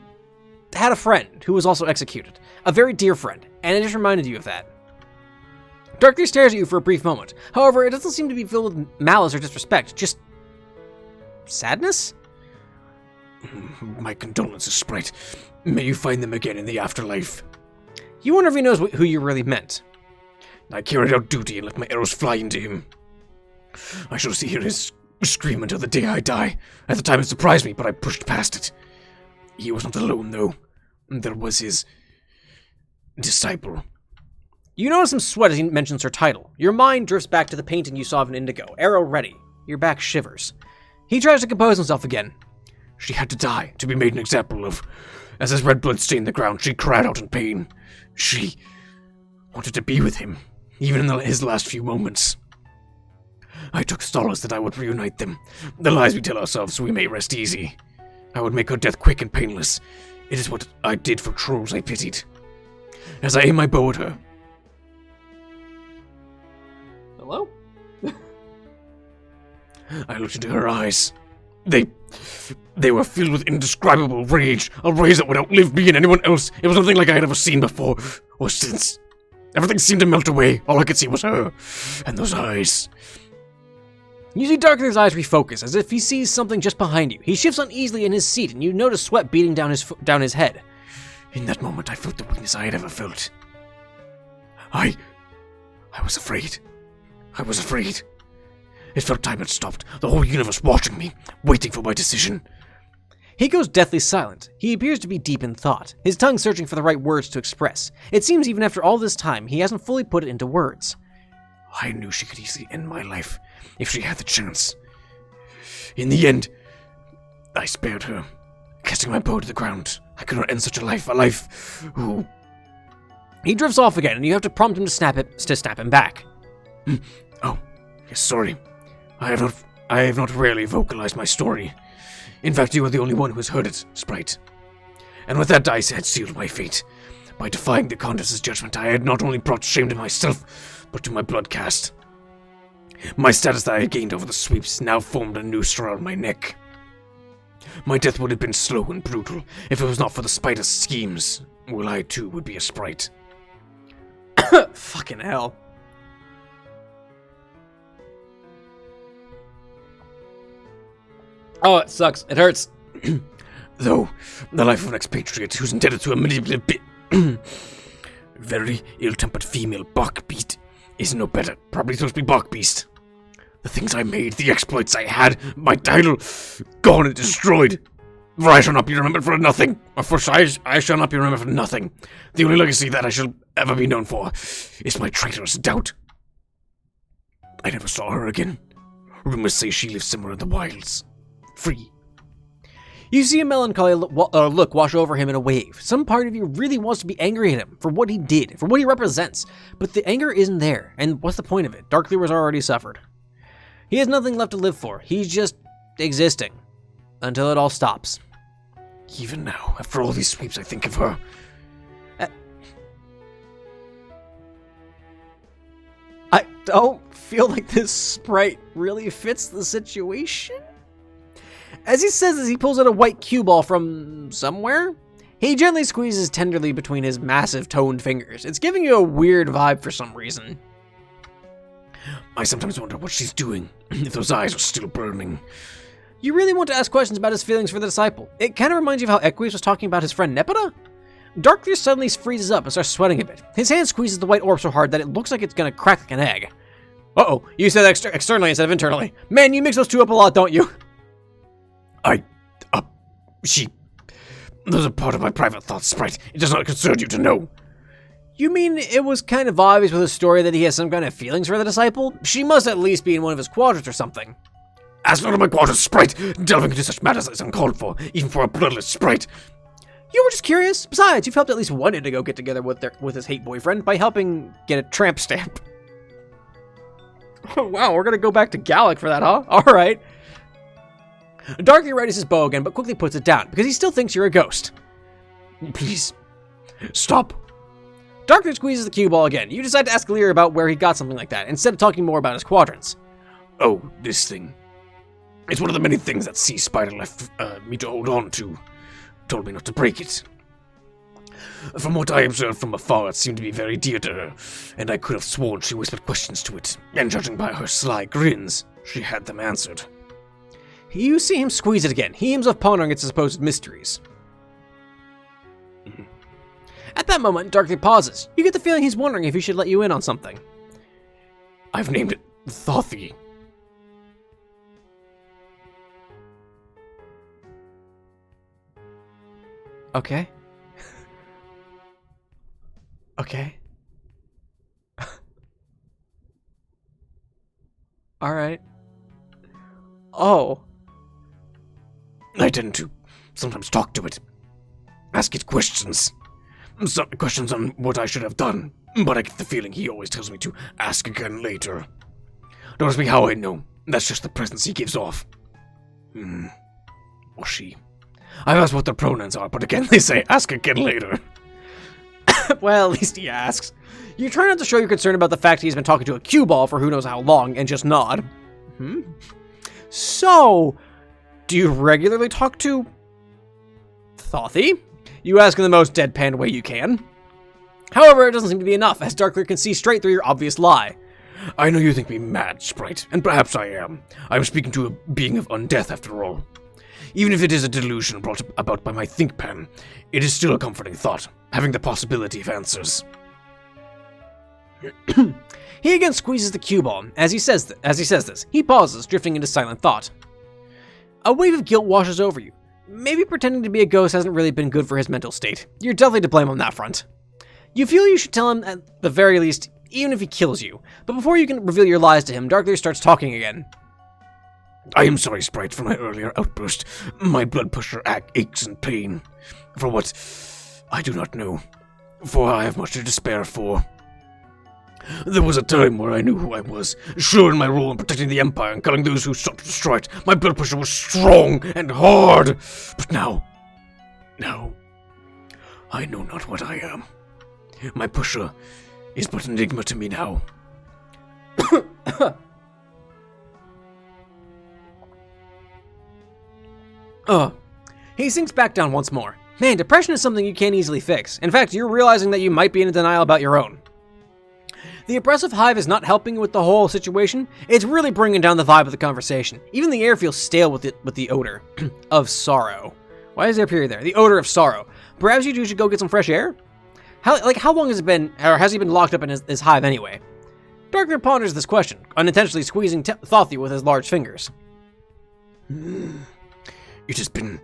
[SPEAKER 1] had a friend who was also executed. A very dear friend, and it just reminded you of that. Darkleer stares at you for a brief moment. However, it doesn't seem to be filled with malice or disrespect, just sadness?
[SPEAKER 3] My condolences, Sprite. May you find them again in the afterlife.
[SPEAKER 1] You wonder if he knows who you really meant.
[SPEAKER 3] I carried out duty and let my arrows fly into him. I shall hear his scream until the day I die. At the time it surprised me, but I pushed past it. He was not alone, though. There was his disciple.
[SPEAKER 1] You notice him sweat as he mentions her title. Your mind drifts back to the painting you saw of an indigo, arrow ready. Your back shivers. He tries to compose himself again.
[SPEAKER 3] She had to die to be made an example of. As his red blood stained the ground, she cried out in pain. She wanted to be with him, even in his last few moments. I took solace that I would reunite them. The lies we tell ourselves so we may rest easy. I would make her death quick and painless. It is what I did for trolls I pitied. As I aim my bow at her.
[SPEAKER 1] Hello?
[SPEAKER 3] I looked into her eyes. They were filled with indescribable rage, a rage that would outlive me and anyone else. It was nothing like I had ever seen before, or since. Everything seemed to melt away. All I could see was her, and those eyes.
[SPEAKER 1] You see Darkleer's eyes refocus, as if he sees something just behind you. He shifts uneasily in his seat, and you notice sweat beating down his head.
[SPEAKER 3] In that moment, I felt the weakness I had ever felt. I was afraid. I was afraid. It felt time had stopped, the whole universe watching me, waiting for my decision.
[SPEAKER 1] He goes deathly silent. He appears to be deep in thought, his tongue searching for the right words to express. It seems even after all this time, he hasn't fully put it into words.
[SPEAKER 3] I knew she could easily end my life, if she had the chance. In the end, I spared her, casting my bow to the ground. I could not end such a life who...
[SPEAKER 1] He drifts off again, and you have to prompt him to snap him back.
[SPEAKER 3] Oh, yes, sorry. I have not rarely vocalized my story. In fact, you are the only one who has heard it, Sprite. And with that dice, I had sealed my fate. By defying the Countess's judgment, I had not only brought shame to myself, but to my blood caste. My status that I had gained over the sweeps now formed a noose around my neck. My death would have been slow and brutal if it was not for the spider's schemes. Well, I too would be a Sprite.
[SPEAKER 1] Fucking hell. Oh, it sucks. It hurts.
[SPEAKER 3] Though, the life of an expatriate who's indebted to a manipulative Very ill-tempered female bark beast is no better. Probably supposed to be bark beast. The things I made, the exploits I had, my title, gone and destroyed. For I shall not be remembered for nothing. Or for I shall not be remembered for nothing. The only legacy that I shall ever be known for is my traitorous doubt. I never saw her again. Rumors say she lives somewhere in the wilds. Free.
[SPEAKER 1] You see a melancholy look wash over him in a wave. Some part of you really wants to be angry at him for what he did, for what he represents. But the anger isn't there, and what's the point of it? Darkleer has already suffered. He has nothing left to live for. He's just existing. Until it all stops.
[SPEAKER 3] Even now, after all these sweeps, I think of her.
[SPEAKER 1] I don't feel like this sprite really fits the situation. As he says this, he pulls out a white cue ball from somewhere. He gently squeezes tenderly between his massive toned fingers. It's giving you a weird vibe for some reason.
[SPEAKER 3] I sometimes wonder what she's doing, if those eyes are still burning.
[SPEAKER 1] You really want to ask questions about his feelings for the disciple. It kind of reminds you of how Equius was talking about his friend Nepeta. Darkleer suddenly freezes up and starts sweating a bit. His hand squeezes the white orb so hard that it looks like it's going to crack like an egg. Uh-oh, you said externally instead of internally. Man, you mix those two up a lot, don't you?
[SPEAKER 3] Those are part of my private thoughts, Sprite. It does not concern you to know.
[SPEAKER 1] You mean it was kind of obvious with his story that he has some kind of feelings for the disciple? She must at least be in one of his quadrants or something.
[SPEAKER 3] As not of my quarters, Sprite. Delving into such matters is uncalled for, even for a bloodless Sprite.
[SPEAKER 1] You were just curious. Besides, you've helped at least one Indigo get together with his hate boyfriend by helping get a tramp stamp. Oh, wow, we're gonna go back to Gallic for that, huh? Alright. Darkleer readies his bow again, but quickly puts it down, because he still thinks you're a ghost.
[SPEAKER 3] Please, stop.
[SPEAKER 1] Darkleer squeezes the cue ball again. You decide to ask Lear about where he got something like that, instead of talking more about his quadrants.
[SPEAKER 3] Oh, this thing. It's one of the many things that Sea Spider left me to hold on to. Told me not to break it. From what I observed from afar, it seemed to be very dear to her, and I could have sworn she whispered questions to it, and judging by her sly grins, she had them answered.
[SPEAKER 1] You see him squeeze it again. He himself pondering its supposed mysteries. At that moment, Darkleer pauses. You get the feeling he's wondering if he should let you in on something.
[SPEAKER 3] I've named it Thothy.
[SPEAKER 1] Okay. Okay. Alright. Oh.
[SPEAKER 3] I tend to sometimes talk to it. Ask it questions. Some questions on what I should have done, but I get the feeling he always tells me to ask again later. Don't ask me how I know. That's just the presence he gives off. Or she. I've asked what their pronouns are, but again they say ask again later.
[SPEAKER 1] Well, at least he asks. You try not to show your concern about the fact he's been talking to a cue ball for who knows how long, and just nod. So, do you regularly talk to Thothy? You ask in the most deadpan way you can. However, it doesn't seem to be enough, as Darkleer can see straight through your obvious lie.
[SPEAKER 3] I know you think me mad, Sprite, and perhaps I am. I am speaking to a being of undeath after all. Even if it is a delusion brought about by my think pen, it is still a comforting thought, having the possibility of answers.
[SPEAKER 1] He again squeezes the cue ball. As he says this, he pauses, drifting into silent thought. A wave of guilt washes over you. Maybe pretending to be a ghost hasn't really been good for his mental state. You're definitely to blame on that front. You feel you should tell him at the very least, even if he kills you. But before you can reveal your lies to him, Darkleer starts talking again.
[SPEAKER 3] I am sorry, Sprite, for my earlier outburst. My blood pressure aches in pain. For what? I do not know. For I have much to despair for. There was a time where I knew who I was, sure in my role in protecting the Empire and killing those who sought to destroy it. My blood pressure was strong and hard. But now, I know not what I am. My pusher is but an enigma to me now.
[SPEAKER 1] He sinks back down once more. Man, depression is something you can't easily fix. In fact, you're realizing that you might be in denial about your own. The oppressive hive is not helping with the whole situation. It's really bringing down the vibe of the conversation. Even the air feels stale with the odor of sorrow. Why is there a period there? The odor of sorrow. Perhaps you two should go get some fresh air? How long has it been, or has he been locked up in his hive anyway? Darkleer ponders this question, unintentionally squeezing Thothi with his large fingers.
[SPEAKER 3] It has been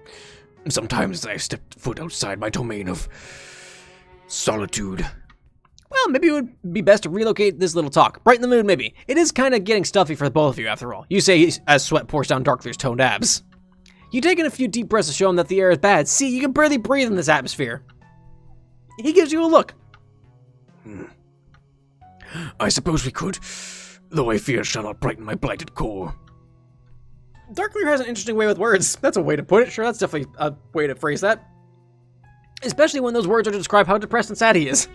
[SPEAKER 3] some time since I stepped foot outside my domain of solitude.
[SPEAKER 1] Well, maybe it would be best to relocate this little talk. Brighten the mood, maybe. It is kind of getting stuffy for both of you, after all. You say as sweat pours down Darkleer's toned abs. You take in a few deep breaths to show him that the air is bad. See, you can barely breathe in this atmosphere. He gives you a look.
[SPEAKER 3] I suppose we could, though I fear shall not brighten my blighted core.
[SPEAKER 1] Darkleer has an interesting way with words. That's a way to put it. Sure, that's definitely a way to phrase that. Especially when those words are to describe how depressed and sad he is.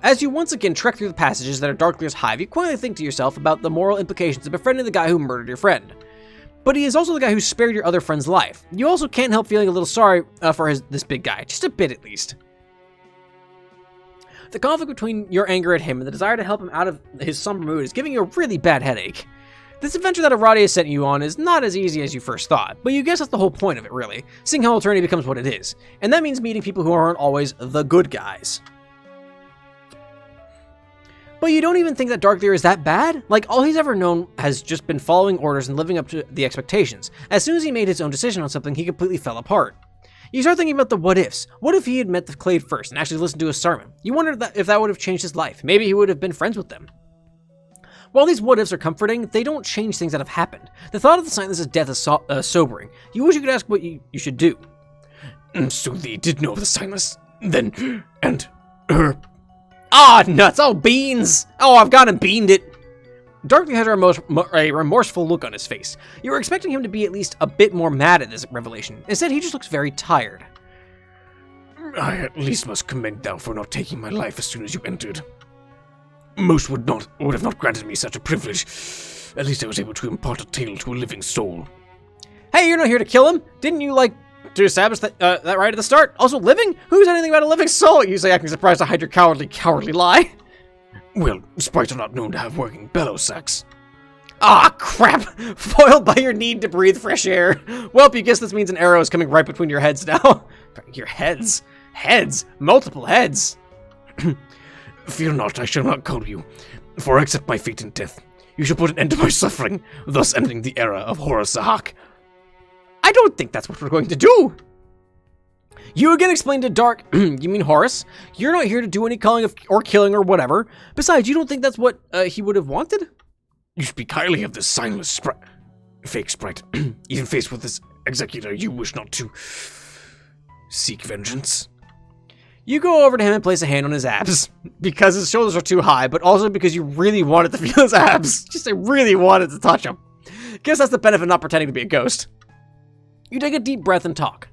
[SPEAKER 1] As you once again trek through the passages that are Darkleer's hive, you quietly think to yourself about the moral implications of befriending the guy who murdered your friend. But he is also the guy who spared your other friend's life. You also can't help feeling a little sorry for this big guy, just a bit at least. The conflict between your anger at him and the desire to help him out of his somber mood is giving you a really bad headache. This adventure that Arati has sent you on is not as easy as you first thought, but you guess that's the whole point of it, really, seeing how Alternia becomes what it is. And that means meeting people who aren't always the good guys. But you don't even think that Darkleer is that bad? Like, all he's ever known has just been following orders and living up to the expectations. As soon as he made his own decision on something, he completely fell apart. You start thinking about the what-ifs. What if he had met the Clade first and actually listened to his sermon? You wondered if that would have changed his life. Maybe he would have been friends with them. While these what-ifs are comforting, they don't change things that have happened. The thought of the Sightless's death is sobering. You wish you could ask what you should do.
[SPEAKER 3] So they did know of the Sightless, then, and her...
[SPEAKER 1] Ah, nuts! Oh, beans! Oh, I've gone and beaned it! Darkleer has a remorseful look on his face. You were expecting him to be at least a bit more mad at this revelation. Instead, he just looks very tired.
[SPEAKER 3] I at least must commend thou for not taking my life as soon as you entered. Most would have not granted me such a privilege. At least I was able to impart a tale to a living soul.
[SPEAKER 1] Hey, you're not here to kill him! Didn't you, to establish that right at the start? Also, living? Who said anything about a living soul? You say acting surprised to hide your cowardly lie.
[SPEAKER 3] Well, sprites are not known to have working bellow sacks.
[SPEAKER 1] Ah, crap! Foiled by your need to breathe fresh air. Welp, you guess this means an arrow is coming right between your heads now. Your heads? Heads? Multiple heads.
[SPEAKER 3] Fear not, I shall not call you, for I accept my fate in death. You shall put an end to my suffering, thus ending the era of Horus Sahak.
[SPEAKER 1] I don't think that's what we're going to do. You again explained to Dark, you mean Horus? You're not here to do any calling or killing or whatever. Besides, you don't think that's what he would have wanted?
[SPEAKER 3] You speak highly of this signless fake sprite. Even faced with this executor, you wish not to seek vengeance.
[SPEAKER 1] You go over to him and place a hand on his abs. Because his shoulders are too high, but also because you really wanted to feel his abs. Just really wanted to touch him. Guess that's the benefit of not pretending to be a ghost. You take a deep breath and talk.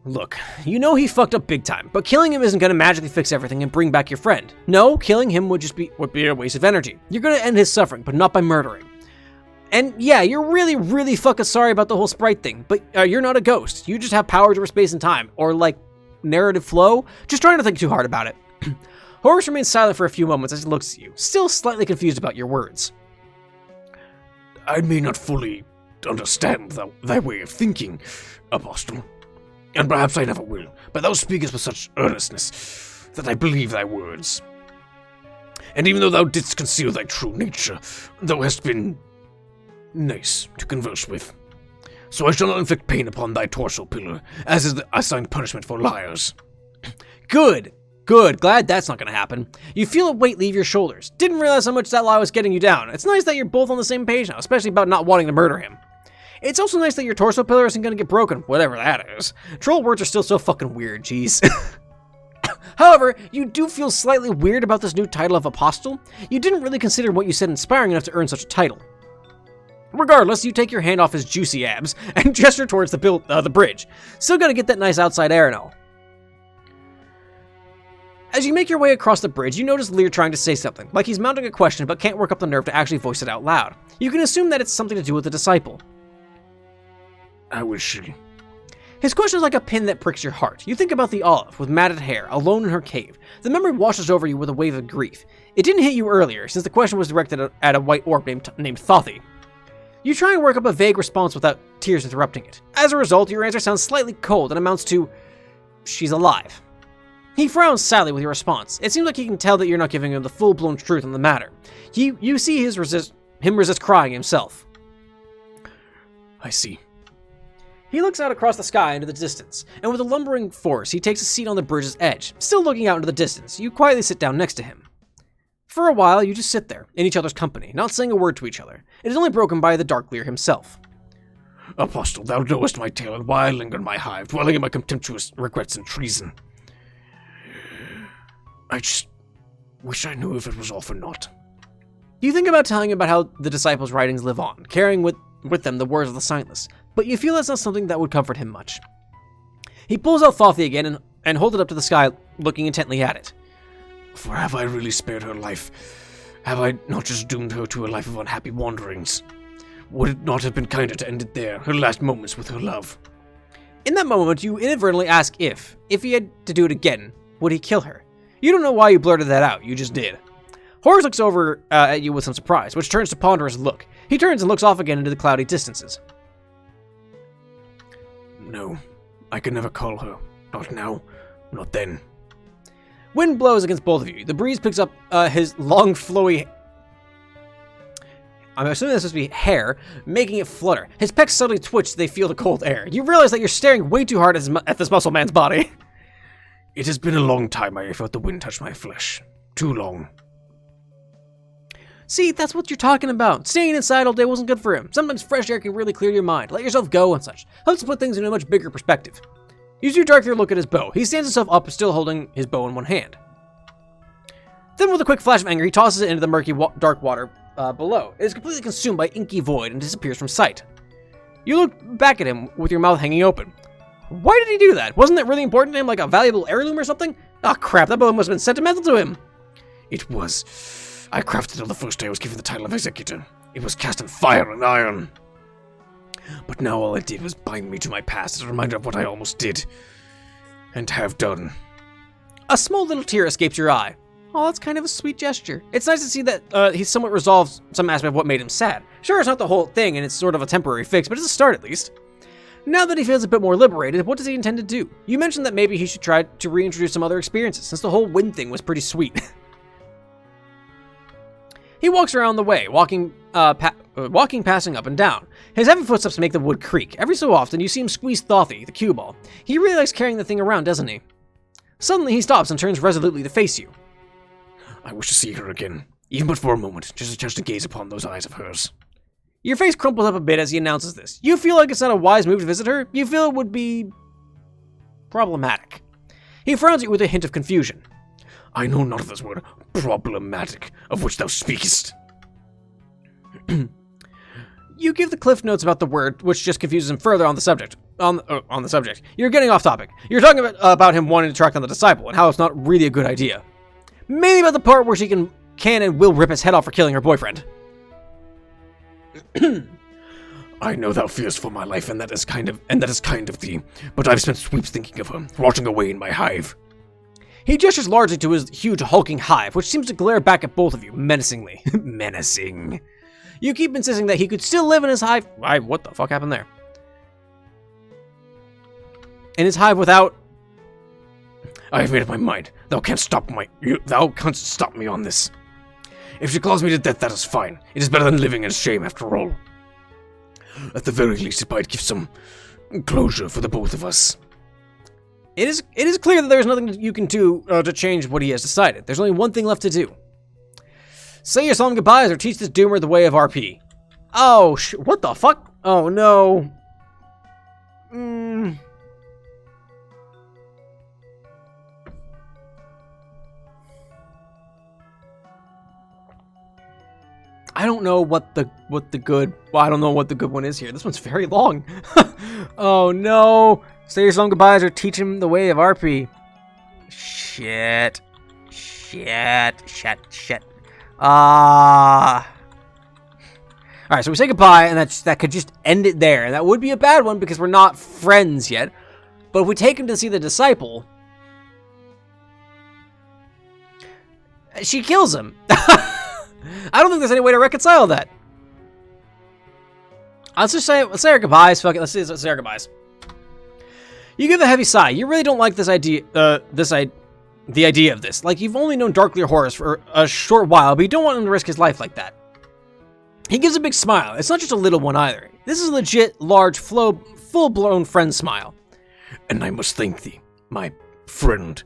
[SPEAKER 1] Look, you know he fucked up big time, but killing him isn't going to magically fix everything and bring back your friend. No, killing him would be a waste of energy. You're going to end his suffering, but not by murdering. And yeah, you're really fucking sorry about the whole sprite thing, but you're not a ghost. You just have powers over space and time, or narrative flow. Just try not to think too hard about it. Horus remains silent for a few moments as he looks at you, still slightly confused about your words.
[SPEAKER 3] I may not fully understand thy way of thinking, Apostle, and perhaps I never will, but thou speakest with such earnestness that I believe thy words. And even though thou didst conceal thy true nature, thou hast been nice to converse with. So I shall not inflict pain upon thy torso pillar, as is the assigned punishment for liars.
[SPEAKER 1] Good. Glad that's not going to happen. You feel a weight leave your shoulders. Didn't realize how much that lie was getting you down. It's nice that you're both on the same page now, especially about not wanting to murder him. It's also nice that your torso pillar isn't going to get broken, whatever that is. Troll words are still so fucking weird, jeez. However, you do feel slightly weird about this new title of Apostle. You didn't really consider what you said inspiring enough to earn such a title. Regardless, you take your hand off his juicy abs and gesture towards the bridge. Still gotta get that nice outside air and all. As you make your way across the bridge, you notice Lear trying to say something, like he's mounting a question but can't work up the nerve to actually voice it out loud. You can assume that it's something to do with the disciple.
[SPEAKER 3] How is she?
[SPEAKER 1] His question is like a pin that pricks your heart. You think about the olive, with matted hair, alone in her cave. The memory washes over you with a wave of grief. It didn't hit you earlier, since the question was directed at a white orb named Thothi. You try and work up a vague response without tears interrupting it. As a result, your answer sounds slightly cold and amounts to, she's alive. He frowns sadly with your response. It seems like he can tell that you're not giving him the full-blown truth on the matter. You see him resist crying himself.
[SPEAKER 3] I see.
[SPEAKER 1] He looks out across the sky into the distance, and with a lumbering force, he takes a seat on the bridge's edge. Still looking out into the distance, you quietly sit down next to him. For a while, you just sit there, in each other's company, not saying a word to each other. It is only broken by the Darkleer himself.
[SPEAKER 3] Apostle, thou knowest my tale, and why I linger in my hive, dwelling in my contemptuous regrets and treason. I just wish I knew if it was all for naught.
[SPEAKER 1] You think about telling him about how the disciples' writings live on, carrying with them the words of the sightless, but you feel that's not something that would comfort him much. He pulls out Thothi again and holds it up to the sky, looking intently at it.
[SPEAKER 3] For have I really spared her life? Have I not just doomed her to a life of unhappy wanderings? Would it not have been kinder to end it there, her last moments with her love?
[SPEAKER 1] In that moment, you inadvertently ask if he had to do it again, would he kill her? You don't know why you blurted that out, you just did. Horus looks over at you with some surprise, which turns to ponderous look. He turns and looks off again into the cloudy distances.
[SPEAKER 3] No, I could never call her. Not now, not then.
[SPEAKER 1] Wind blows against both of you. The breeze picks up his long, flowy... I'm assuming this must be hair, making it flutter. His pecs suddenly twitch as they feel the cold air. You realize that you're staring way too hard at this muscle man's body.
[SPEAKER 3] It has been a long time I have felt the wind touch my flesh. Too long.
[SPEAKER 1] See, that's what you're talking about. Staying inside all day wasn't good for him. Sometimes fresh air can really clear your mind. Let yourself go and such. Helps put things in a much bigger perspective. You see Darkleer look at his bow. He stands himself up, still holding his bow in one hand. Then with a quick flash of anger, he tosses it into the murky, dark water below. It is completely consumed by inky void and disappears from sight. You look back at him with your mouth hanging open. Why did he do that? Wasn't that really important to him, like a valuable heirloom or something? Ah, crap, that bow must have been sentimental to him.
[SPEAKER 3] It was. I crafted it on the first day I was given the title of executor. It was cast in fire and iron. But now all it did was bind me to my past as a reminder of what I almost did. And have done.
[SPEAKER 1] A small little tear escapes your eye. Oh, that's kind of a sweet gesture. It's nice to see that he's somewhat resolved some aspect of what made him sad. Sure, it's not the whole thing, and it's sort of a temporary fix, but it's a start at least. Now that he feels a bit more liberated, what does he intend to do? You mentioned that maybe he should try to reintroduce some other experiences, since the whole wind thing was pretty sweet. He walks around the way, walking, passing up and down. His heavy footsteps make the wood creak. Every so often, you see him squeeze Thothi, the cue ball. He really likes carrying the thing around, doesn't he? Suddenly, he stops and turns resolutely to face you.
[SPEAKER 3] I wish to see her again, even but for a moment, just a chance to gaze upon those eyes of hers.
[SPEAKER 1] Your face crumples up a bit as he announces this. You feel like it's not a wise move to visit her. You feel it would be problematic. He frowns at you with a hint of confusion.
[SPEAKER 3] I know not of this word, problematic, of which thou speakest.
[SPEAKER 1] You give the cliff notes about the word, which just confuses him further on the subject. On the subject. You're getting off topic. You're talking about him wanting to track down the disciple, and how it's not really a good idea. Mainly about the part where she can and will rip his head off for killing her boyfriend.
[SPEAKER 3] I know thou fearest for my life, and that is kind of thee. But I've spent sweeps thinking of her, rotting away in my hive.
[SPEAKER 1] He gestures largely to his huge hulking hive, which seems to glare back at both of you, menacingly.
[SPEAKER 3] Menacing.
[SPEAKER 1] You keep insisting that he could still live in his hive. What the fuck happened there? In his hive without...
[SPEAKER 3] I have made up my mind. Thou canst stop me on this. If she calls me to death, that is fine. It is better than living in shame after all. At the very least, it might give some closure for the both of us.
[SPEAKER 1] It is clear that there's nothing you can do to change what he has decided. There's only one thing left to do. Say your solemn goodbyes or teach this doomer the way of RP. Oh, what the fuck? Oh, no. I don't know what the good... Well, I don't know what the good one is here. This one's very long. Oh, no. Say your solemn goodbyes or teach him the way of RP. Shit. Alright, so we say goodbye, and that could just end it there. And that would be a bad one because we're not friends yet. But if we take him to see the disciple... She kills him. I don't think there's any way to reconcile that. Let's say our goodbyes. Fuck it. Let's say our goodbyes. You give a heavy sigh. You really don't like this idea. the idea of this. Like, you've only known Darkleer Horus for a short while, but you don't want him to risk his life like that. He gives a big smile. It's not just a little one either. This is a legit, large, full-blown friend smile.
[SPEAKER 3] And I must thank thee, my friend.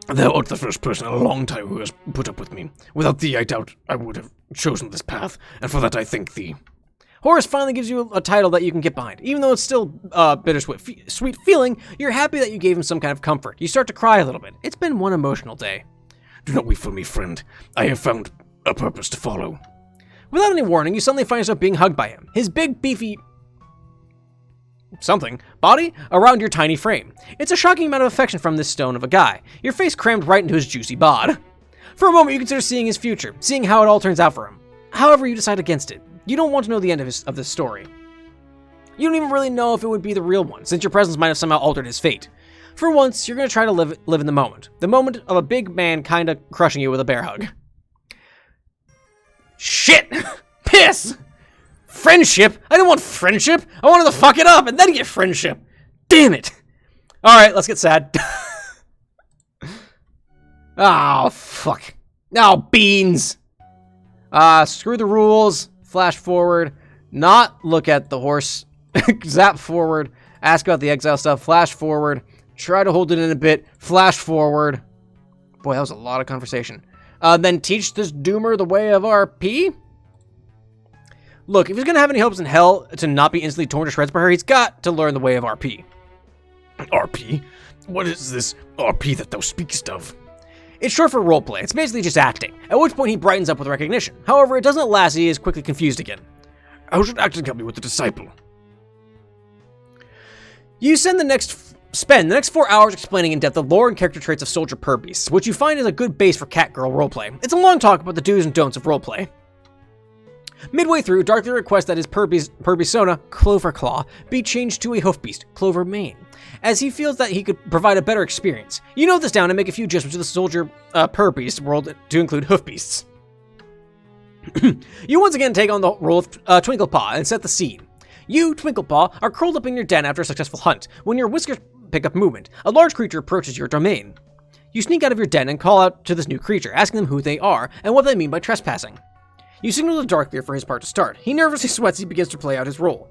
[SPEAKER 3] Thou art the first person in a long time who has put up with me. Without thee, I doubt I would have chosen this path, and for that I thank thee.
[SPEAKER 1] Horus finally gives you a title that you can get behind. Even though it's still bittersweet sweet feeling, you're happy that you gave him some kind of comfort. You start to cry a little bit. It's been one emotional day.
[SPEAKER 3] Do not weep for me, friend. I have found a purpose to follow.
[SPEAKER 1] Without any warning, you suddenly find yourself being hugged by him. His big, beefy... body around your tiny frame. It's a shocking amount of affection from this stone of a guy. Your face crammed right into his juicy bod. For a moment, you consider seeing his future, seeing how it all turns out for him. However, you decide against it. You don't want to know the end of this story. You don't even really know if it would be the real one, since your presence might have somehow altered his fate. For once, you're going to try to live in the moment. The moment of a big man kinda crushing you with a bear hug. Shit! Piss! Friendship? I didn't want friendship! I wanted to fuck it up and then get friendship! Damn it! Alright, let's get sad. Oh, fuck. Oh, beans! Screw the rules. Flash forward. Not look at the horse. Zap forward. Ask about the exile stuff. Flash forward. Try to hold it in a bit. Flash forward. Boy, that was a lot of conversation. Then teach this doomer the way of RP? Look, if he's gonna have any hopes in hell to not be instantly torn to shreds by her, he's got to learn the way of RP.
[SPEAKER 3] RP? What is this RP that thou speakest of?
[SPEAKER 1] It's short for roleplay. It's basically just acting, at which point he brightens up with recognition. However, it doesn't last, he is quickly confused again.
[SPEAKER 3] How should acting help me with the disciple?
[SPEAKER 1] You spend the next 4 hours explaining in depth the lore and character traits of Soldier Purbeast, which you find is a good base for Catgirl roleplay. It's a long talk about the do's and don'ts of roleplay. Midway through, Darkleer requests that his Purbeastona, Cloverclaw, be changed to a Hoofbeast, Clovermane, as he feels that he could provide a better experience. You note this down and make a few adjustments to the Soldier Purbeast world to include Hoofbeasts. You once again take on the role of Twinklepaw and set the scene. You, Twinklepaw, are curled up in your den after a successful hunt, when your whiskers pick up movement. A large creature approaches your domain. You sneak out of your den and call out to this new creature, asking them who they are and what they mean by trespassing. You signal to Darkleer for his part to start. He nervously sweats as he begins to play out his role.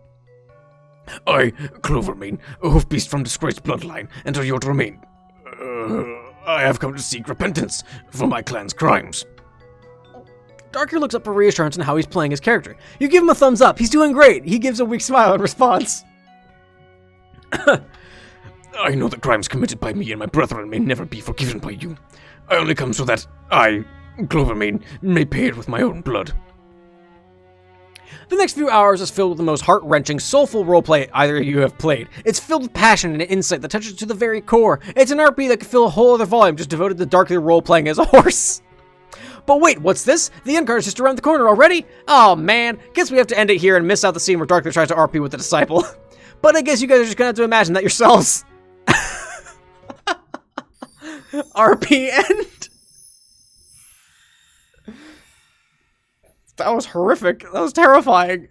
[SPEAKER 3] I, Clovermane, a hoofbeast from disgraced bloodline, enter your domain. I have come to seek repentance for my clan's crimes.
[SPEAKER 1] Darkleer looks up for reassurance on how he's playing his character. You give him a thumbs up. He's doing great. He gives a weak smile in response.
[SPEAKER 3] I know that crimes committed by me and my brethren may never be forgiven by you. I only come so that I, Clovermane, may pay it with my own blood.
[SPEAKER 1] The next few hours is filled with the most heart-wrenching, soulful roleplay either of you have played. It's filled with passion and insight that touches to the very core. It's an RP that could fill a whole other volume just devoted to Darkleer role-playing as a horse. But wait, what's this? The end card is just around the corner already? Oh man, guess we have to end it here and miss out the scene where Darkleer tries to RP with the disciple. But I guess you guys are just gonna have to imagine that yourselves. RP end? That was horrific. That was terrifying.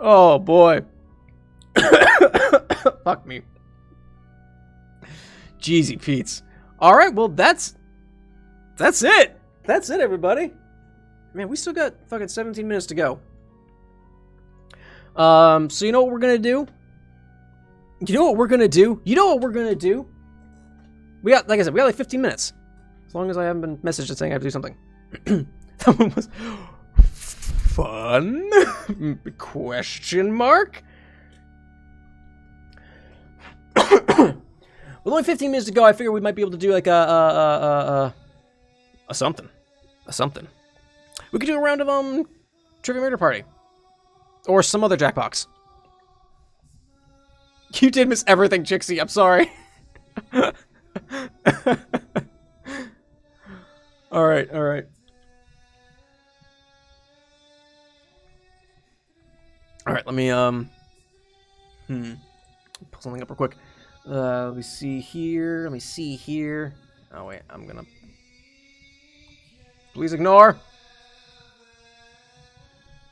[SPEAKER 1] Oh boy. Fuck me. Jeezy Pete's. Alright, well that's it. That's it, everybody. Man, we still got fucking 17 minutes to go. So you know what we're gonna do? You know what we're gonna do? We got, like I said, we got like 15 minutes. As long as I haven't been messaged saying I have to do something. That one was fun? Question mark? With only 15 minutes to go, I figure we might be able to do like a something. A something. We could do a round of, Trivia Murder Party. Or some other Jackbox. You did miss everything, Chixie. I'm sorry. Alright. Alright, let me, pull something up real quick. Let me see here. Oh, wait, I'm gonna... Please ignore.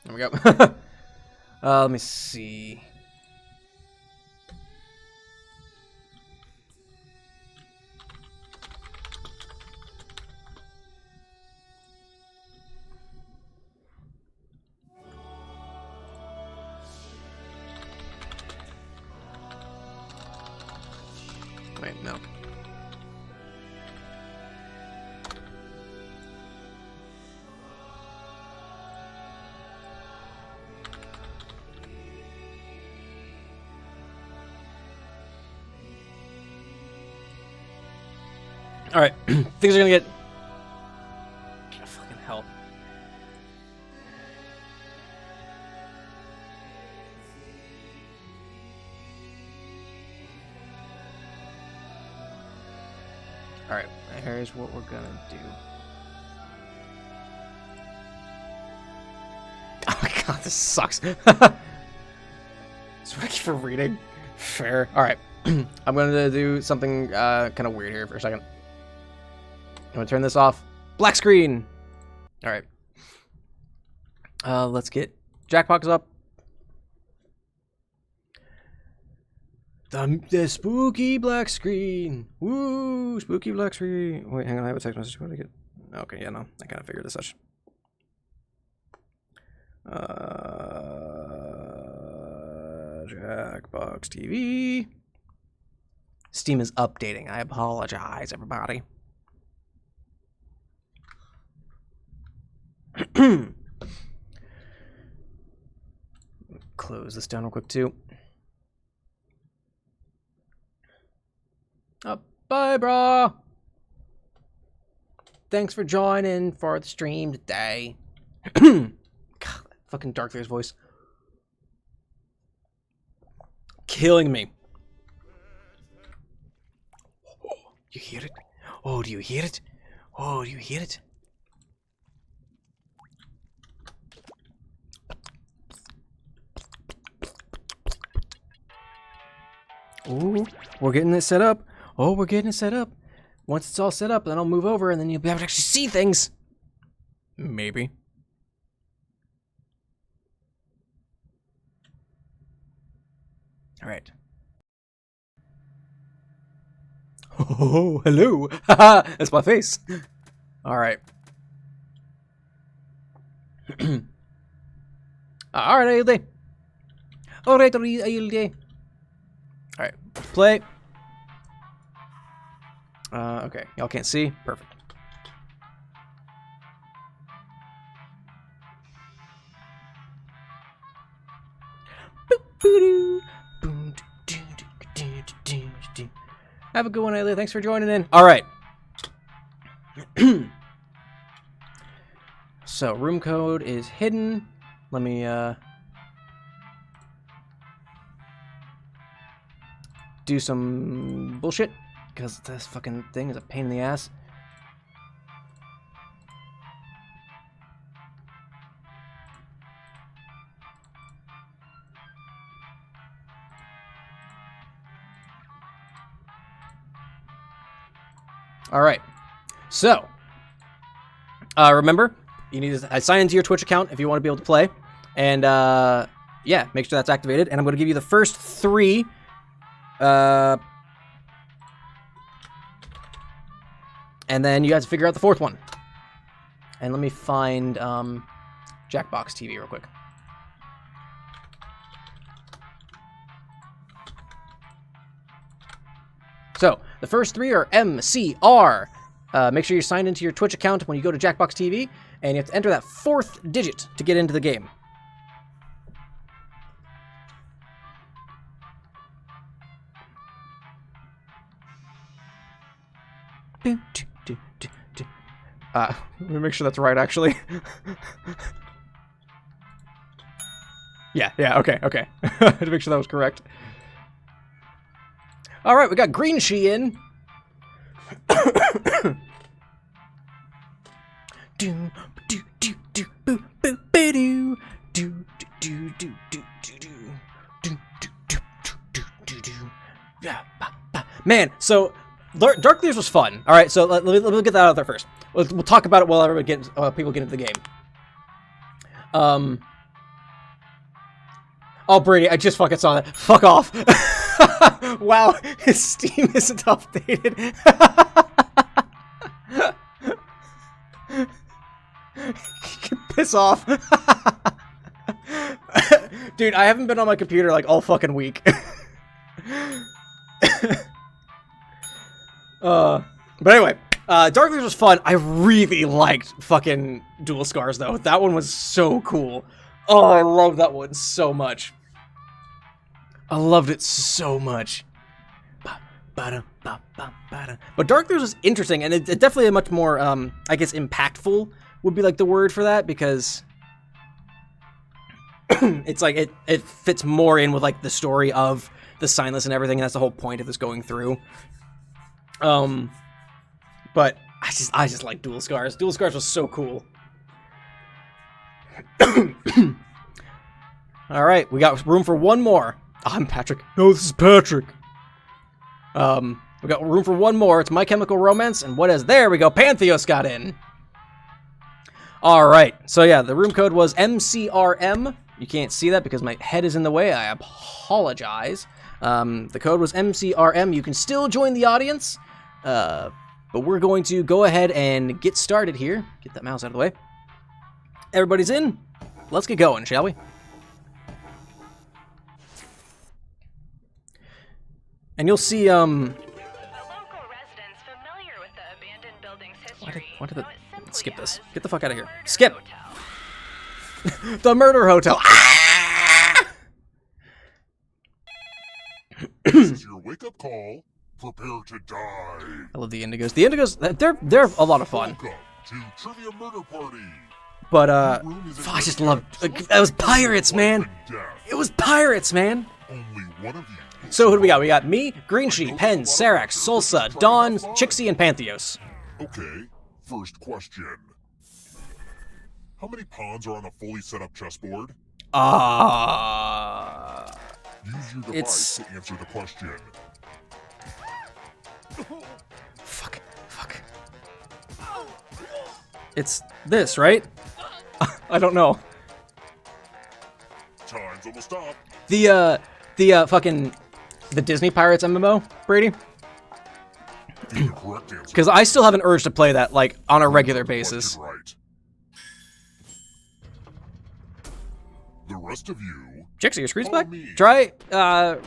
[SPEAKER 1] There we go. Let me see. Wait, no. All right, things are gonna get fucking hell. All right, here's what we're gonna do. Oh my god, this sucks. It's ready for reading. Fair. All right, I'm gonna do something kind of weird here for a second. I'm gonna turn this off. Black screen. All right. Let's get Jackbox up. The spooky black screen. Woo! Spooky black screen. Wait, hang on. I have a text message. What did I get? Okay, yeah, no. I kind of figured as such. Jackbox TV. Steam is updating. I apologize, everybody. Close this down real quick too. Bye, bro. Thanks for joining for the stream today. God, fucking Darkleer's voice. Killing me. Oh, you hear it? Oh, do you hear it? Oh, do you hear it? Ooh, we're getting it set up. Oh, we're getting it set up. Once it's all set up, then I'll move over, and then you'll be able to actually see things. Maybe. All right. Oh, hello. Haha, that's my face. All right. All right, Ailde. All right, Ailde. All right, play. Okay, y'all can't see. Perfect. Have a good one, Ailey. Thanks for joining in. All right. So, room code is hidden. Let me, do some bullshit, because this fucking thing is a pain in the ass. All right, so remember, you need to sign into your Twitch account if you want to be able to play, and yeah, make sure that's activated. And I'm going to give you the first 3. And then you guys figure out the 4th one. And let me find Jackbox TV real quick. So, the first 3 are MCR. Make sure you're signed into your Twitch account when you go to Jackbox TV, and you have to enter that 4th digit to get into the game. Let me make sure that's right, actually. Yeah, okay. I had to make sure that was correct. All right, we got Green Sheehan. Man, so Darkleers was fun. All right, so let me get that out there first. We'll talk about it while everybody people get into the game. Oh, Brady, I just fucking saw that. Fuck off. Wow, his Steam isn't updated. Piss off. Dude, I haven't been on my computer like all fucking week. But anyway, Darkleer was fun. I really liked fucking Dualscars though. That one was so cool. Oh, I love that one so much. I loved it so much. But Darkleer was interesting, and it's definitely a much more, I guess, impactful would be like the word for that, because it's like it fits more in with like the story of the Signless and everything, and that's the whole point of this going through. But I just like Dualscars. Dualscars was so cool. All right, we got room for one more. I'm Patrick. No, this is Patrick. We got room for one more. It's My Chemical Romance, and what is there? We go. Pantheos got in. All right. So yeah, the room code was MCRM. You can't see that because my head is in the way. I apologize. The code was MCRM. You can still join the audience, but we're going to go ahead and get started here. Get that mouse out of the way. Everybody's in. Let's get going, shall we? And you'll see,
[SPEAKER 4] The local residents familiar with the abandoned building's history.
[SPEAKER 1] Why did it...
[SPEAKER 4] know it simply
[SPEAKER 1] Skip this.
[SPEAKER 4] as
[SPEAKER 1] Get the fuck out of here.
[SPEAKER 4] Murder
[SPEAKER 1] Skip!
[SPEAKER 4] Hotel.
[SPEAKER 1] The Murder Hotel. Ah!
[SPEAKER 5] This is your wake-up call. Prepare to die.
[SPEAKER 1] I love the Indigos. The Indigos, they're a lot of fun.
[SPEAKER 5] Welcome to Trivia Murder Party.
[SPEAKER 1] But,
[SPEAKER 5] Your room is
[SPEAKER 1] I just
[SPEAKER 5] equipped
[SPEAKER 1] love...
[SPEAKER 5] with
[SPEAKER 1] It was pirates,
[SPEAKER 5] life
[SPEAKER 1] man.
[SPEAKER 5] and death.
[SPEAKER 1] It was pirates, man.
[SPEAKER 5] Only one of you.
[SPEAKER 1] So who do we got? We got me, Green Sheep, Pen, Sarax, Solsa, Dawn, Chixie, and Pantheos.
[SPEAKER 5] Okay, first question. How many pawns are on a fully set up chessboard? Use your device to answer the question.
[SPEAKER 1] Fuck. It's this, right? I don't know.
[SPEAKER 5] Time's almost up.
[SPEAKER 1] The Disney Pirates MMO, Brady?
[SPEAKER 5] Get the correct answer.
[SPEAKER 1] Because I still have an urge to play that, like, on a regular basis.
[SPEAKER 5] Right. The rest of you.
[SPEAKER 1] Chixie, your screen's
[SPEAKER 5] Follow
[SPEAKER 1] back?
[SPEAKER 5] me.
[SPEAKER 1] Try,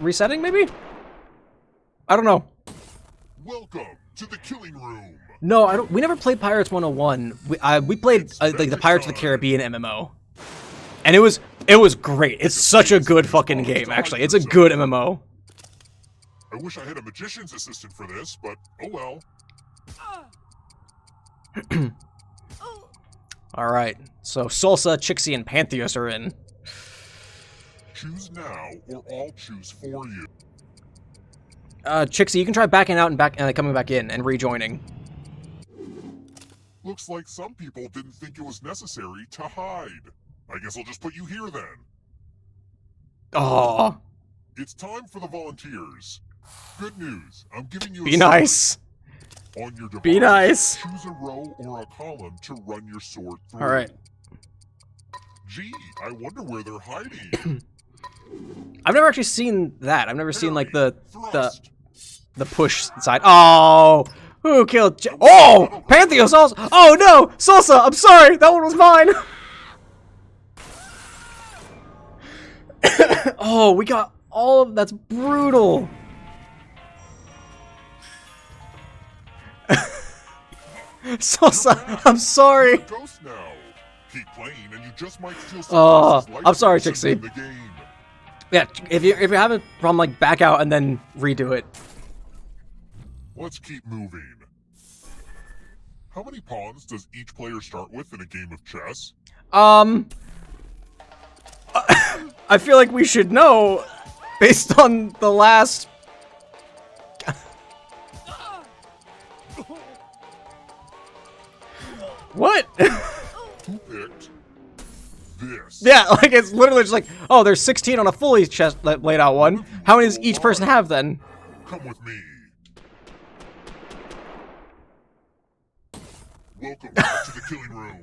[SPEAKER 1] resetting, maybe? I don't know.
[SPEAKER 5] Welcome to the killing room.
[SPEAKER 1] No, I don't. We never played Pirates 101. We played, like, the Pirates of the Caribbean MMO. And it was great. It's such a good fucking game, actually. It's a good MMO.
[SPEAKER 5] I wish I had a magician's assistant for this, but oh well.
[SPEAKER 1] Alright, so Solsa, Chixie, and Pantheos are in.
[SPEAKER 5] Choose now, or I'll choose for you.
[SPEAKER 1] Chixie, you can try backing out and coming back in and rejoining.
[SPEAKER 5] Looks like some people didn't think it was necessary to hide. I guess I'll just put you here then.
[SPEAKER 1] Oh,
[SPEAKER 5] It's time for the volunteers. Good news, I'm giving you a
[SPEAKER 1] be nice.
[SPEAKER 5] sword. On your device,
[SPEAKER 1] Be nice.
[SPEAKER 5] choose a row or a column to run your sword through.
[SPEAKER 1] Alright.
[SPEAKER 5] Gee, I wonder where they're hiding.
[SPEAKER 1] I've never actually seen that. I've never seen, like, the
[SPEAKER 5] Thrust.
[SPEAKER 1] push side. Oh! Who killed Oh! Pantheos also! Oh, no! Solsa, I'm sorry! That one was mine! Oh, we got all of... That's brutal. Solsa, I'm sorry.
[SPEAKER 5] Ghost now. Keep playing and you just might steal
[SPEAKER 1] Oh,
[SPEAKER 5] else's life
[SPEAKER 1] I'm sorry,
[SPEAKER 5] force
[SPEAKER 1] Chixie.
[SPEAKER 5] in the game.
[SPEAKER 1] Yeah, if you have a problem, like, back out and then redo it.
[SPEAKER 5] Let's keep moving. How many pawns does each player start with in a game of chess?
[SPEAKER 1] I feel like we should know based on the last... What?
[SPEAKER 5] Who picked this?
[SPEAKER 1] Yeah, like, it's literally just like, oh, there's 16 on a fully chest laid out one. How many does each person have then?
[SPEAKER 5] Come with me. Welcome back to the killing room.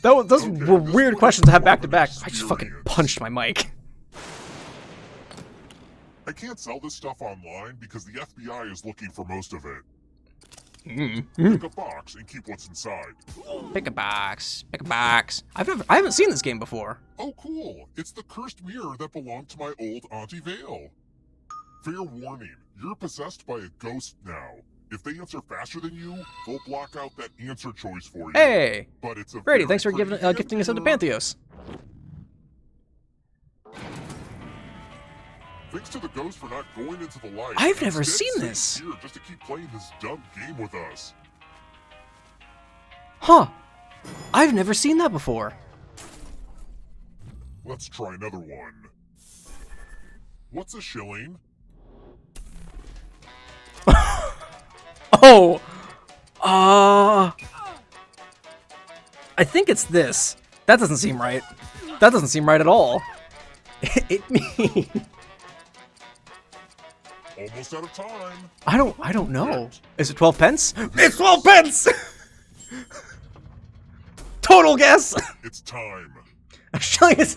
[SPEAKER 1] Those were weird questions to have back to back. I just fucking punched my mic.
[SPEAKER 5] I can't sell this stuff online because the FBI is looking for most of it. Pick a box and keep what's inside.
[SPEAKER 1] Pick a box. Pick a box. I haven't seen this game before.
[SPEAKER 5] Oh, cool. It's the cursed mirror that belonged to my old Auntie Vale. Fair warning, you're possessed by a ghost now. If they answer faster than you, they'll block out that answer choice for you.
[SPEAKER 1] Hey!
[SPEAKER 5] But it's a
[SPEAKER 1] Brady,
[SPEAKER 5] very
[SPEAKER 1] thanks for
[SPEAKER 5] pretty
[SPEAKER 1] gifting us up to
[SPEAKER 5] answer.
[SPEAKER 1] Pantheos.
[SPEAKER 5] Thanks to the ghost for not going into the light.
[SPEAKER 1] I've never
[SPEAKER 5] Instead,
[SPEAKER 1] seen
[SPEAKER 5] staying
[SPEAKER 1] this.
[SPEAKER 5] Here just to keep playing this dumb game with us.
[SPEAKER 1] Huh. I've never seen that before.
[SPEAKER 5] Let's try another one. What's a shilling?
[SPEAKER 1] Oh! I think it's this. That doesn't seem right. That doesn't seem right at all. It means...
[SPEAKER 5] Almost out of time.
[SPEAKER 1] I don't know. Is it 12 pence? It's 12 pence! Total guess!
[SPEAKER 5] It's time.
[SPEAKER 1] A shilling is...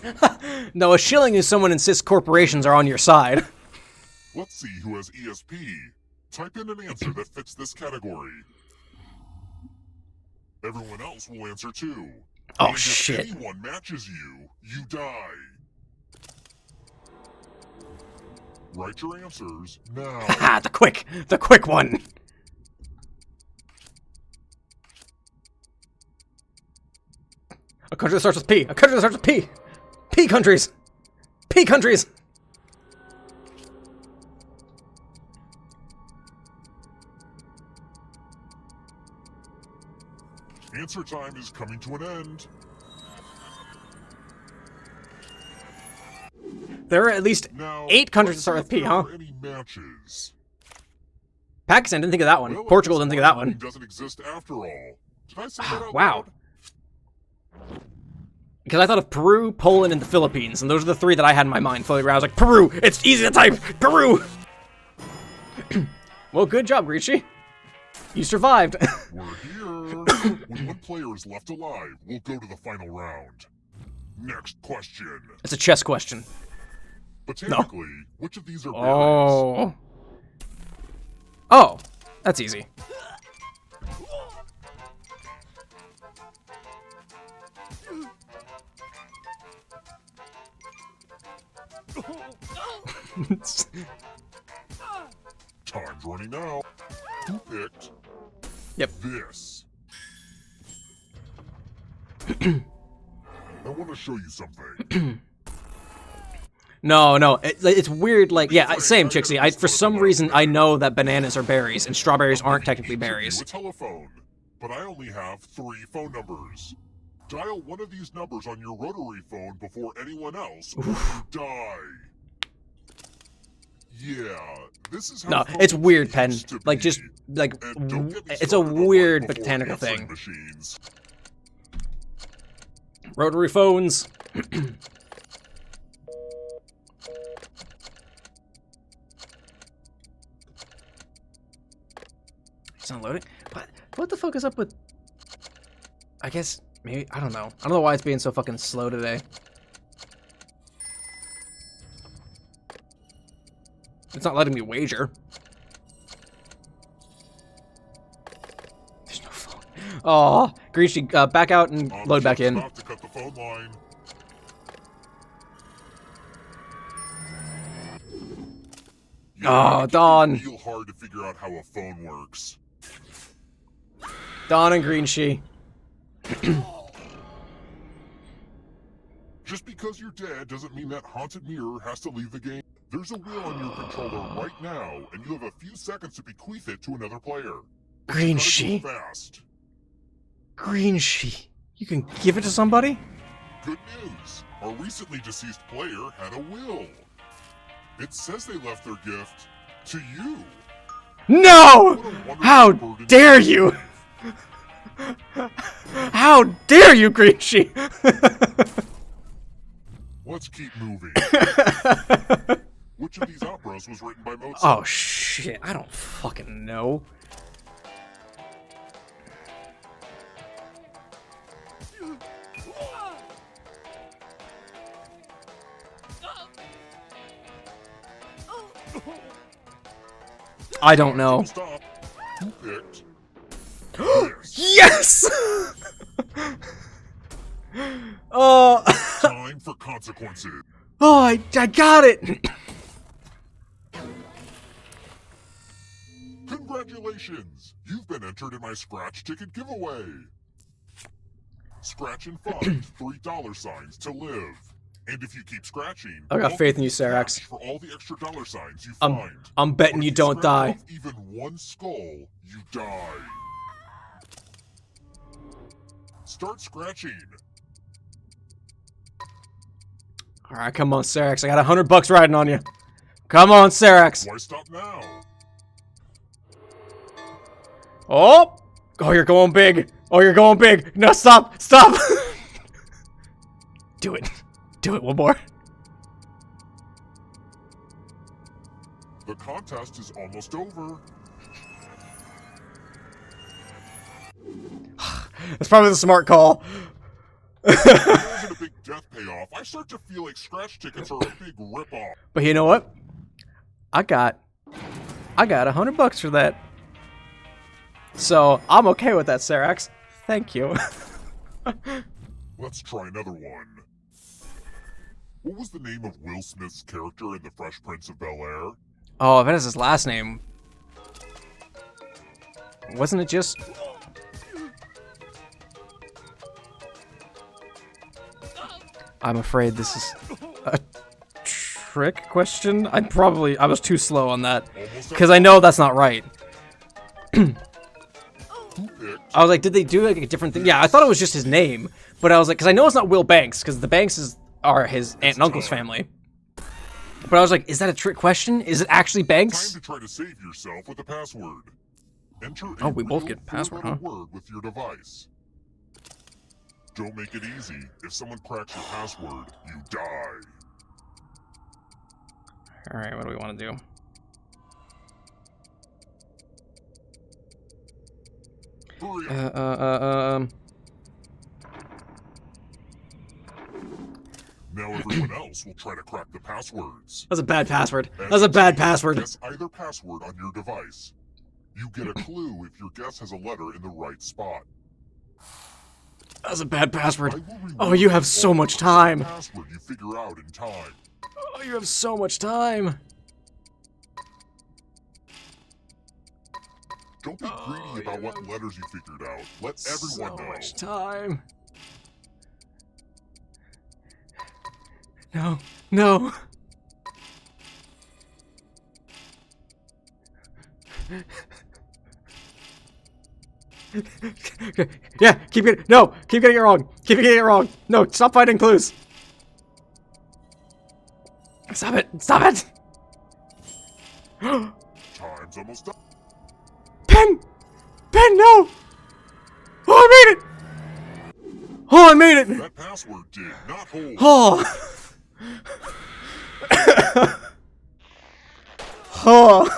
[SPEAKER 1] No, a shilling is someone insists corporations are on your side.
[SPEAKER 5] Let's see who has ESP. Type in an answer that fits this category. Everyone else will answer too.
[SPEAKER 1] Oh,
[SPEAKER 5] And
[SPEAKER 1] shit.
[SPEAKER 5] If anyone matches you, you die. Write your answers now.
[SPEAKER 1] Ah, the quick one. A country that starts with P. A country that starts with P. P countries. P countries.
[SPEAKER 5] Answer time is coming to an end.
[SPEAKER 1] There are at least
[SPEAKER 5] Now,
[SPEAKER 1] 8 countries that
[SPEAKER 5] let's
[SPEAKER 1] start
[SPEAKER 5] see
[SPEAKER 1] with
[SPEAKER 5] if
[SPEAKER 1] P,
[SPEAKER 5] there
[SPEAKER 1] huh?
[SPEAKER 5] are any matches.
[SPEAKER 1] Pakistan didn't think of that one.
[SPEAKER 5] Well,
[SPEAKER 1] Portugal
[SPEAKER 5] I
[SPEAKER 1] didn't
[SPEAKER 5] guess
[SPEAKER 1] think of that
[SPEAKER 5] Ireland
[SPEAKER 1] one.
[SPEAKER 5] doesn't exist after all. Did I say that out
[SPEAKER 1] Wow.
[SPEAKER 5] loud?
[SPEAKER 1] Because I thought of Peru, Poland, and the Philippines, and those are the 3 that I had in my mind floating around. I was like, Peru! It's easy to type! Peru! Well, good job, Griechi. You survived.
[SPEAKER 5] We're here. When one player is left alive, we'll go to the final round. Next question.
[SPEAKER 1] It's a chess question.
[SPEAKER 5] Botanically, which of these are berries?
[SPEAKER 1] Oh. Oh, that's easy.
[SPEAKER 5] Time's running out. Who picked
[SPEAKER 1] Yep.
[SPEAKER 5] this? I want to show you something.
[SPEAKER 1] No, it's weird. Like, yeah, same, Chixie. For some reason, I know that bananas are berries, and strawberries aren't technically berries.
[SPEAKER 5] A telephone, but I only have 3 phone numbers. Dial one of these numbers on your rotary phone before anyone else, or you die. Yeah, this is how
[SPEAKER 1] No,
[SPEAKER 5] phones
[SPEAKER 1] it's weird, Pen.
[SPEAKER 5] used to
[SPEAKER 1] Like,
[SPEAKER 5] be.
[SPEAKER 1] just, like,
[SPEAKER 5] And don't get me
[SPEAKER 1] it's a
[SPEAKER 5] started on
[SPEAKER 1] weird
[SPEAKER 5] before
[SPEAKER 1] botanical
[SPEAKER 5] answering
[SPEAKER 1] thing.
[SPEAKER 5] Machines.
[SPEAKER 1] Rotary phones. It's not loading. What the fuck is up with... I guess, maybe, I don't know. I don't know why it's being so fucking slow today. It's not letting me wager. There's no phone. Oh, Griechi, back out and load back in.
[SPEAKER 5] About to cut the phone line.
[SPEAKER 1] Oh,
[SPEAKER 5] it can be
[SPEAKER 1] Dawn.
[SPEAKER 5] real hard to figure out how a phone works.
[SPEAKER 1] Dawn and Greenshi.
[SPEAKER 5] Just because you're dead doesn't mean that haunted mirror has to leave the game. There's a wheel on your controller right now, and you have a few seconds to bequeath it to another player.
[SPEAKER 1] Greenshi.
[SPEAKER 5] Gotta go fast.
[SPEAKER 1] Greenshi. You can give it to somebody?
[SPEAKER 5] Good news. Our recently deceased player had a will. It says they left their gift to you.
[SPEAKER 1] No!
[SPEAKER 5] What a wonderful
[SPEAKER 1] How
[SPEAKER 5] burden
[SPEAKER 1] dare
[SPEAKER 5] to
[SPEAKER 1] you!
[SPEAKER 5] have.
[SPEAKER 1] How dare you, Greenshi!
[SPEAKER 5] Let's keep moving. Which of these operas was written by Mozart?
[SPEAKER 1] Oh shit, I don't fucking know. I don't know.
[SPEAKER 5] Stop. Who picked?
[SPEAKER 1] Yes! Oh,
[SPEAKER 5] Time for consequences.
[SPEAKER 1] oh, I got it.
[SPEAKER 5] Congratulations! You've been entered in my scratch ticket giveaway. Scratch and find $3 to live. And if you keep scratching,
[SPEAKER 1] I got
[SPEAKER 5] I'll
[SPEAKER 1] faith in
[SPEAKER 5] give
[SPEAKER 1] you, Serax.
[SPEAKER 5] cash for all the extra $signs you find.
[SPEAKER 1] I'm betting
[SPEAKER 5] But
[SPEAKER 1] you
[SPEAKER 5] if
[SPEAKER 1] don't
[SPEAKER 5] scratch
[SPEAKER 1] die.
[SPEAKER 5] off even one skull, you die. Start scratching.
[SPEAKER 1] All right, come on, Serax. I got $100 riding on you. Come on, Serax.
[SPEAKER 5] Why stop now?
[SPEAKER 1] Oh, oh, you're going big. Oh, you're going big. No, stop, stop. Do it. Do it one more.
[SPEAKER 5] The contest is almost over.
[SPEAKER 1] That's probably the smart call.
[SPEAKER 5] If there isn't a big death payoff, I start to feel like scratch tickets are a big ripoff.
[SPEAKER 1] But you know what? I got $100 for that. So I'm okay with that, Serax. Thank you.
[SPEAKER 5] Let's try another one. What was the name of Will Smith's character in The Fresh Prince of Bel-Air?
[SPEAKER 1] Oh, that is his last name. Wasn't it just... I'm afraid this is a trick question. I was too slow on that. Because I know that's not right. I was like, did they do like a different thing? Yeah, I thought it was just his name. But I was like, because I know it's not Will Banks, because the Bankses are his aunt and uncle's family. But I was like, is that a trick question? Is it actually Banks?
[SPEAKER 5] Time to try to save yourself with a password. Enter
[SPEAKER 1] Oh,
[SPEAKER 5] a
[SPEAKER 1] we both
[SPEAKER 5] real
[SPEAKER 1] get a password,
[SPEAKER 5] four-letter
[SPEAKER 1] huh?
[SPEAKER 5] word with your device. Don't make it easy. If someone cracks your password, you die.
[SPEAKER 1] Alright, what do we want to do?
[SPEAKER 5] Hurry up. Now everyone else will try to crack the passwords.
[SPEAKER 1] That's a bad password. That's a bad password.
[SPEAKER 5] Guess either password on your device. You get a clue if your guess has a letter in the right spot.
[SPEAKER 1] That's a bad password.
[SPEAKER 5] I will reward
[SPEAKER 1] Oh, you have so
[SPEAKER 5] all
[SPEAKER 1] much
[SPEAKER 5] for
[SPEAKER 1] time.
[SPEAKER 5] the password you figure out in time.
[SPEAKER 1] Oh, you have so much time.
[SPEAKER 5] Don't be greedy about what letters you figured out. Let everyone
[SPEAKER 1] So
[SPEAKER 5] know.
[SPEAKER 1] much time. No, no. Yeah, keep getting it wrong. Keep getting it wrong. No, stop finding clues. Stop it. Stop it.
[SPEAKER 5] Time's almost done.
[SPEAKER 1] Pen, no. Oh, I made it. Oh, I made it.
[SPEAKER 5] That password did not hold.
[SPEAKER 1] Oh. Oh.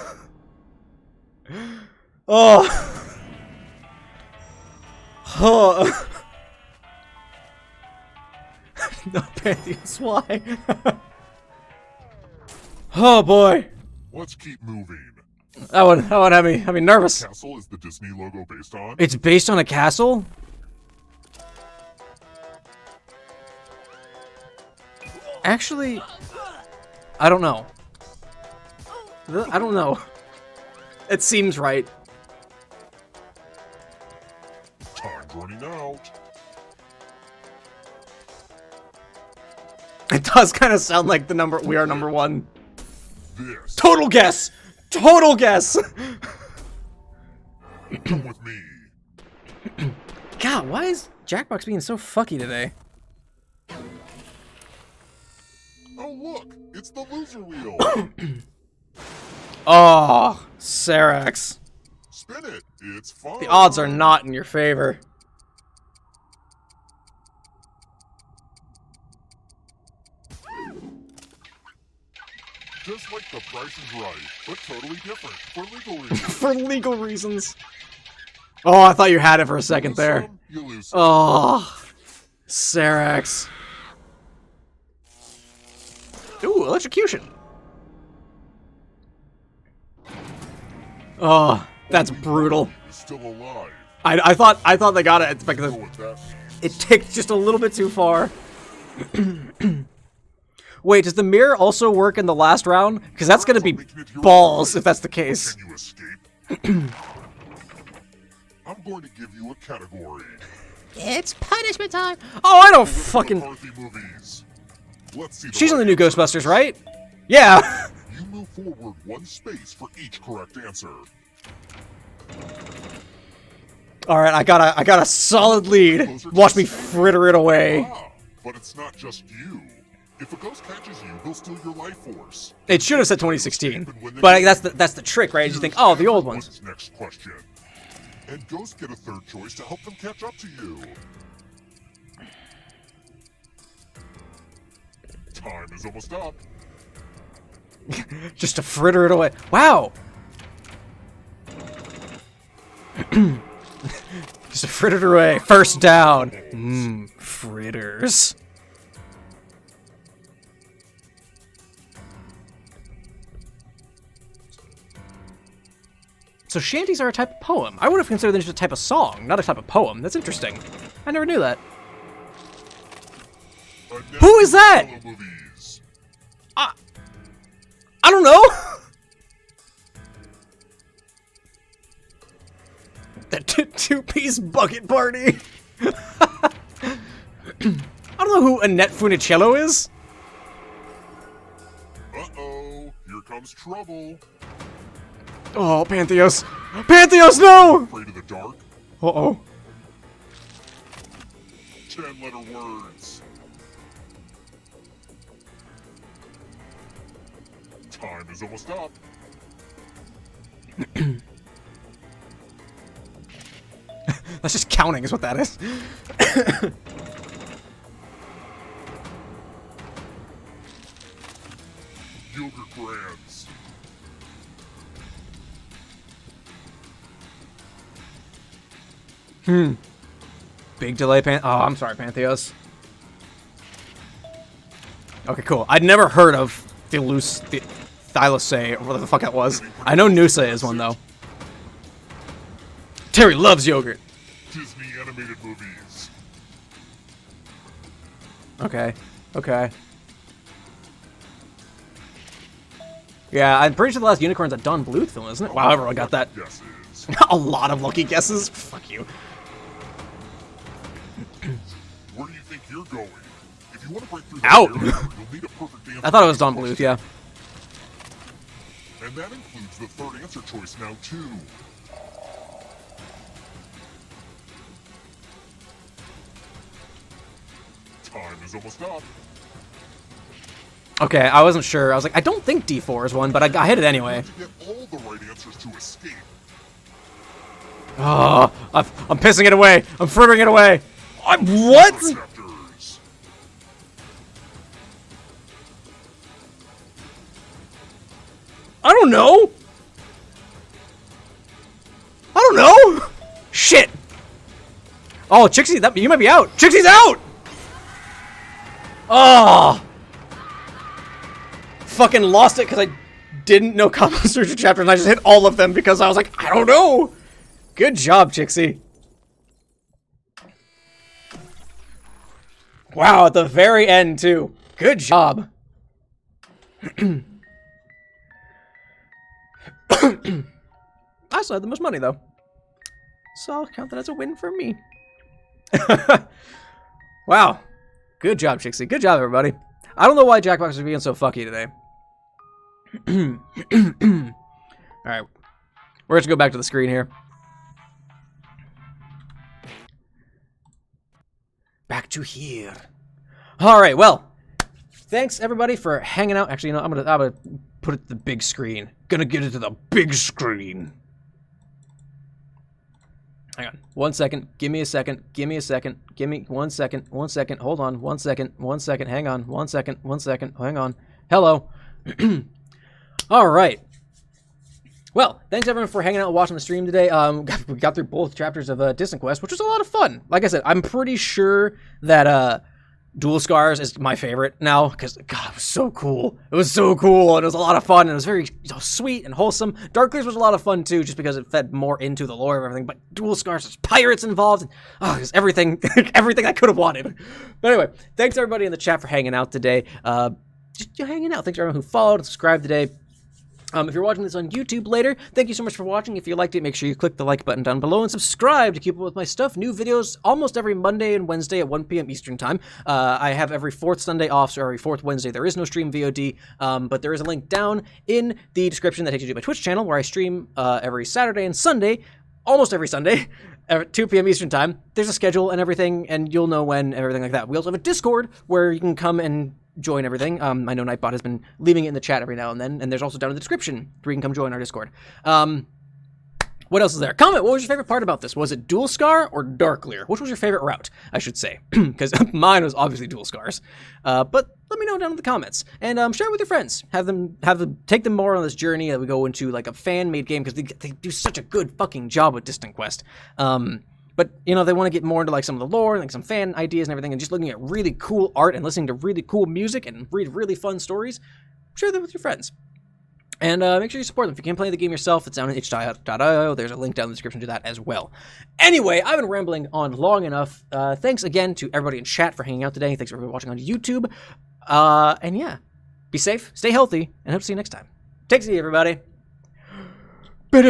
[SPEAKER 1] Oh. Oh. No panties, why? Oh boy.
[SPEAKER 5] Let's keep moving.
[SPEAKER 1] That would have me nervous.
[SPEAKER 5] Castle is the Disney logo based on.
[SPEAKER 1] It's based on a castle? Actually, I don't know. I don't know. It seems right.
[SPEAKER 5] Time's running out.
[SPEAKER 1] It does kind of sound like we are number one.
[SPEAKER 5] This.
[SPEAKER 1] Total guess! Total guess!
[SPEAKER 5] Come with me.
[SPEAKER 1] God, why is Jackbox being so fucky today?
[SPEAKER 5] Oh look, it's the loser wheel.
[SPEAKER 1] Oh, Serax.
[SPEAKER 5] Spin it. It's fun.
[SPEAKER 1] The odds are not in your favor.
[SPEAKER 5] Just like The Price is Right, but totally different for legal reasons.
[SPEAKER 1] For legal reasons. Oh, I thought you had it for a second there.
[SPEAKER 5] Some, you lose some.
[SPEAKER 1] Oh, Serax. Ooh, electrocution. Oh, that's brutal.
[SPEAKER 5] Is still alive.
[SPEAKER 1] I thought they got it, but
[SPEAKER 5] Know what that means.
[SPEAKER 1] it ticked just a little bit too far. Wait, does the mirror also work in the last round? Because that's gonna be balls if that's the case.
[SPEAKER 5] Can you escape? I'm going to give you a category.
[SPEAKER 2] It's punishment time.
[SPEAKER 1] Oh, I don't fucking.
[SPEAKER 5] McCarthy movies. Let's see.
[SPEAKER 1] She's in the
[SPEAKER 5] right
[SPEAKER 1] new
[SPEAKER 5] answers.
[SPEAKER 1] Ghostbusters, right? Yeah.
[SPEAKER 5] You move forward one space for each correct answer.
[SPEAKER 1] All right, I got a solid lead. Watch me fritter it away.
[SPEAKER 5] Ah, but it's not just you. If a ghost catches you, he'll steal your life force.
[SPEAKER 1] It should have said 2016, but that's the trick, right? You think, oh, the old ones.
[SPEAKER 5] Next question. And ghosts get a third choice to help them catch up to you. Time is almost up.
[SPEAKER 1] Just to fritter it away. Wow. Just to fritter it away. First down. Fritters. So shanties are a type of poem. I would have considered them just a type of song, not a type of poem. That's interesting. I never knew that. Who is that?
[SPEAKER 5] Movies.
[SPEAKER 1] I don't know. The two-piece bucket party. I don't know who Annette Funicello is.
[SPEAKER 5] Uh-oh, here comes trouble.
[SPEAKER 1] Oh, Pantheos. Pantheos, no!
[SPEAKER 5] Afraid of the dark?
[SPEAKER 1] Uh-oh.
[SPEAKER 5] 10-letter words. Time is almost up.
[SPEAKER 1] That's just counting is what that is.
[SPEAKER 5] Yogurt brands.
[SPEAKER 1] Big delay, Oh, I'm sorry, Pantheos. Okay, cool. I'd never heard of the Thylacea, or whatever the fuck that was. I know Noosa is one, though. Terry loves yogurt.
[SPEAKER 5] Disney animated movies.
[SPEAKER 1] Okay. Okay. Yeah, I'm pretty sure the last unicorn's a Don Bluth film, isn't it? Wow, everyone got that.
[SPEAKER 5] Guesses.
[SPEAKER 1] A lot of lucky guesses. Fuck you.
[SPEAKER 5] Where do you think you're going? If you want to break through the
[SPEAKER 1] Out.
[SPEAKER 5] barrier, you'll need a perfect answer.
[SPEAKER 1] I thought it was Don Bluth, yeah.
[SPEAKER 5] And that includes the third answer choice now, too. Time is almost up.
[SPEAKER 1] Okay, I wasn't sure. I was like, I don't think D4 is one, but I hit it anyway.
[SPEAKER 5] To get all the right answers to escape.
[SPEAKER 1] Oh, I'm pissing it away. I'm frittering it away. What?
[SPEAKER 5] Chapters.
[SPEAKER 1] I don't know. I don't know. Shit. Oh, Trixie, you might be out. Trixie's out. Oh. Fucking lost it because I didn't know Combo Surgery chapter and I just hit all of them because I was like, I don't know. Good job, Trixie. Wow, at the very end, too. Good job. I still had the most money, though. So I'll count that as a win for me. Wow. Good job, Trixie. Good job, everybody. I don't know why Jackbox is being so fucky today. Alright. We're going to go back to the screen here. Back to here. Alright, well. Thanks, everybody, for hanging out. Actually, you know, I'm gonna put it to the big screen. Gonna get it to the big screen. Hang on. 1 second. Give me a second. Give me a second. Give me 1 second. 1 second. Hold on. 1 second. 1 second. Hang on. 1 second. 1 second. Hang on. Hello. All right. Well, thanks everyone for hanging out and watching the stream today. We got through both chapters of Distantquest, which was a lot of fun. Like I said, I'm pretty sure that Dualscars is my favorite now because, God, it was so cool. It was so cool, and it was a lot of fun, and it was very sweet and wholesome. Darkleers was a lot of fun, too, just because it fed more into the lore of everything, but Dualscars, there's pirates involved, and, it was everything, everything I could have wanted. But anyway, thanks everybody in the chat for hanging out today. Just hanging out. Thanks to everyone who followed and subscribed today. If you're watching this on YouTube later, thank you so much for watching. If you liked it, make sure you click the like button down below and subscribe to keep up with my stuff. New videos almost every Monday and Wednesday at 1 p.m. Eastern Time. I have every fourth Sunday off, so every fourth Wednesday there is no stream VOD, but there is a link down in the description that takes you to my Twitch channel where I stream every Saturday and Sunday, almost every Sunday, at 2 p.m. Eastern Time. There's a schedule and everything, and you'll know when, everything like that. We also have a Discord where you can come and join everything. I know Nightbot has been leaving it in the chat every now and then, and there's also down in the description where you can come join our Discord. What else is there? Comment, what was your favorite part about this? Was it Dualscar or Darkleer? Which was your favorite route, I should say? Because mine was obviously Dualscars. But let me know down in the comments. And share it with your friends. Have them take them more on this journey that we go into, like a fan-made game, because they do such a good fucking job with Distantquest. But, you know, they want to get more into, like, some of the lore, like, some fan ideas and everything, and just looking at really cool art and listening to really cool music and read really fun stories. Share them with your friends. And make sure you support them. If you can't play the game yourself, it's down at itch.io. There's a link down in the description to that as well. Anyway, I've been rambling on long enough. Thanks again to everybody in chat for hanging out today. Thanks for watching on YouTube. And yeah, be safe, stay healthy, and hope to see you next time. Take it easy, everybody. Hit